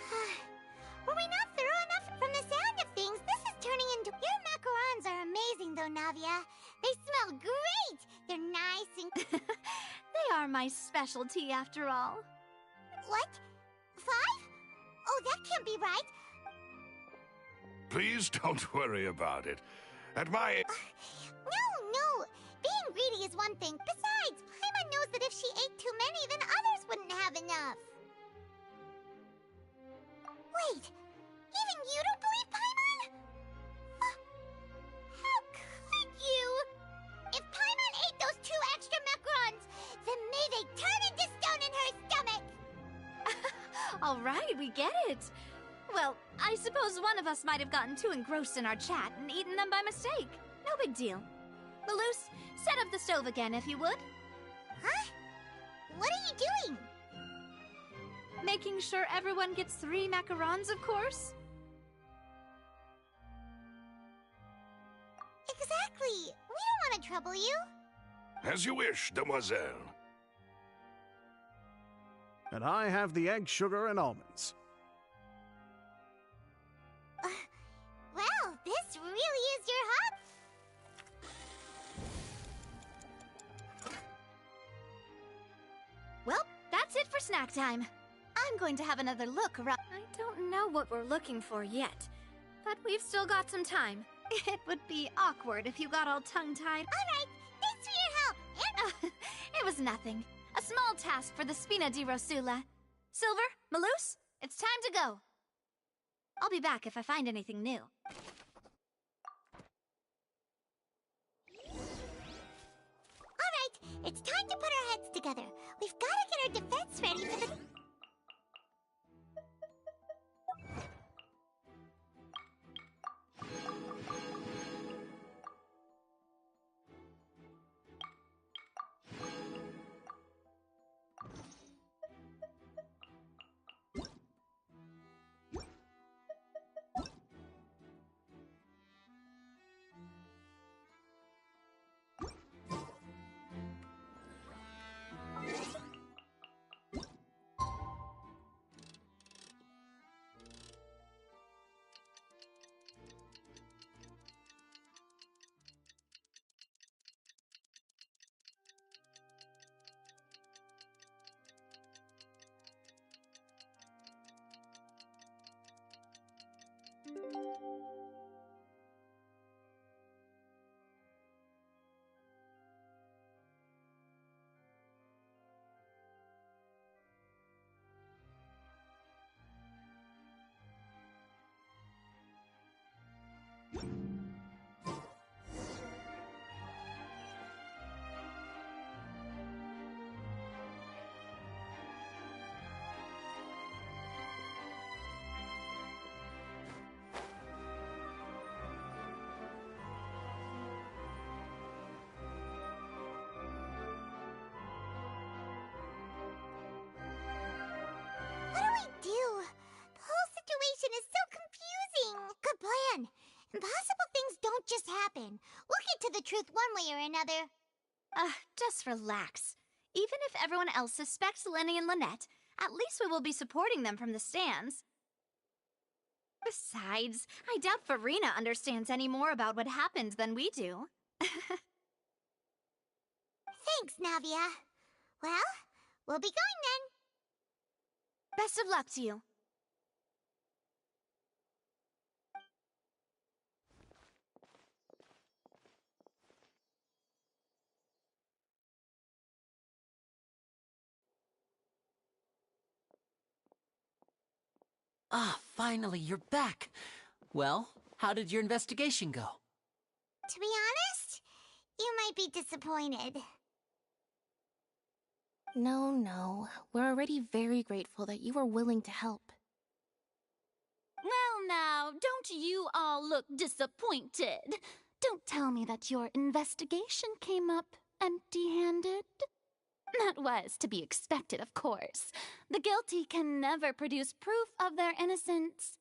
[SPEAKER 2] Were we not thorough enough? From the sound of things, this is turning into... Your macarons are amazing, though, Navia. They smell great! They're nice and...
[SPEAKER 7] They are my specialty, after all.
[SPEAKER 2] What? 5? Oh, that can't be right.
[SPEAKER 6] Please don't worry about it. At my...
[SPEAKER 2] No. Being greedy is one thing. Besides, Paimon knows that if she ate too many, then others wouldn't have enough. Wait, even you don't believe Paimon? How could you? If Paimon ate those 2 extra macarons, then may they turn into stone in her stomach!
[SPEAKER 7] All right, we get it. Well, I suppose one of us might have gotten too engrossed in our chat and eaten them by mistake. No big deal. Maloose, set up the stove again, if you would.
[SPEAKER 2] Huh? What are you doing?
[SPEAKER 7] Making sure everyone gets 3 macarons, of course.
[SPEAKER 2] Exactly. We don't want to trouble you.
[SPEAKER 6] As you wish, demoiselle.
[SPEAKER 9] And I have the egg, sugar, and almonds.
[SPEAKER 2] Well, this really is your hot...
[SPEAKER 7] Well, that's it for snack time. I'm going to have another look around. I don't know what we're looking for yet, but we've still got some time. It would be awkward if you got all tongue-tied.
[SPEAKER 2] All right, thanks for your help.
[SPEAKER 7] It was nothing. A small task for the Spina di Rosula. Silver, Maloose, it's time to go. I'll be back if I find anything new.
[SPEAKER 2] All right, it's time to put our heads together. We've got to get our defense ready for the... again. Impossible things don't just happen. We'll get to the truth one way or another.
[SPEAKER 7] Just relax. Even if everyone else suspects Lenny and Lynette, at least we will be supporting them from the stands. Besides, I doubt Farina understands any more about what happened than we do.
[SPEAKER 2] Thanks, Navia. Well, we'll be going then.
[SPEAKER 7] Best of luck to you.
[SPEAKER 13] Ah, finally, you're back. Well, how did your investigation go?
[SPEAKER 2] To be honest, you might be disappointed.
[SPEAKER 8] No. We're already very grateful that you were willing to help.
[SPEAKER 1] Well now, don't you all look disappointed. Don't tell me that your investigation came up empty-handed. That was to be expected, of course. The guilty can never produce proof of their innocence.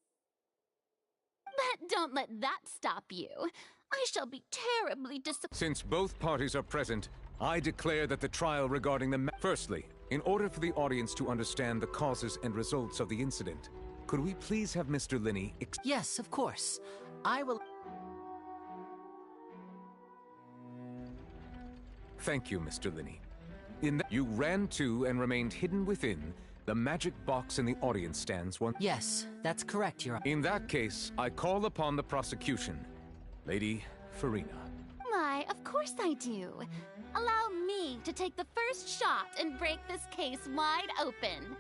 [SPEAKER 1] But don't let that stop you. I shall be terribly disappointed.
[SPEAKER 5] Since both parties are present, I declare that the trial regarding the Firstly, in order for the audience to understand the causes and results of the incident, could we please have Mr. Linney
[SPEAKER 13] Yes, of course. I will...
[SPEAKER 5] Thank you, Mr. Linney. In that you ran to and remained hidden within the magic box in the audience stands once.
[SPEAKER 13] Yes, that's correct, Your Honor.
[SPEAKER 5] In that case, I call upon the prosecution. Lady Farina.
[SPEAKER 1] Why, of course I do. Allow me to take the first shot and break this case wide open.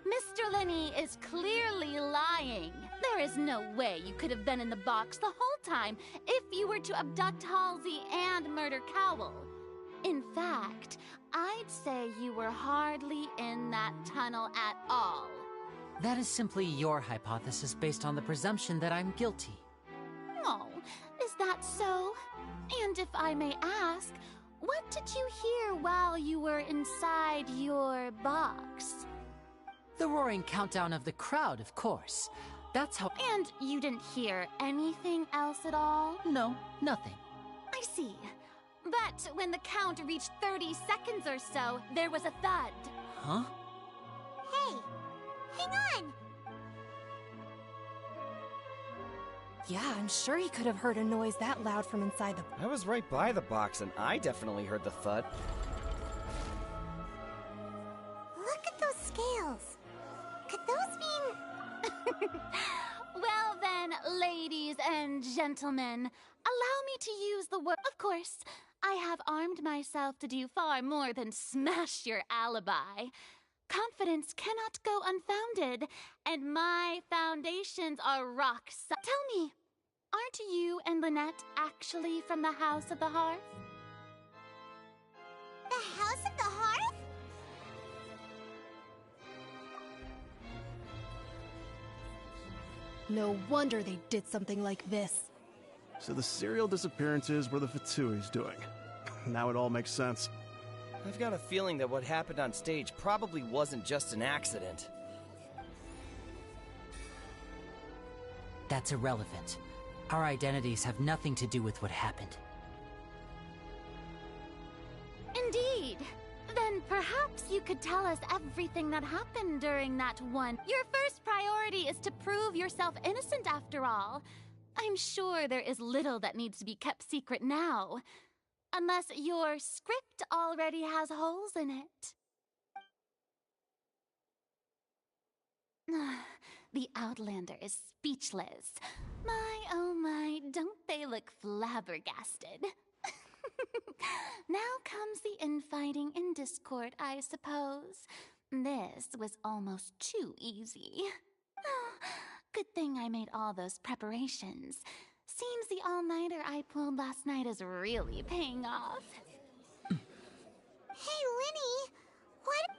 [SPEAKER 1] Mr. Linney is clearly lying. There is no way you could have been in the box the whole time if you were to abduct Halsey and murder Cowell. In fact, I'd say you were hardly in that tunnel at all.
[SPEAKER 13] That is simply your hypothesis based on the presumption that I'm guilty.
[SPEAKER 1] Oh, is that so? And if I may ask, what did you hear while you were inside your box?
[SPEAKER 13] The roaring countdown of the crowd, of course. That's how...
[SPEAKER 1] And you didn't hear anything else at all?
[SPEAKER 13] No, nothing.
[SPEAKER 1] I see. But when the count reached 30 seconds or so, there was a thud.
[SPEAKER 13] Huh?
[SPEAKER 2] Hey, hang on!
[SPEAKER 3] Yeah, I'm sure he could have heard a noise that loud from inside the...
[SPEAKER 22] I was right by the box, and I definitely heard the thud.
[SPEAKER 2] Look at those scales. Could those mean...
[SPEAKER 1] Well then, ladies and gentlemen, allow me to use the word... Of course, I have armed myself to do far more than smash your alibi. Confidence cannot go unfounded, and my foundations are rock solid. Tell me, aren't you and Lynette actually from the House of the Hearth?
[SPEAKER 2] The House of the Hearth?
[SPEAKER 3] No wonder they did something like this.
[SPEAKER 9] So the serial disappearances were the Fatsui's doing. Now it all makes sense.
[SPEAKER 22] I've got a feeling that what happened on stage probably wasn't just an accident.
[SPEAKER 13] That's irrelevant. Our identities have nothing to do with what happened.
[SPEAKER 1] Indeed. Then perhaps you could tell us everything that happened during that one. Your first priority is to prove yourself innocent after all. I'm sure there is little that needs to be kept secret now. Unless your script already has holes in it. The Outlander is speechless. My, oh my, don't they look flabbergasted? Now comes the infighting and discord, I suppose. This was almost too easy. Good thing I made all those preparations. Seems the all-nighter I pulled last night is really paying off.
[SPEAKER 2] Hey, Linny, what?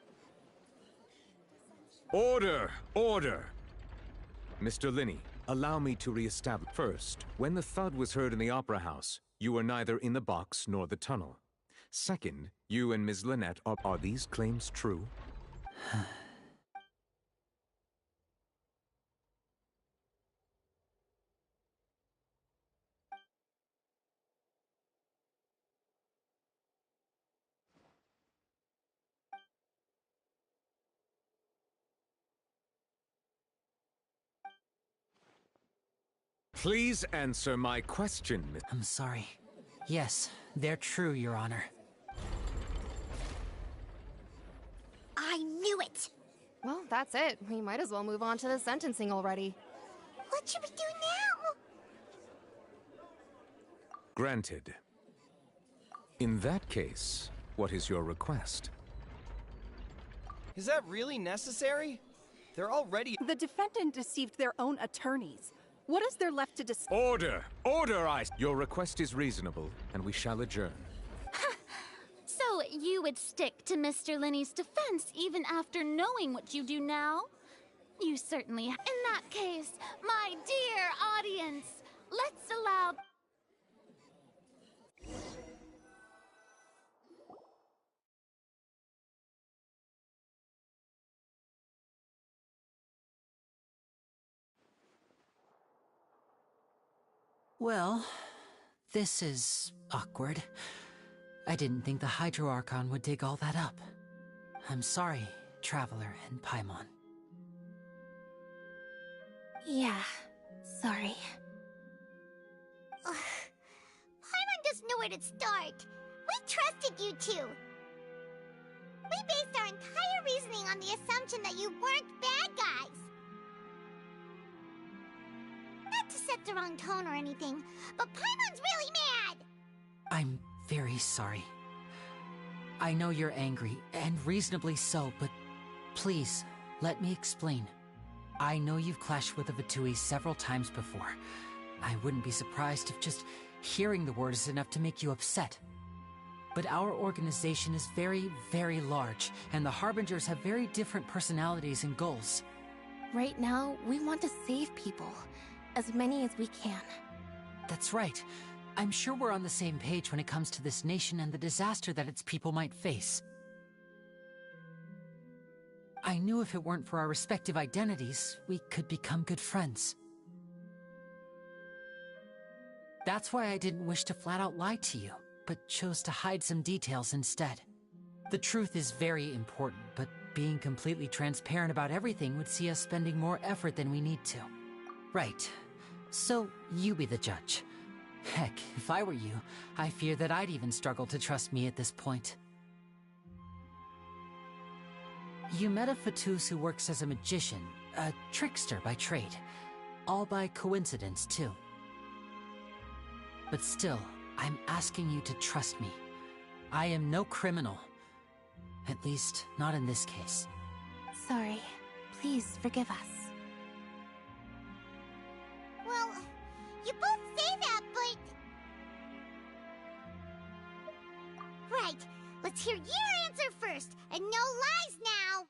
[SPEAKER 5] Order! Order! Mr. Linney, allow me to reestablish. First, when the thud was heard in the Opera House, you were neither in the box nor the tunnel. Second, you and Ms. Lynette are these claims true? Please answer my question.
[SPEAKER 13] I'm sorry. Yes, they're true, Your Honor.
[SPEAKER 2] I knew it!
[SPEAKER 10] Well, that's it. We might as well move on to the sentencing already.
[SPEAKER 2] What should we do now?
[SPEAKER 5] Granted. In that case, what is your request?
[SPEAKER 22] Is that really necessary? They're already...
[SPEAKER 11] The defendant deceived their own attorneys. What is there left to discuss?
[SPEAKER 5] Order! Order, Your request is reasonable, and we shall adjourn.
[SPEAKER 1] So you would stick to Mr. Linney's defense even after knowing what you do now? You certainly... In that case, my dear audience, let's allow...
[SPEAKER 13] Well, this is awkward. I didn't think the Hydro Archon would dig all that up. I'm sorry, Traveler and Paimon.
[SPEAKER 8] Yeah, sorry.
[SPEAKER 2] Paimon doesn't know where to start. We trusted you two. We based our entire reasoning on the assumption that you weren't bad guys. Not to set the wrong tone or anything, but Paimon's really mad!
[SPEAKER 13] I'm very sorry. I know you're angry, and reasonably so, but please, let me explain. I know you've clashed with the Vitui several times before. I wouldn't be surprised if just hearing the word is enough to make you upset. But our organization is very, very large, and the Harbingers have very different personalities and goals.
[SPEAKER 8] Right now, we want to save people. As many as we can.
[SPEAKER 13] That's right. I'm sure we're on the same page when it comes to this nation and the disaster that its people might face. I knew if it weren't for our respective identities, we could become good friends. That's why I didn't wish to flat out lie to you, but chose to hide some details instead. The truth is very important, but being completely transparent about everything would see us spending more effort than we need to. Right. So, you be the judge. Heck, if I were you, I fear that I'd even struggle to trust me at this point. You met a Fatus who works as a magician, a trickster by trade. All by coincidence, too. But still, I'm asking you to trust me. I am no criminal. At least, not in this case.
[SPEAKER 8] Sorry. Please forgive us.
[SPEAKER 2] Well, you both say that, but... Right, let's hear your answer first, and no lies now!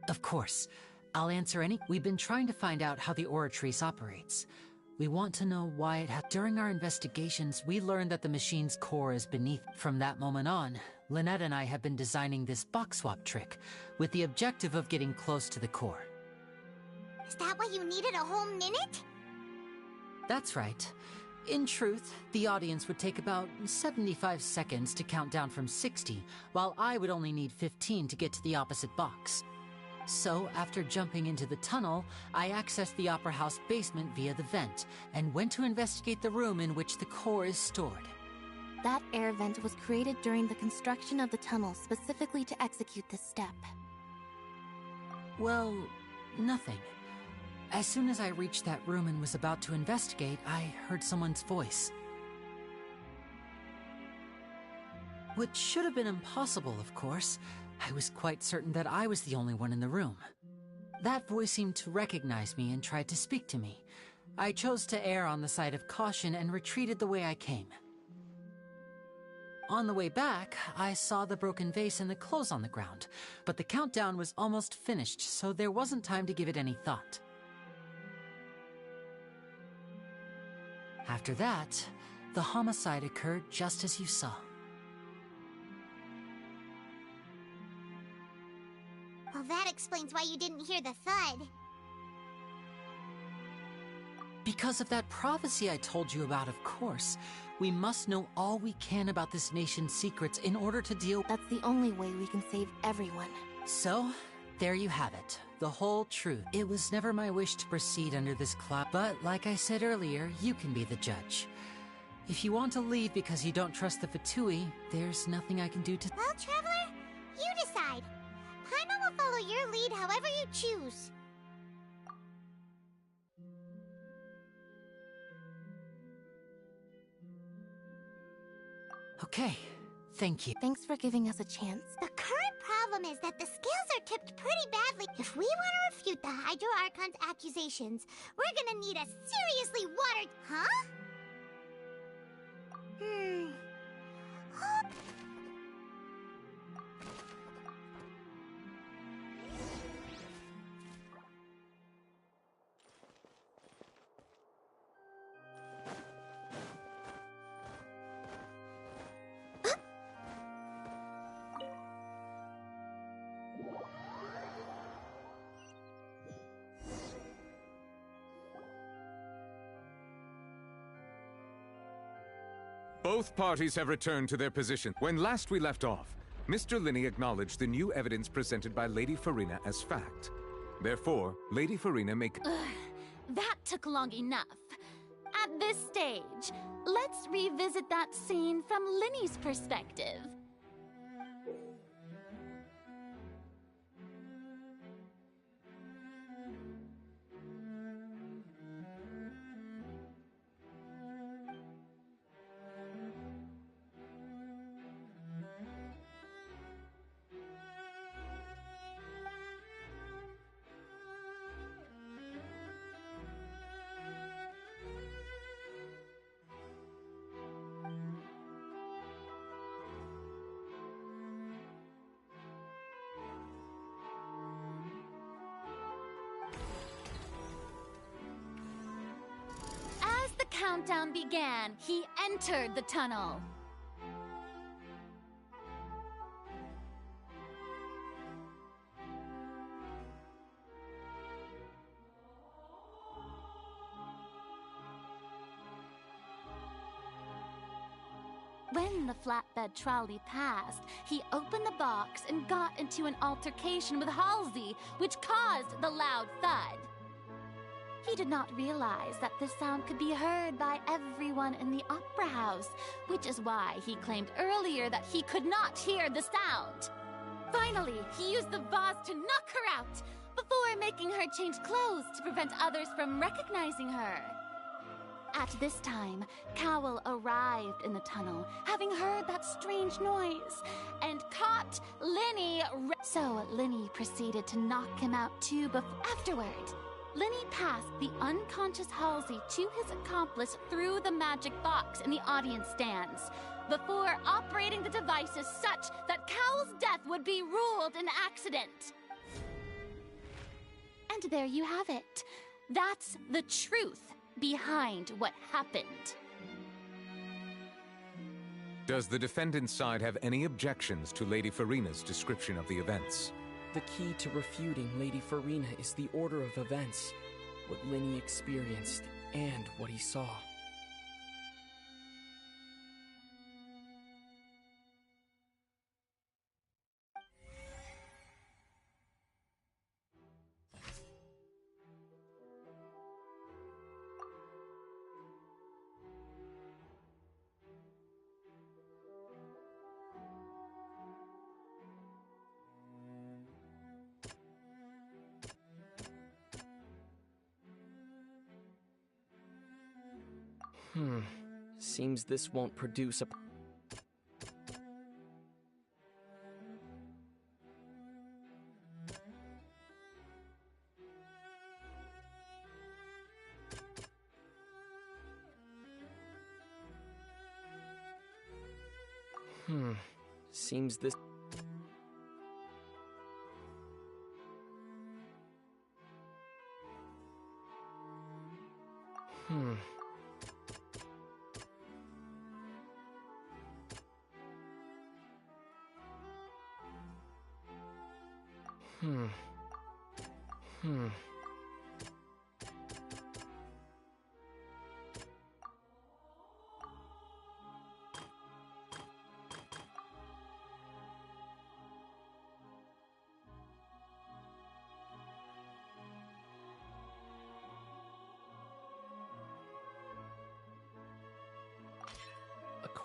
[SPEAKER 13] Of course. I'll answer any... We've been trying to find out how the Oratrice operates. We want to know why it has... During our investigations, we learned that the machine's core is beneath. From that moment on, Lynette and I have been designing this box swap trick, with the objective of getting close to the core.
[SPEAKER 2] Is that why you needed a whole minute?
[SPEAKER 13] That's right. In truth, the audience would take about 75 seconds to count down from 60, while I would only need 15 to get to the opposite box. So, after jumping into the tunnel, I accessed the Opera House basement via the vent, and went to investigate the room in which the core is stored.
[SPEAKER 8] That air vent was created during the construction of the tunnel specifically to execute this step.
[SPEAKER 13] Well, nothing. As soon as I reached that room and was about to investigate, I heard someone's voice. Which should have been impossible, of course. I was quite certain that I was the only one in the room. That voice seemed to recognize me and tried to speak to me. I chose to err on the side of caution and retreated the way I came. On the way back, I saw the broken vase and the clothes on the ground, but the countdown was almost finished, so there wasn't time to give it any thought. After that, the homicide occurred just as you saw.
[SPEAKER 2] Well, that explains why you didn't hear the thud.
[SPEAKER 13] Because of that prophecy I told you about, of course. We must know all we can about this nation's secrets in order to deal...
[SPEAKER 8] That's the only way we can save everyone.
[SPEAKER 13] So, There you have it. The whole truth. It was never my wish to proceed under this cloud, but like I said earlier, you can be the judge. If you want to leave because you don't trust the Fatui, there's nothing I can do to—
[SPEAKER 2] Well, Traveler, you decide. Paimon will follow your lead however you choose.
[SPEAKER 13] Okay, thank you.
[SPEAKER 8] Thanks for giving us a chance.
[SPEAKER 2] The current problem is that the scales are tipped pretty badly. If we want to refute the Hydro Archon's accusations, we're gonna need a seriously watered— Huh?
[SPEAKER 5] Both parties have returned to their position. When last we left off, Mr. Linney acknowledged the new evidence presented by Lady Farina as fact. Therefore, Lady Farina may—
[SPEAKER 1] That took long enough. At this stage, let's revisit that scene from Linney's perspective. As the countdown began, he entered the tunnel. When the flatbed trolley passed, he opened the box and got into an altercation with Halsey, which caused the loud thud. He did not realize that this sound could be heard by everyone in the opera house, which is why he claimed earlier that he could not hear the sound. Finally, he used the vase to knock her out, before making her change clothes to prevent others from recognizing her. At this time, Cowell arrived in the tunnel, having heard that strange noise, and caught Linny. So Linny proceeded to knock him out too. Afterward, Linny passed the unconscious Halsey to his accomplice through the magic box in the audience stands, before operating the devices such that Cowell's death would be ruled an accident. And there you have it. That's the truth behind what happened.
[SPEAKER 5] Does the defendant's side have any objections to Lady Farina's description of the events?
[SPEAKER 15] The key to refuting Lady Farina is the order of events, what Linny experienced, and what he saw. Seems this won't produce a... Seems this...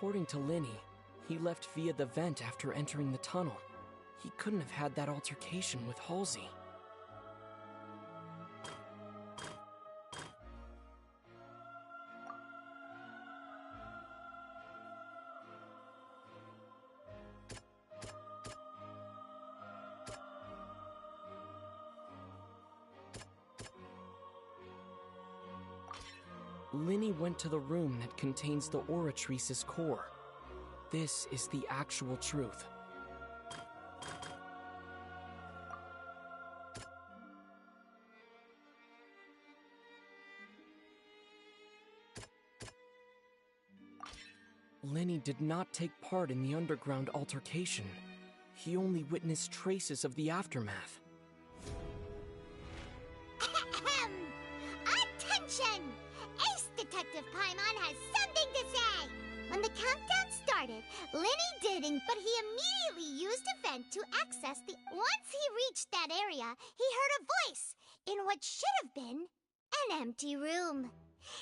[SPEAKER 15] According to Linny, he left via the vent after entering the tunnel. He couldn't have had that altercation with Halsey. Linny went to the room that contains the Oratrice's core. This is the actual truth. Linny did not take part in the underground altercation. He only witnessed traces of the aftermath.
[SPEAKER 2] Attention! Ace Detective Paimon has something to say! When the countdown started, Linny didn't, but he immediately used a vent to access the... Once he reached that area, he heard a voice in what should have been an empty room.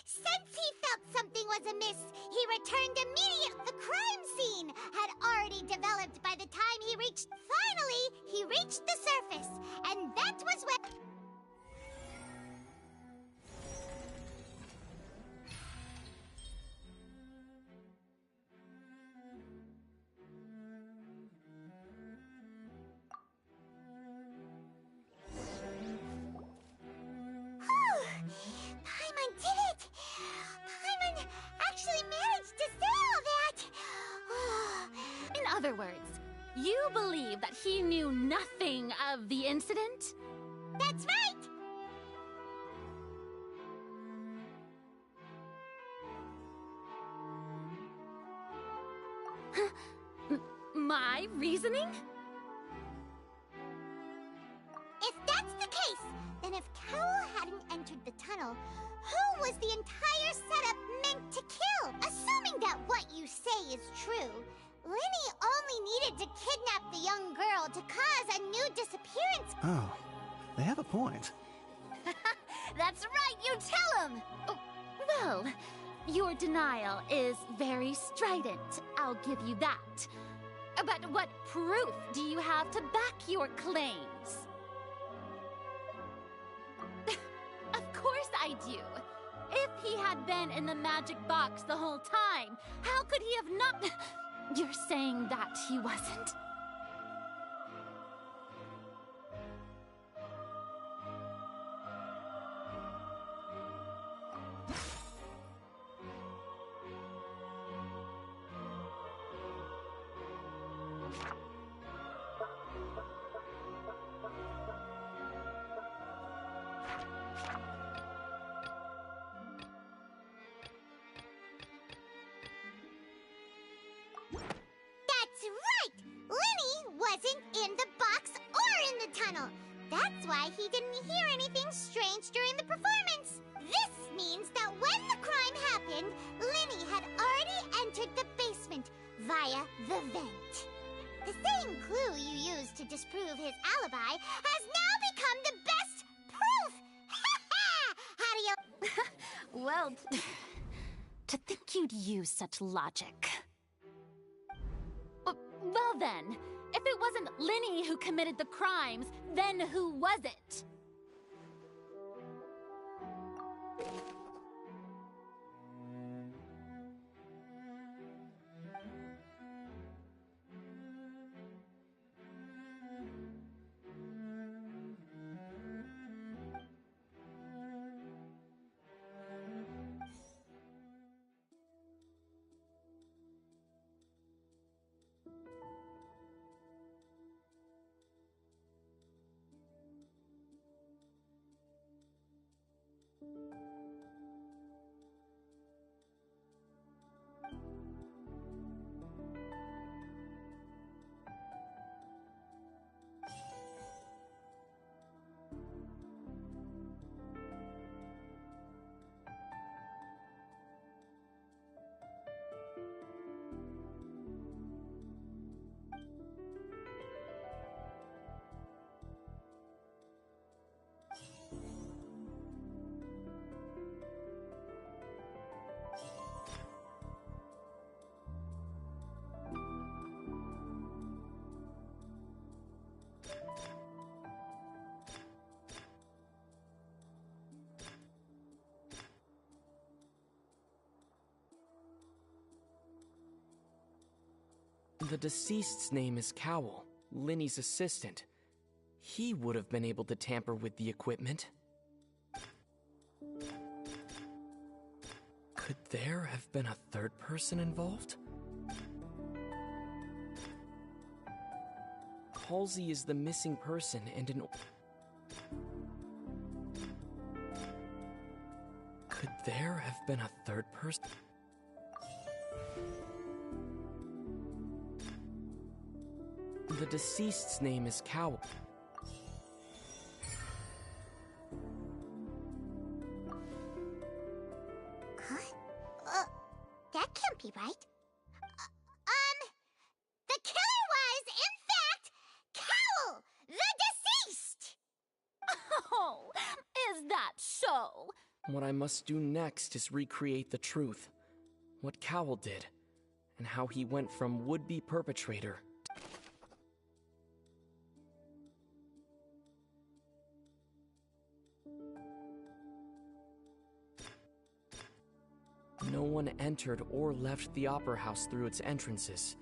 [SPEAKER 2] Since he felt something was amiss, he returned immediately. The crime scene had already developed by the time he reached... Finally, he reached the surface, and that was when... Paimon did it! Paimon actually managed to say all that!
[SPEAKER 1] In other words, you believe that he knew nothing of the incident?
[SPEAKER 2] That's right!
[SPEAKER 1] My reasoning?
[SPEAKER 2] If that's the case, then if Cowell hadn't entered the tunnel, who was the entire setup meant to kill? Assuming that what you say is true, Linny only needed to kidnap the young girl to cause a new disappearance.
[SPEAKER 9] Oh, they have a point.
[SPEAKER 1] That's right, you tell him! Oh, well, your denial is very strident, I'll give you that. But what proof do you have to back your claims? Of course I do. If he had been in the magic box the whole time, how could he have not... You're saying that he wasn't?
[SPEAKER 2] That's right! Linny wasn't in the box or in the tunnel. That's why he didn't hear anything strange during the performance. This means that when the crime happened, Linny had already entered the basement via the vent. The same clue you used to disprove his alibi has now become the best proof! How do you...
[SPEAKER 1] Well, to think you'd use such logic. Well then, if it wasn't Linny who committed the crimes, then who was it?
[SPEAKER 15] The deceased's name is Cowell, Linny's assistant. He would have been able to tamper with the equipment. Could there have been a third person involved? Halsey is the missing person and an... Could there have been a third person? The deceased's name is Cowell.
[SPEAKER 2] Huh? That can't be right. The killer was, in fact, Cowell, the deceased!
[SPEAKER 1] Oh, is that so?
[SPEAKER 15] What I must do next is recreate the truth. What Cowell did, and how he went from would-be perpetrator. No one entered or left the Opera House through its entrances.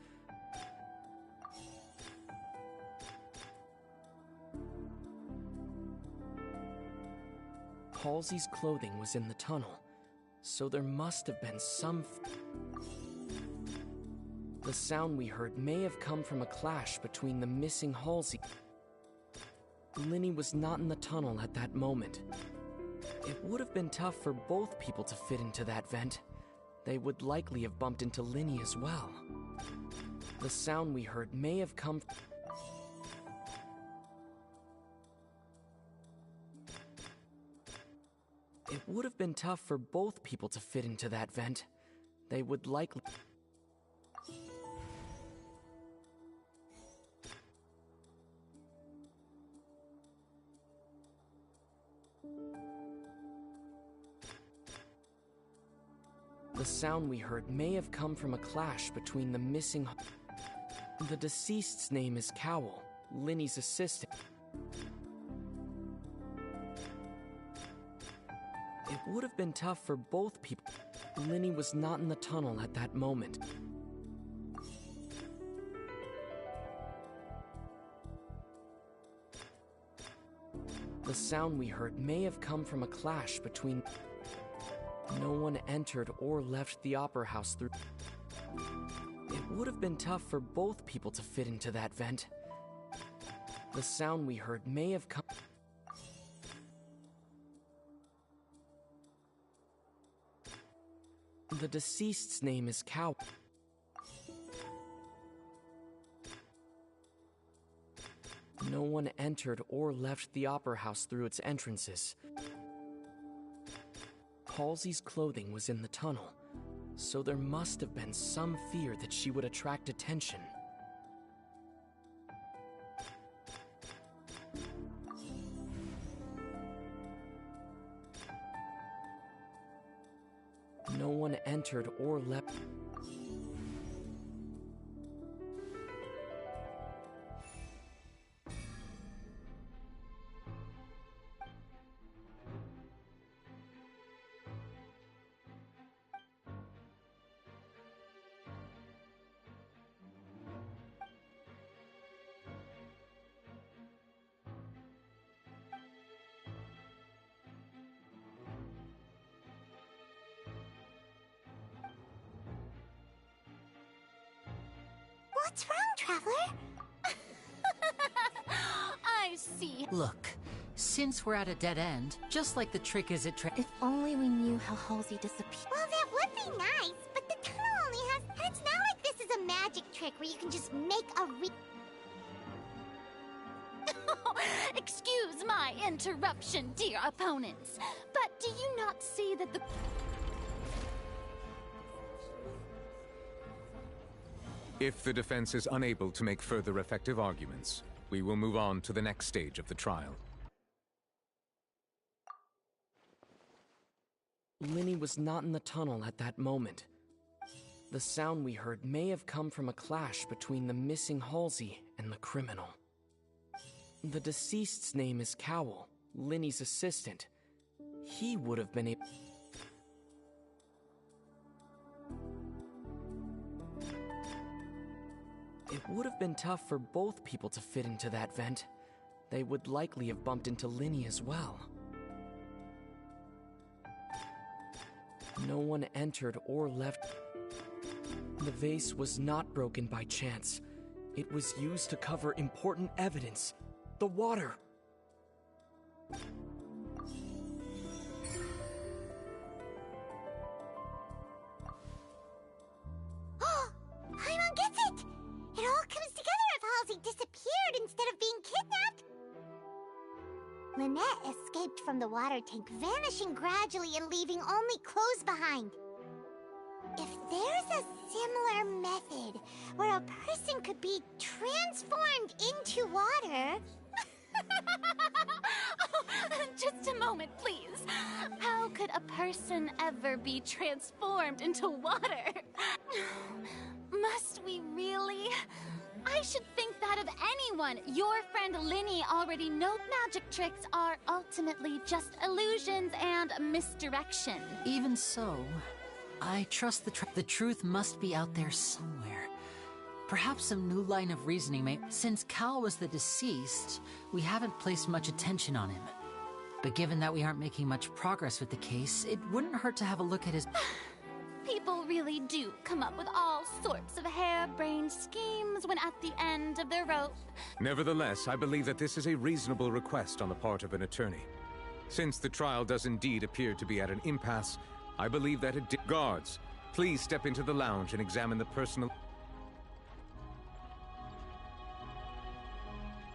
[SPEAKER 15] Halsey's clothing was in the tunnel, so there must have been some... The sound we heard may have come from a clash between the missing Halsey. Linny was not in the tunnel at that moment. It would have been tough for both people to fit into that vent. They would likely have bumped into Linny as well. The sound we heard may have come... It would have been tough for both people to fit into that vent. They would likely... The sound we heard may have come from a clash between the missing... The deceased's name is Cowell, Linny's assistant. It would have been tough for both people. Linny was not in the tunnel at that moment. The sound we heard may have come from a clash between... No one entered or left the Opera House through... It would have been tough for both people to fit into that vent. The sound we heard may have come... The deceased's name is Cow. No one entered or left the Opera House through its entrances. Halsey's clothing was in the tunnel, so there must have been some fear that she would attract attention. No one entered or left.
[SPEAKER 2] What's wrong, Traveler?
[SPEAKER 1] I see.
[SPEAKER 13] Look, since we're at a dead end, just like the trick is at
[SPEAKER 8] If only we knew how Halsey disappeared.
[SPEAKER 2] Well, that would be nice, but the tunnel only has... And it's not like this is a magic trick where you can just make a
[SPEAKER 1] Excuse my interruption, dear opponents, but do you not see that the...
[SPEAKER 5] If the defense is unable to make further effective arguments, we will move on to the next stage of the trial.
[SPEAKER 15] Linny was not in the tunnel at that moment. The sound we heard may have come from a clash between the missing Halsey and the criminal. The deceased's name is Cowell, Linny's assistant. He would have been able... It would have been tough for both people to fit into that vent. They would likely have bumped into Linny as well. No one entered or left. The vase was not broken by chance. It was used to cover important evidence. The water.
[SPEAKER 2] Paimon gets it! It all comes together if Halsey disappeared instead of being kidnapped. Lynette escaped from the water tank, vanishing gradually and leaving only clothes behind. If there's a similar method where a person could be transformed into water...
[SPEAKER 1] Just a moment, please. How could a person ever be transformed into water? Must we really? I should think that of anyone. Your friend Linny already knows magic tricks are ultimately just illusions and misdirection.
[SPEAKER 13] Even so, I trust the truth must be out there somewhere. Perhaps some new line of reasoning may... Since Cal was the deceased, we haven't placed much attention on him. But given that we aren't making much progress with the case, it wouldn't hurt to have a look at his...
[SPEAKER 1] People really do come up with all sorts of harebrained schemes when at the end of their rope.
[SPEAKER 5] Nevertheless, I believe that this is a reasonable request on the part of an attorney. Since the trial does indeed appear to be at an impasse, I believe that it... Guards, please step into the lounge and examine the personal...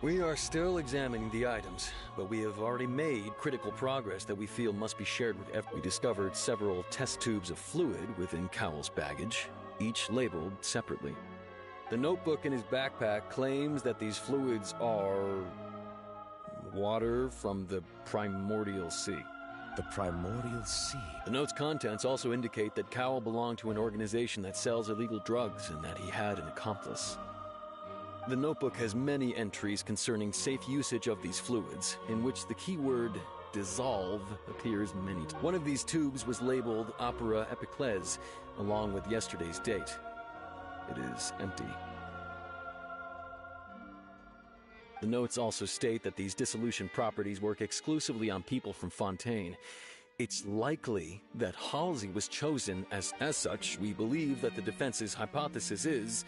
[SPEAKER 18] We are still examining the items, but we have already made critical progress that we feel must be shared with everyone. We discovered several test tubes of fluid within Cowell's baggage, each labeled separately. The notebook in his backpack claims that these fluids are... water from the primordial sea.
[SPEAKER 5] The primordial sea?
[SPEAKER 18] The note's contents also indicate that Cowell belonged to an organization that sells illegal drugs and that he had an accomplice. The notebook has many entries concerning safe usage of these fluids, in which the keyword dissolve appears many times. One of these tubes was labeled Opera Epiclese, along with yesterday's date. It is empty. The notes also state that these dissolution properties work exclusively on people from Fontaine. It's likely that Halsey was chosen as such. We believe that the defense's hypothesis is,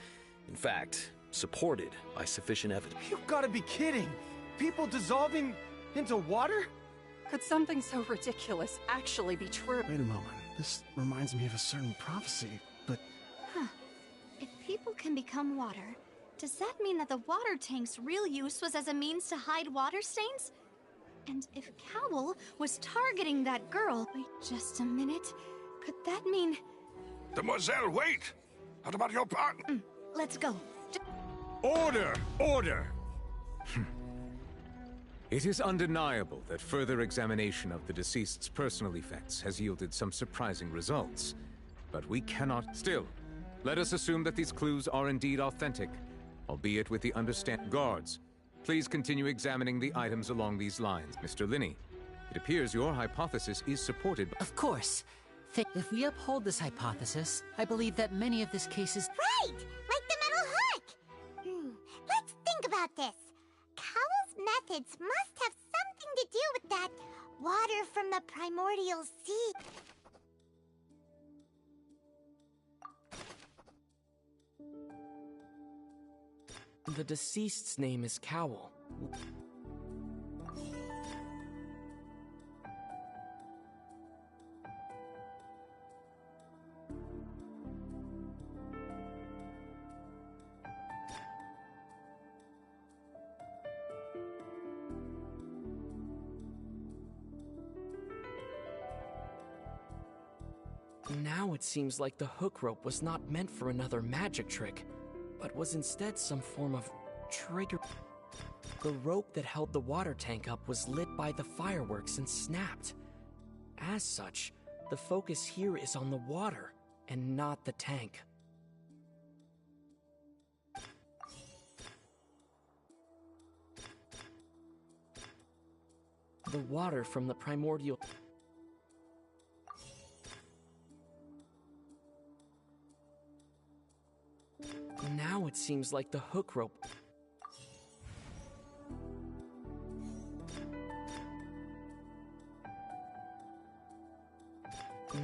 [SPEAKER 18] in fact, supported by sufficient evidence.
[SPEAKER 4] You've got to be kidding! People dissolving into water?
[SPEAKER 11] Could something so ridiculous actually be true?
[SPEAKER 9] Wait a moment. This reminds me of a certain prophecy, but...
[SPEAKER 7] Huh. If people can become water, does that mean that the water tank's real use was as a means to hide water stains? And if Cowell was targeting that girl... Wait just a minute. Could that mean...
[SPEAKER 6] Demoiselle, wait! What about your partner?
[SPEAKER 7] Let's go.
[SPEAKER 5] Order! Order! It is undeniable that further examination of the deceased's personal effects has yielded some surprising results. But we cannot... Still, let us assume that these clues are indeed authentic, albeit with the Guards, please continue examining the items along these lines. Mr. Linny, it appears your hypothesis is supported by...
[SPEAKER 13] Of course. If we uphold this hypothesis, I believe that many of this case is...
[SPEAKER 2] Right! Like the metal hook! Let's think about this. Cowell's methods must have something to do with that water from the primordial sea.
[SPEAKER 15] The deceased's name is Cowell. Now it seems like the hook rope was not meant for another magic trick, but was instead some form of trigger. The rope that held the water tank up was lit by the fireworks and snapped. As such, the focus here is on the water and not the tank. The water from the primordial... Now Now it seems like the hook rope...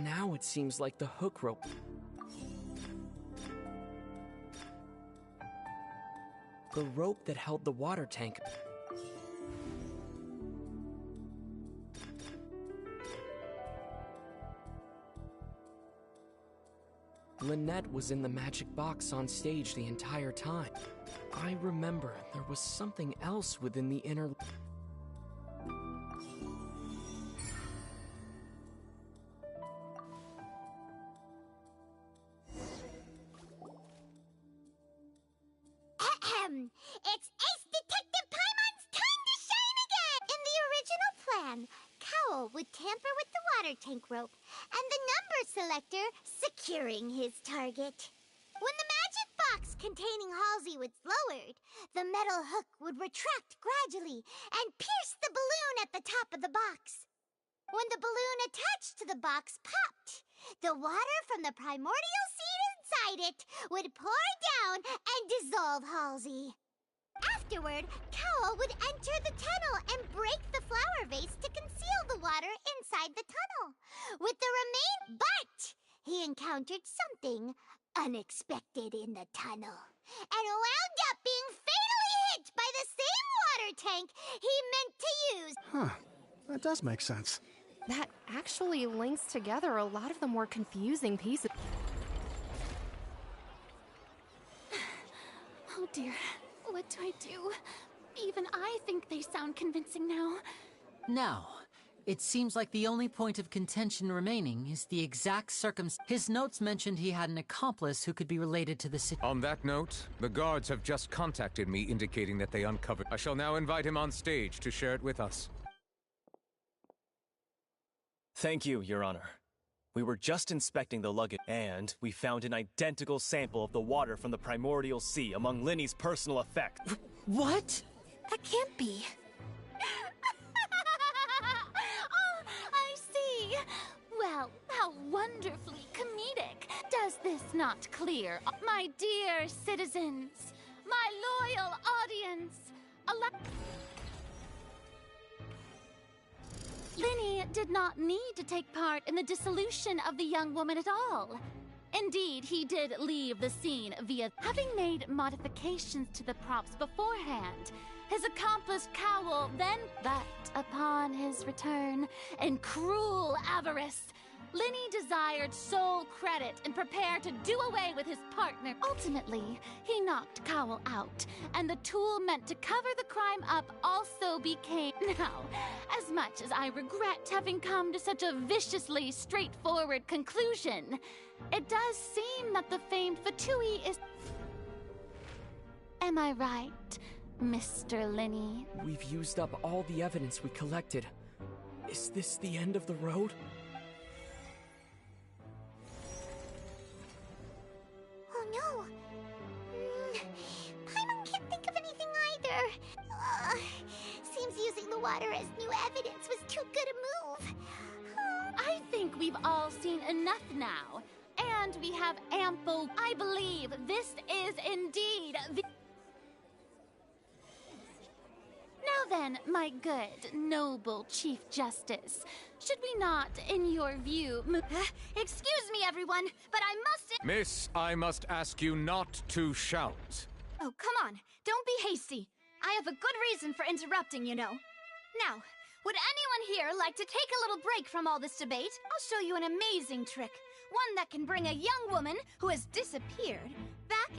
[SPEAKER 15] Now it seems like the hook rope... The rope that held the water tank... Lynette was in the magic box on stage the entire time. I remember there was something else within the inner...
[SPEAKER 2] It's Ace Detective Paimon's time to shine again! In the original plan, Cowl would tamper with the water tank rope and the number selector securing his target. When the magic box containing Halsey was lowered, the metal hook would retract gradually and pierce the balloon at the top of the box. When the balloon attached to the box popped, the water from the primordial seed inside it would pour down and dissolve Halsey. Afterward, Cowl would enter the tunnel and break the flower vase to conceal the water inside the tunnel. With the but he encountered something unexpected in the tunnel and wound up being fatally hit by the same water tank he meant to use.
[SPEAKER 9] Huh. That does make sense.
[SPEAKER 10] That actually links together a lot of the more confusing pieces.
[SPEAKER 1] Oh dear, what do I do? Even I think they sound convincing now.
[SPEAKER 13] Now, it seems like the only point of contention remaining is the exact His notes mentioned he had an accomplice who could be related to the
[SPEAKER 5] On that note, the guards have just contacted me indicating that they uncovered. I shall now invite him on stage to share it with us.
[SPEAKER 21] Thank you, Your Honor. We were just inspecting the luggage, and we found an identical sample of the water from the primordial sea among Linny's personal effects.
[SPEAKER 13] What?
[SPEAKER 1] That can't be. Oh, I see. Well, how wonderfully comedic. Does this not clear? My dear citizens, my loyal audience, Linny did not need to take part in the dissolution of the young woman at all. Indeed, he did leave the scene via having made modifications to the props beforehand. His accomplice Cowl then, but upon his return, in cruel avarice, Linny desired sole credit and prepared to do away with his partner. Ultimately, he knocked Cowl out, and the tool meant to cover the crime up also became... Now, as much as I regret having come to such a viciously straightforward conclusion, it does seem that the famed Fatui is... Am I right, Mr. Linny?
[SPEAKER 15] We've used up all the evidence we collected. Is this the end of the road?
[SPEAKER 2] Oh no! Paimon can't think of anything either. Seems using the water as new evidence was too good a move.
[SPEAKER 1] I think we've all seen enough now. And we have ample... I believe this is indeed the... Now then, my good, noble Chief Justice, should we not, in your view,
[SPEAKER 7] Excuse me, everyone, but I must...
[SPEAKER 5] Miss, I must ask you not to shout.
[SPEAKER 7] Oh, come on. Don't be hasty. I have a good reason for interrupting, you know. Now, would anyone here like to take a little break from all this debate? I'll show you an amazing trick. One that can bring a young woman who has disappeared back...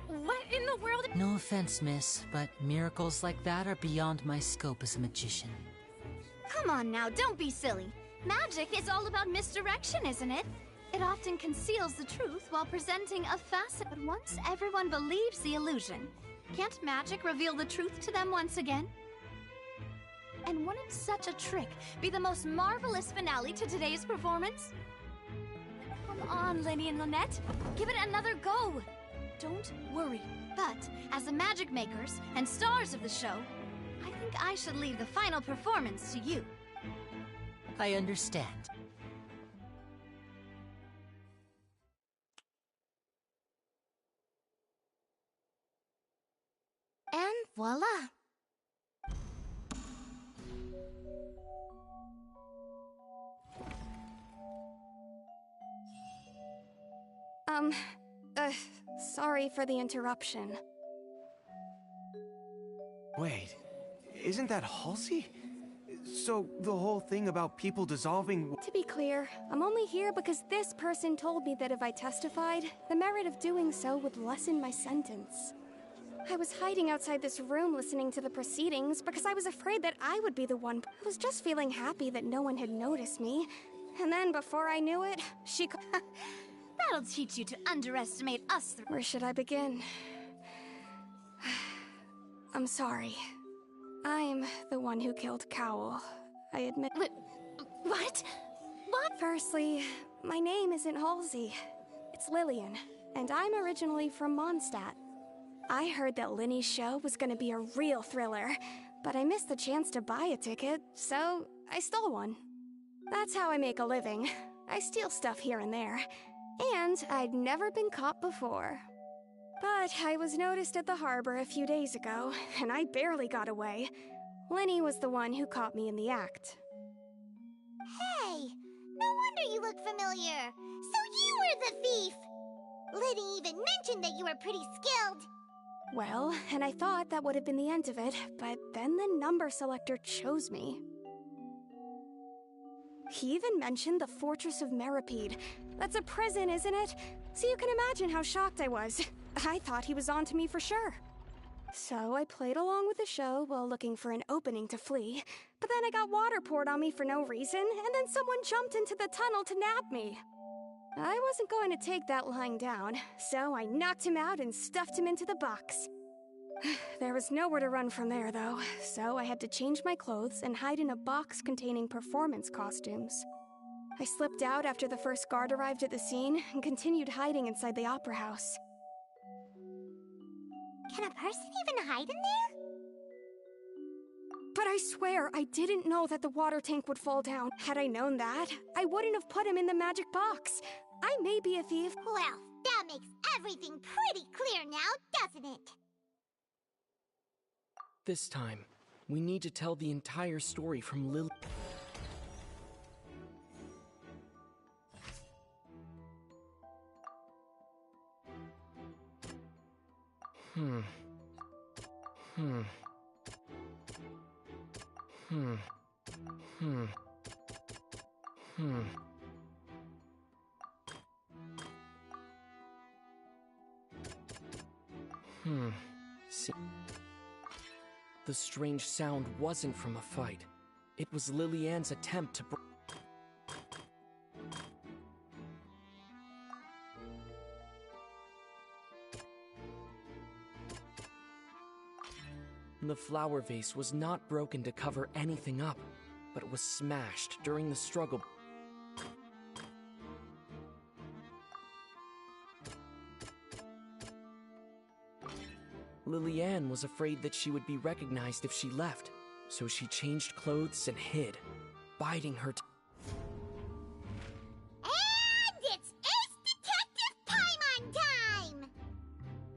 [SPEAKER 7] What in the world?
[SPEAKER 13] No offense, miss, but miracles like that are beyond my scope as a magician.
[SPEAKER 7] Come on now, don't be silly. Magic is all about misdirection, isn't it? It often conceals the truth while presenting a facet. But once everyone believes the illusion, can't magic reveal the truth to them once again? And wouldn't such a trick be the most marvelous finale to today's performance? Come on, Linny and Lynette. Give it another go. Don't worry. But, as the magic makers and stars of the show, I think I should leave the final performance to you.
[SPEAKER 13] I understand.
[SPEAKER 8] And voila.
[SPEAKER 10] Sorry for the interruption.
[SPEAKER 4] Wait, isn't that Halsey? So, the whole thing about people dissolving...
[SPEAKER 10] To be clear, I'm only here because this person told me that if I testified, the merit of doing so would lessen my sentence. I was hiding outside this room listening to the proceedings because I was afraid that I would be the one. I was just feeling happy that no one had noticed me. And then, before I knew it, she...
[SPEAKER 7] That'll teach you to underestimate us.
[SPEAKER 10] Where should I begin? I'm sorry. I'm the one who killed Cowl. I admit...
[SPEAKER 7] What? What?
[SPEAKER 10] Firstly, my name isn't Halsey. It's Lillian, and I'm originally from Mondstadt. I heard that Linny's show was gonna be a real thriller, but I missed the chance to buy a ticket, so I stole one. That's how I make a living. I steal stuff here and there. And I'd never been caught before. But I was noticed at the harbor a few days ago, and I barely got away. Linny was the one who caught me in the act.
[SPEAKER 2] Hey, no wonder you look familiar. So you were the thief! Liddy even mentioned that you were pretty skilled.
[SPEAKER 10] Well, and I thought that would have been the end of it, but then the number selector chose me. He even mentioned the Fortress of Meripede. That's a prison, isn't it? So you can imagine how shocked I was. I thought he was on to me for sure. So I played along with the show while looking for an opening to flee, but then I got water poured on me for no reason, and then someone jumped into the tunnel to nab me. I wasn't going to take that lying down, so I knocked him out and stuffed him into the box. There was nowhere to run from there, though, so I had to change my clothes and hide in a box containing performance costumes. I slipped out after the first guard arrived at the scene and continued hiding inside the opera house.
[SPEAKER 2] Can a person even hide in there?
[SPEAKER 10] But I swear, I didn't know that the water tank would fall down. Had I known that, I wouldn't have put him in the magic box. I may be a thief.
[SPEAKER 2] Well, that makes everything pretty clear now, doesn't it?
[SPEAKER 15] This time, we need to tell the entire story from Lily. See, the strange sound wasn't from a fight. It was Lily-Ann's attempt to The flower vase was not broken to cover anything up, but it was smashed during the struggle. Lily-Ann was afraid that she would be recognized if she left, so she changed clothes and hid, biding her
[SPEAKER 2] And it's Ace Detective Paimon time!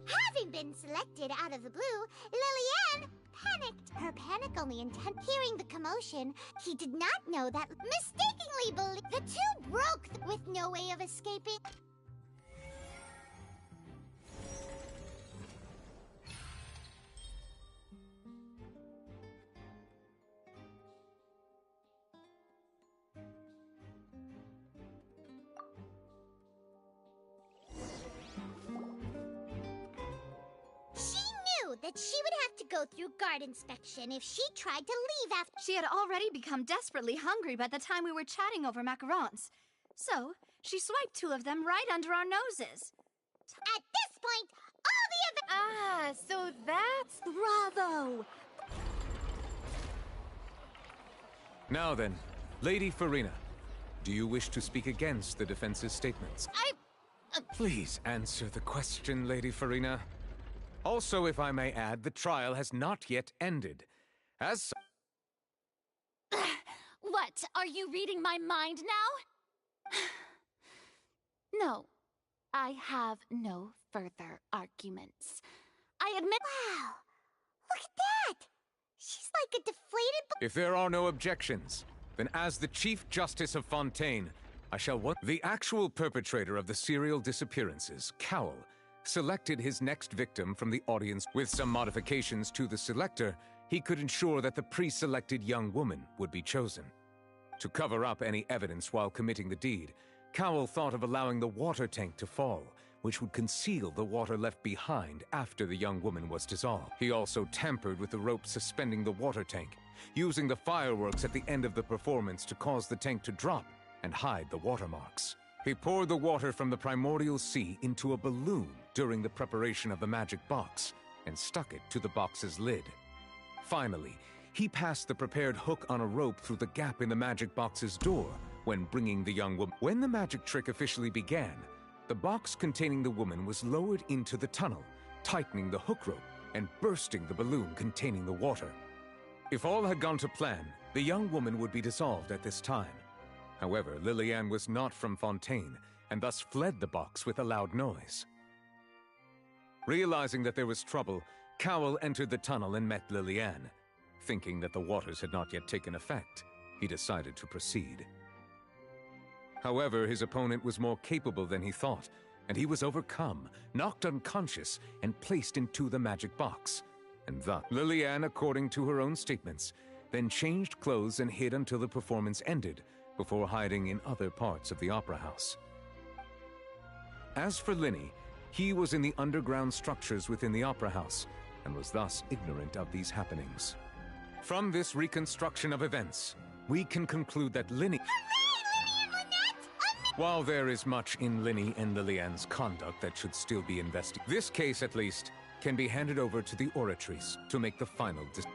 [SPEAKER 2] Having been selected out of the blue, Lily-Ann panicked. Her panic only intent hearing the commotion. He did not know that mistakenly believed the two broke with no way of escaping. That she would have to go through guard inspection if she tried to leave after.
[SPEAKER 7] She had already become desperately hungry by the time we were chatting over macarons. So, she swiped 2 of them right under our noses.
[SPEAKER 2] At this point, all the
[SPEAKER 7] so that's...
[SPEAKER 2] Bravo!
[SPEAKER 5] Now then, Lady Farina, do you wish to speak against the defense's statements? Please answer the question, Lady Farina. Also, if I may add, the trial has not yet ended. As
[SPEAKER 1] What? Are you reading my mind now? No, I have no further arguments. I admit—
[SPEAKER 2] Wow, Look at that! She's like a deflated...
[SPEAKER 5] If there are no objections, then as the Chief Justice of Fontaine, I shall want... The actual perpetrator of the serial disappearances, Cowell, selected his next victim from the audience. With some modifications to the selector, he could ensure that the pre-selected young woman would be chosen. To cover up any evidence while committing the deed, Cowell thought of allowing the water tank to fall, which would conceal the water left behind after the young woman was dissolved. He also tampered with the rope suspending the water tank, using the fireworks at the end of the performance to cause the tank to drop and hide the watermarks. He poured the water from the primordial sea into a balloon during the preparation of the magic box and stuck it to the box's lid. Finally, he passed the prepared hook on a rope through the gap in the magic box's door when bringing the young woman. When the magic trick officially began, the box containing the woman was lowered into the tunnel, tightening the hook rope and bursting the balloon containing the water. If all had gone to plan, the young woman would be dissolved at this time. However, Lillian was not from Fontaine, and thus fled the box with a loud noise. Realizing that there was trouble, Cowell entered the tunnel and met Lillian. Thinking that the waters had not yet taken effect, he decided to proceed. However, his opponent was more capable than he thought, and he was overcome, knocked unconscious, and placed into the magic box. And thus, Lillian, according to her own statements, then changed clothes and hid until the performance ended, before hiding in other parts of the opera house. As for Linny, he was in the underground structures within the opera house, and was thus ignorant of these happenings. From this reconstruction of events, we can conclude that Linny... While there is much in Linny and Lillian's conduct that should still be investigated, this case, at least, can be handed over to the Oratrice to make the final decision.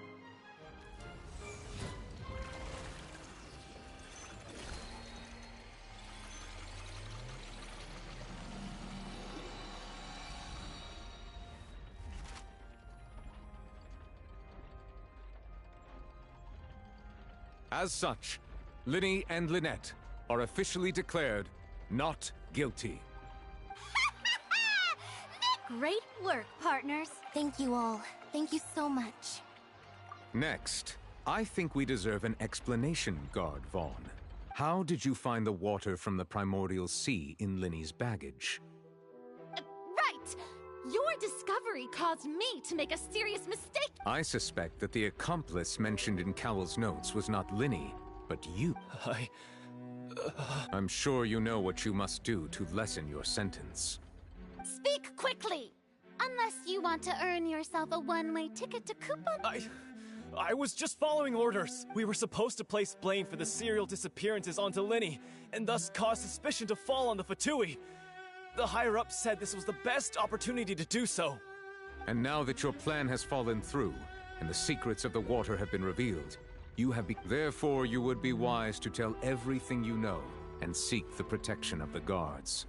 [SPEAKER 5] As such, Linny and Lynette are officially declared not guilty.
[SPEAKER 7] Great work, partners.
[SPEAKER 8] Thank you all. Thank you so much.
[SPEAKER 5] Next, I think we deserve an explanation, Guard Vaughn. How did you find the water from the primordial sea in Linny's baggage?
[SPEAKER 1] Right! Your discovery caused me to make a serious mistake.
[SPEAKER 5] I suspect that the accomplice mentioned in Cowell's notes was not Linny, but you. I'm sure you know what you must do to lessen your sentence.
[SPEAKER 1] Speak quickly! Unless you want to earn yourself a one-way ticket to Coupon.
[SPEAKER 21] I was just following orders. We were supposed to place blame for the serial disappearances onto Linny, and thus cause suspicion to fall on the Fatui. The higher-ups said this was the best opportunity to do so.
[SPEAKER 5] And now that your plan has fallen through, and the secrets of the water have been revealed, Therefore, you would be wise to tell everything you know, and seek the protection of the guards.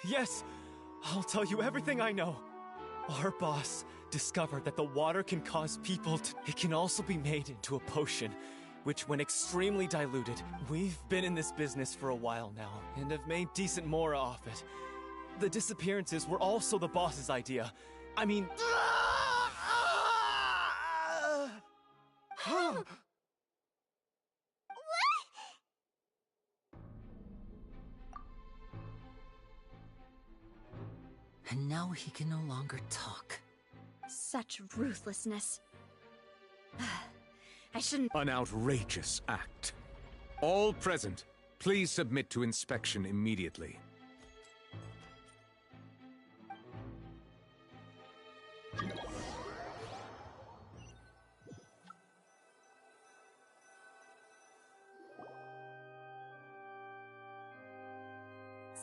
[SPEAKER 21] Yes, I'll tell you everything I know. Our boss discovered that the water can cause people to... It can also be made into a potion, which when extremely diluted... We've been in this business for a while now, and have made decent mora off it. The disappearances were also the boss's idea. I mean...
[SPEAKER 13] And now he can no longer talk.
[SPEAKER 7] Such ruthlessness. I shouldn't...
[SPEAKER 5] An outrageous act. All present, please submit to inspection immediately.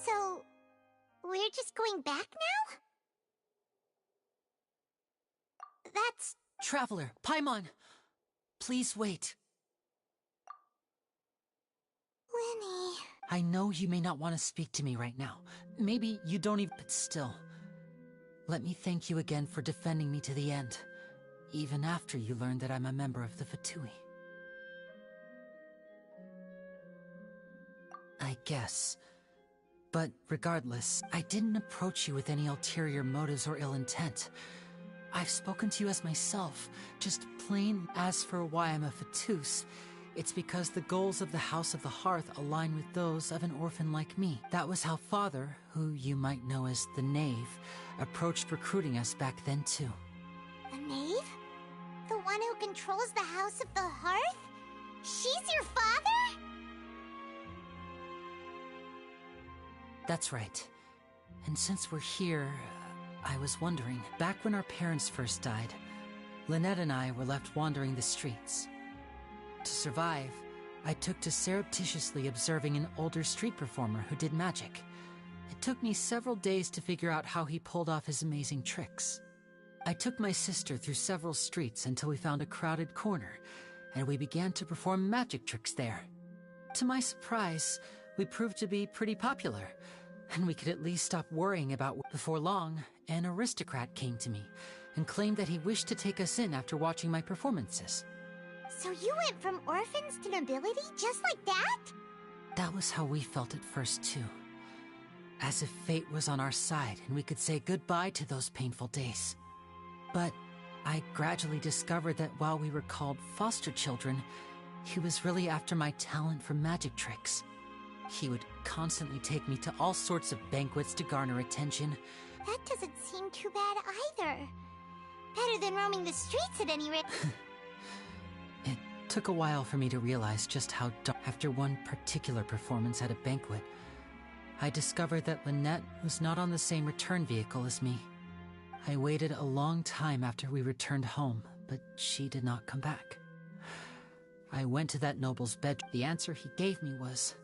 [SPEAKER 2] So, we're just going back now? That's...
[SPEAKER 13] Traveler, Paimon! Please wait.
[SPEAKER 2] Linny...
[SPEAKER 13] I know you may not want to speak to me right now. Maybe you don't even... But still, let me thank you again for defending me to the end, even after you learned that I'm a member of the Fatui. I guess. But regardless, I didn't approach you with any ulterior motives or ill intent. I've spoken to you as myself, just plain. As for why I'm a Fatus, it's because the goals of the House of the Hearth align with those of an orphan like me. That was how Father, who you might know as the Knave, approached recruiting us back then too.
[SPEAKER 2] The Knave? The one who controls the House of the Hearth? She's your father?
[SPEAKER 13] That's right. And since we're here, I was wondering, back when our parents first died, Lynette and I were left wandering the streets. To survive, I took to surreptitiously observing an older street performer who did magic. It took me several days to figure out how he pulled off his amazing tricks. I took my sister through several streets until we found a crowded corner, and we began to perform magic tricks there. To my surprise, we proved to be pretty popular, and we could at least stop worrying about. Before long, an aristocrat came to me and claimed that he wished to take us in after watching my performances.
[SPEAKER 2] So you went from orphans to nobility just like that?
[SPEAKER 13] That was how we felt at first, too. As if fate was on our side and we could say goodbye to those painful days. But I gradually discovered that while we were called foster children, he was really after my talent for magic tricks. He would constantly take me to all sorts of banquets to garner attention.
[SPEAKER 2] That doesn't seem too bad either. Better than roaming the streets at any rate.
[SPEAKER 13] It took a while for me to realize just how dark. After one particular performance at a banquet, I discovered that Lynette was not on the same return vehicle as me. I waited a long time after we returned home, but she did not come back. I went to that noble's bedroom. The answer he gave me was,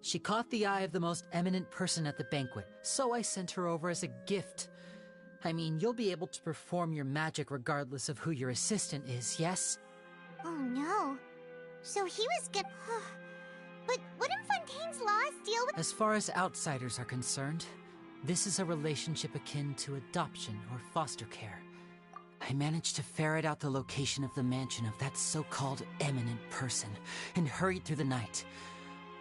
[SPEAKER 13] she caught the eye of the most eminent person at the banquet, so I sent her over as a gift. I mean, you'll be able to perform your magic regardless of who your assistant is, yes?
[SPEAKER 2] Oh no. So he was good. But wouldn't Fontaine's laws deal with—
[SPEAKER 13] As far as outsiders are concerned, this is a relationship akin to adoption or foster care. I managed to ferret out the location of the mansion of that so-called eminent person and hurried through the night.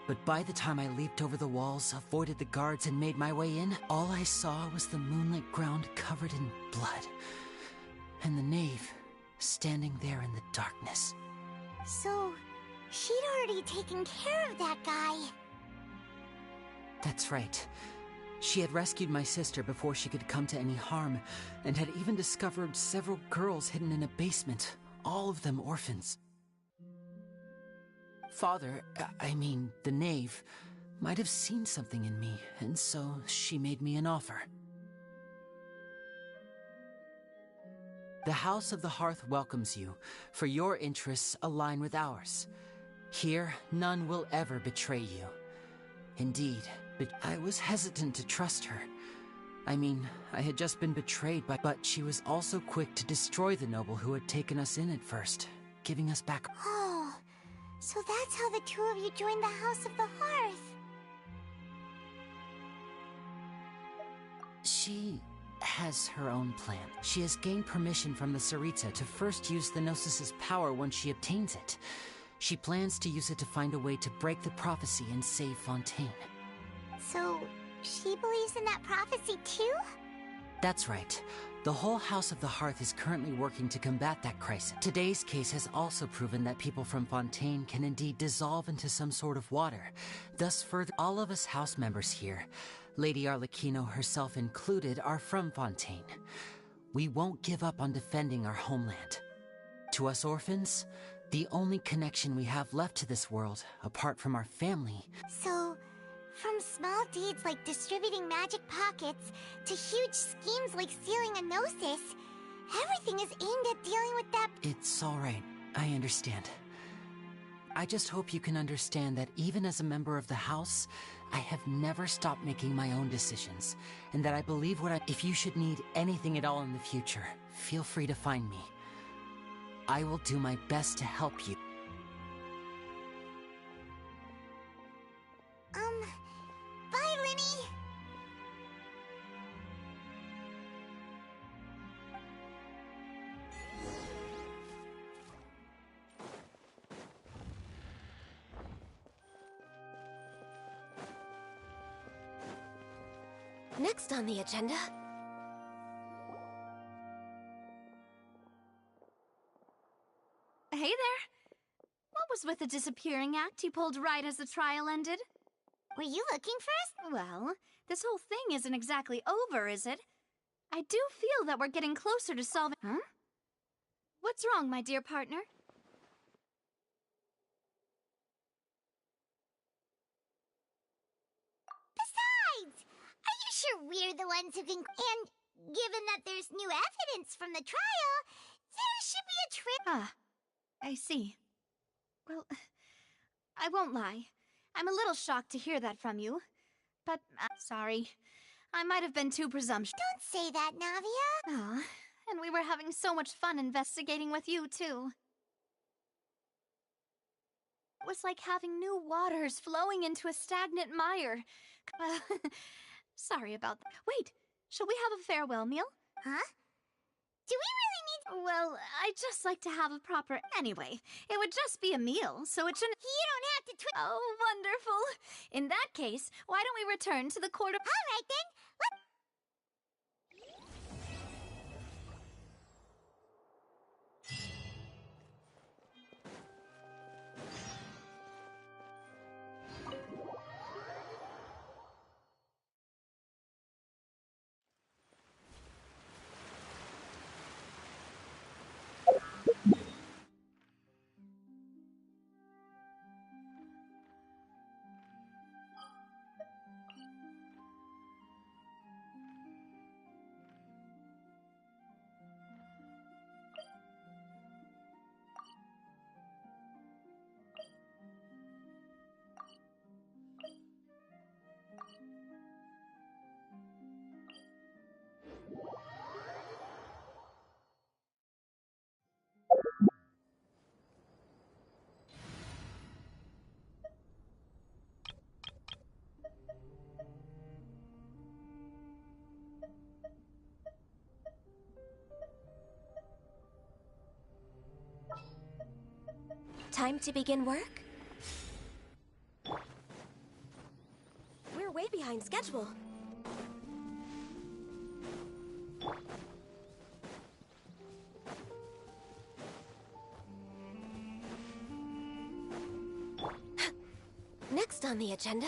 [SPEAKER 13] But by the time I leaped over the walls, avoided the guards, and made my way in, all I saw was the moonlit ground covered in blood. And the Knave standing there in the darkness.
[SPEAKER 2] So, she'd already taken care of that guy.
[SPEAKER 13] That's right. She had rescued my sister before she could come to any harm, and had even discovered several girls hidden in a basement, all of them orphans. Father, I mean, the Knave, might have seen something in me, and so she made me an offer. The House of the Hearth welcomes you, for your interests align with ours. Here, none will ever betray you. Indeed, but I was hesitant to trust her. I mean, I had just been betrayed but she was also quick to destroy the noble who had taken us in at first, giving us back.
[SPEAKER 2] Oh, so that's how the two of you joined the House of the Hearth.
[SPEAKER 13] She has her own plan. She has gained permission from the Tsaritsa to first use the Gnosis's power once she obtains it. She plans to use it to find a way to break the prophecy and save Fontaine.
[SPEAKER 2] So, she believes in that prophecy too?
[SPEAKER 13] That's right. The whole House of the Hearth is currently working to combat that crisis. Today's case has also proven that people from Fontaine can indeed dissolve into some sort of water. Thus further, all of us house members here, Lady Arlecchino herself included, are from Fontaine. We won't give up on defending our homeland. To us orphans, the only connection we have left to this world, apart from our family.
[SPEAKER 2] So, from small deeds like distributing magic pockets to huge schemes like stealing a Gnosis, everything is aimed at dealing with that—
[SPEAKER 13] It's all right. I understand. I just hope you can understand that even as a member of the House, I have never stopped making my own decisions, and that I believe if you should need anything at all in the future, feel free to find me. I will do my best to help you.
[SPEAKER 2] Bye, Linny!
[SPEAKER 14] Next on the agenda...
[SPEAKER 7] This with the disappearing act you pulled right as the trial ended?
[SPEAKER 2] Were you looking for us?
[SPEAKER 7] Well, this whole thing isn't exactly over, is it? I do feel that we're getting closer to solving— Huh? What's wrong, my dear partner?
[SPEAKER 2] Besides, are you sure we're the ones who can... And given that there's new evidence from the trial, there should be a trip...
[SPEAKER 7] Ah, I see. Well, I won't lie. I'm a little shocked to hear that from you. But, sorry. I might have been too presumptuous.
[SPEAKER 2] Don't say that, Navia.
[SPEAKER 7] Ah, and we were having so much fun investigating with you, too. It was like having new waters flowing into a stagnant mire. Sorry about that. Wait, shall we have a farewell meal?
[SPEAKER 2] Huh? Do we really need...
[SPEAKER 7] Well, I'd just like to have a proper... Anyway, it would just be a meal, so it shouldn't...
[SPEAKER 2] You don't have to
[SPEAKER 7] Oh, wonderful. In that case, why don't we return to the court of...
[SPEAKER 2] All right, then.
[SPEAKER 14] Time to begin work? We're way behind schedule. Next on the agenda...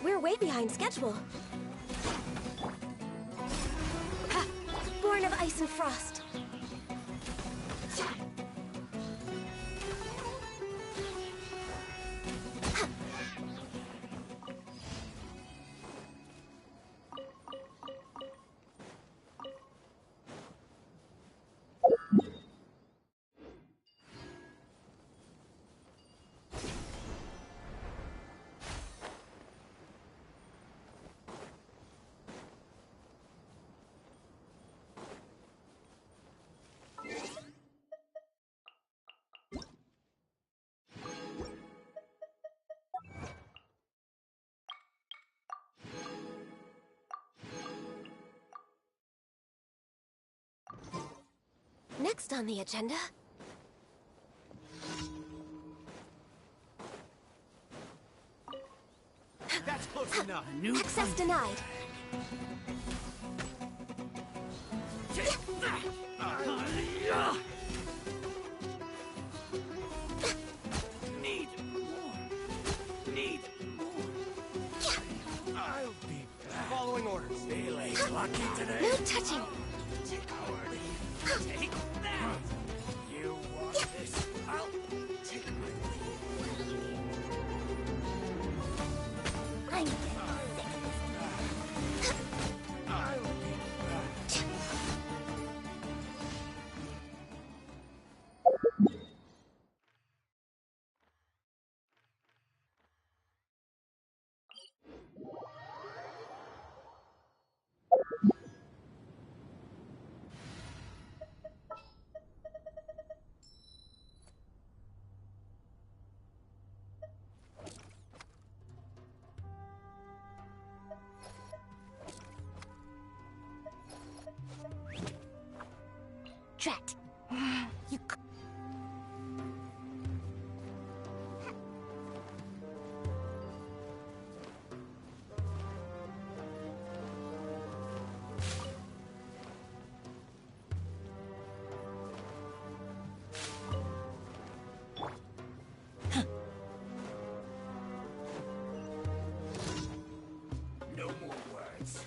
[SPEAKER 14] We're way behind schedule. Born of ice and frost. Next on the agenda...
[SPEAKER 4] That's close enough.
[SPEAKER 14] Access denied.
[SPEAKER 4] Need more. Need more. I'll be back. Following orders. Feeling lucky today.
[SPEAKER 14] No touching.
[SPEAKER 4] Take that. You want this? I'll take my leave.
[SPEAKER 2] I'm
[SPEAKER 4] I'll be back.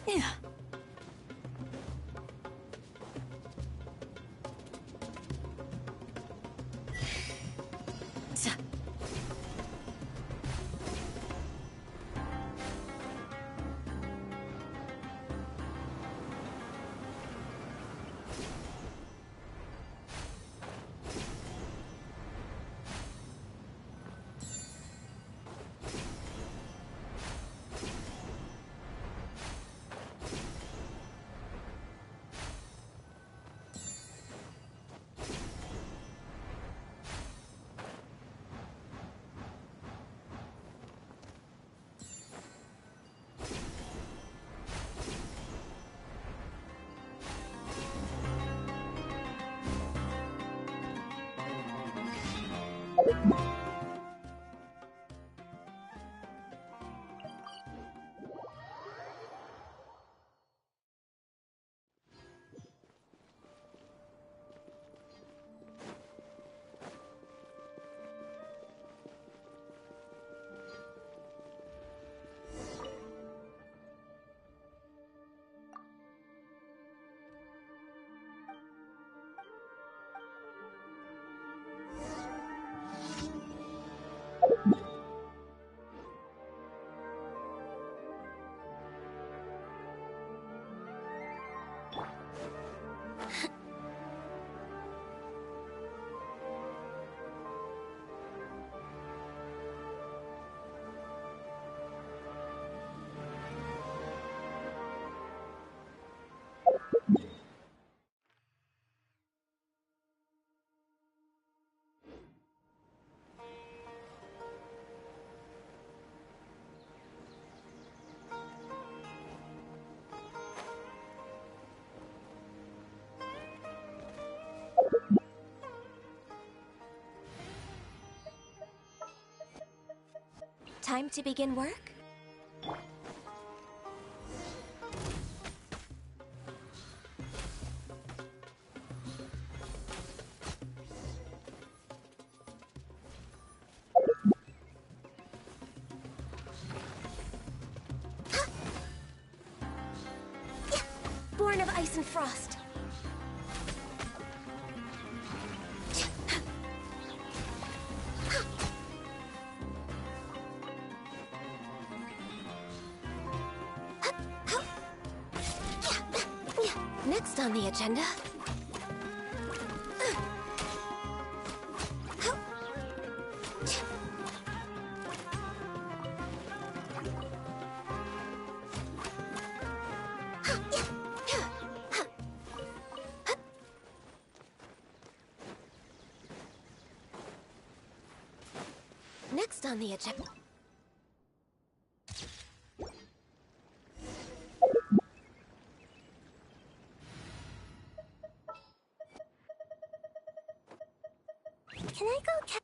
[SPEAKER 1] Yeah.
[SPEAKER 14] Time to begin work? Born of ice and frost. Next on the agenda. Next on the agenda. Can I go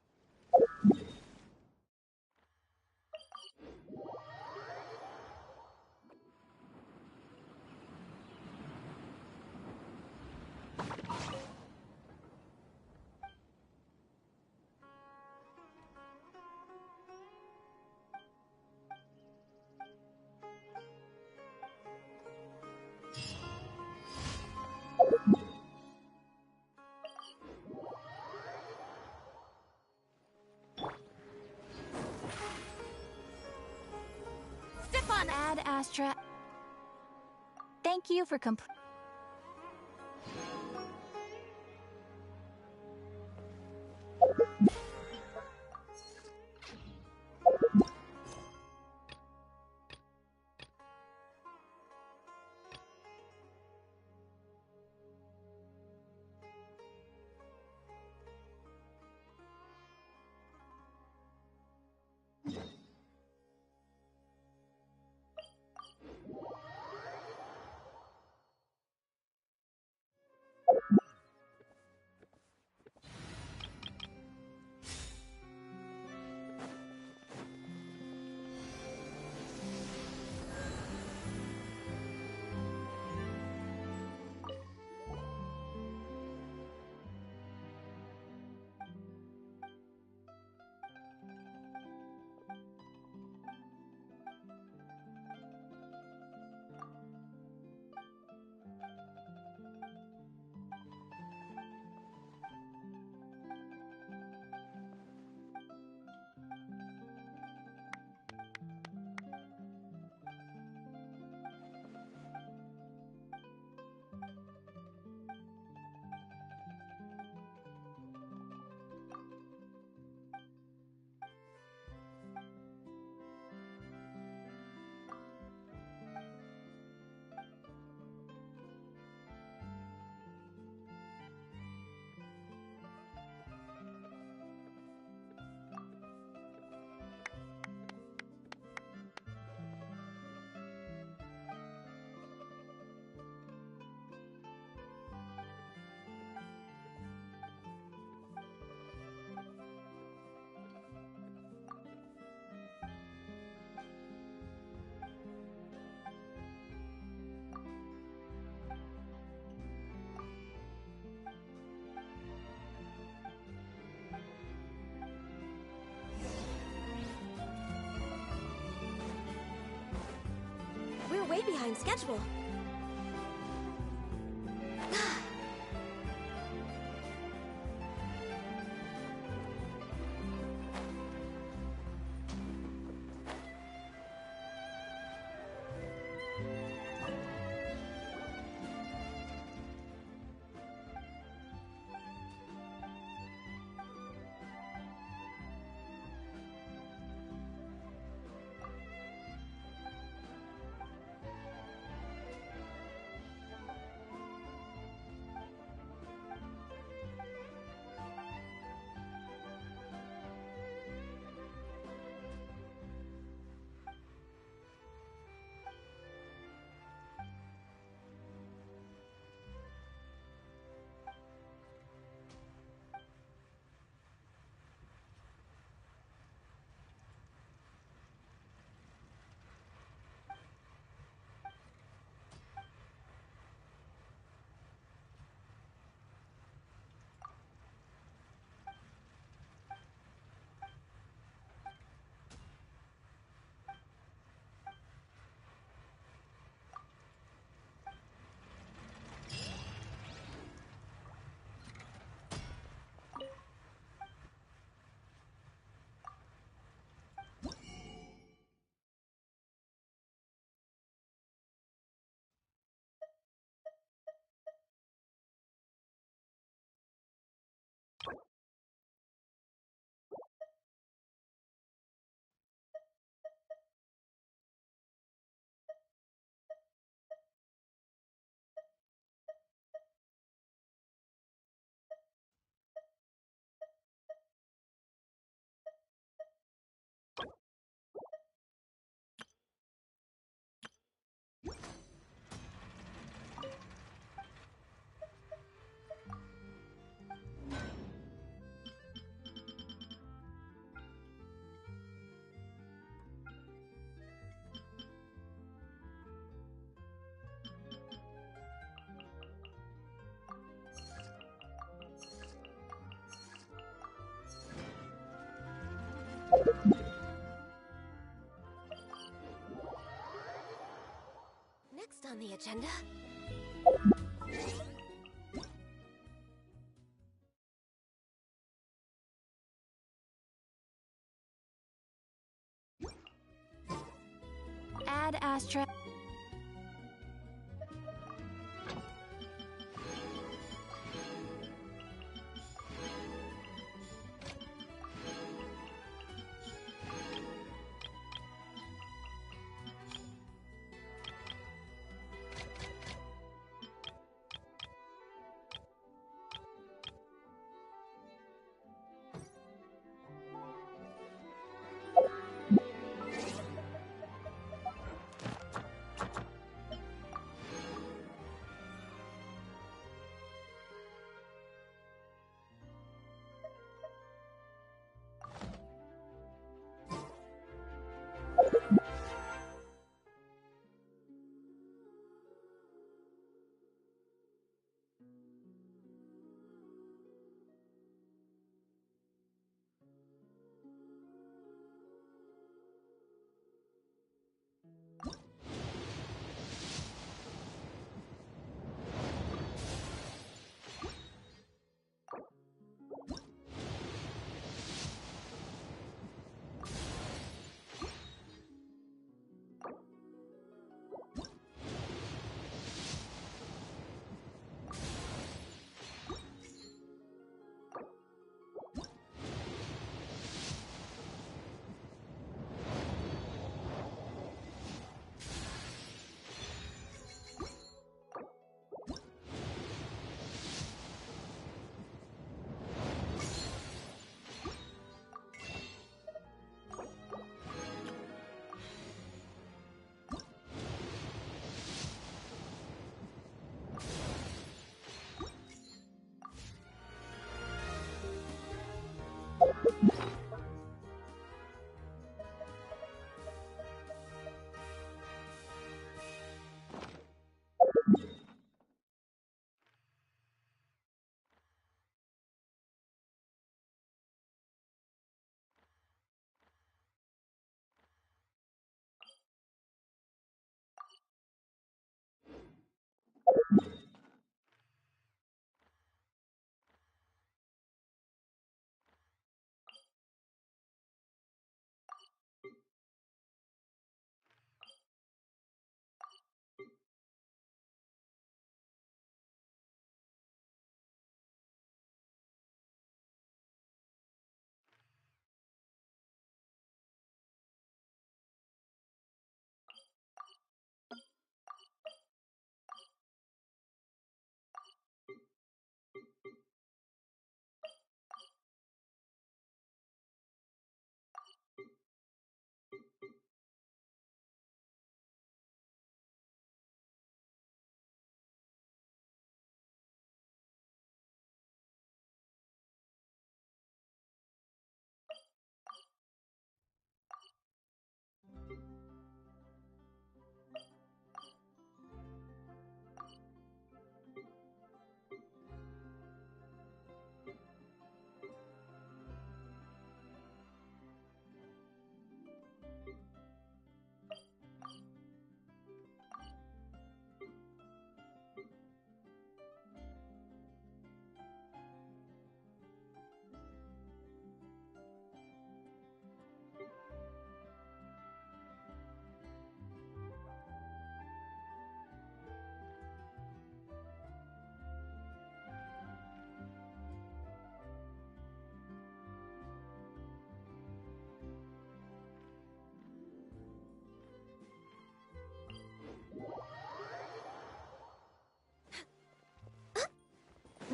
[SPEAKER 7] Ad Astra. Thank you for
[SPEAKER 14] way behind schedule. Next on the agenda...
[SPEAKER 10] Add astra...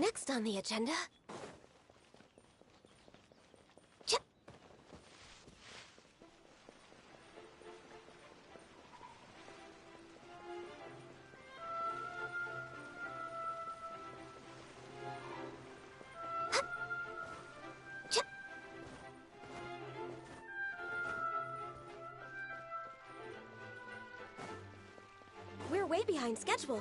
[SPEAKER 14] Next on the agenda... We're way behind schedule.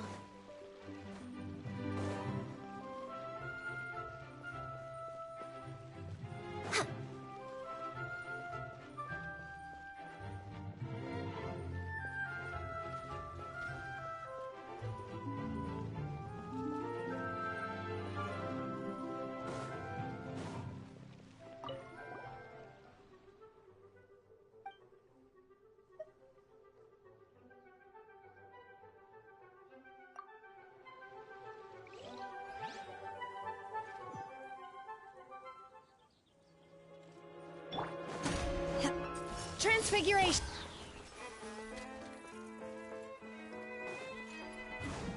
[SPEAKER 12] Transfiguration!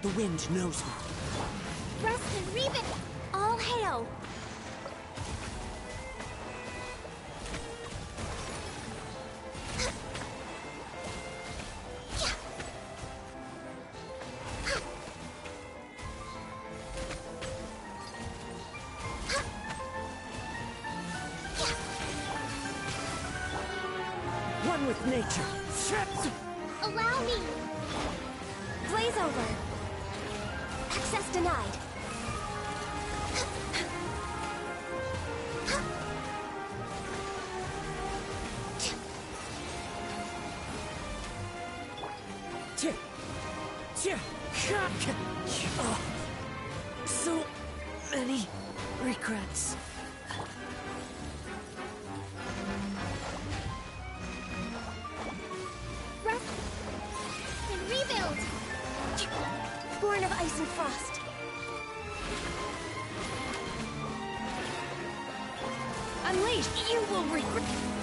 [SPEAKER 4] The wind knows me.
[SPEAKER 2] Rust and Reven!
[SPEAKER 14] All hail!
[SPEAKER 12] One with nature.
[SPEAKER 2] Allow me!
[SPEAKER 14] Blaze over! Access denied.
[SPEAKER 12] So many regrets.
[SPEAKER 2] Rust and rebuild!
[SPEAKER 14] Born of ice and frost.
[SPEAKER 12] Unleashed, you will regret.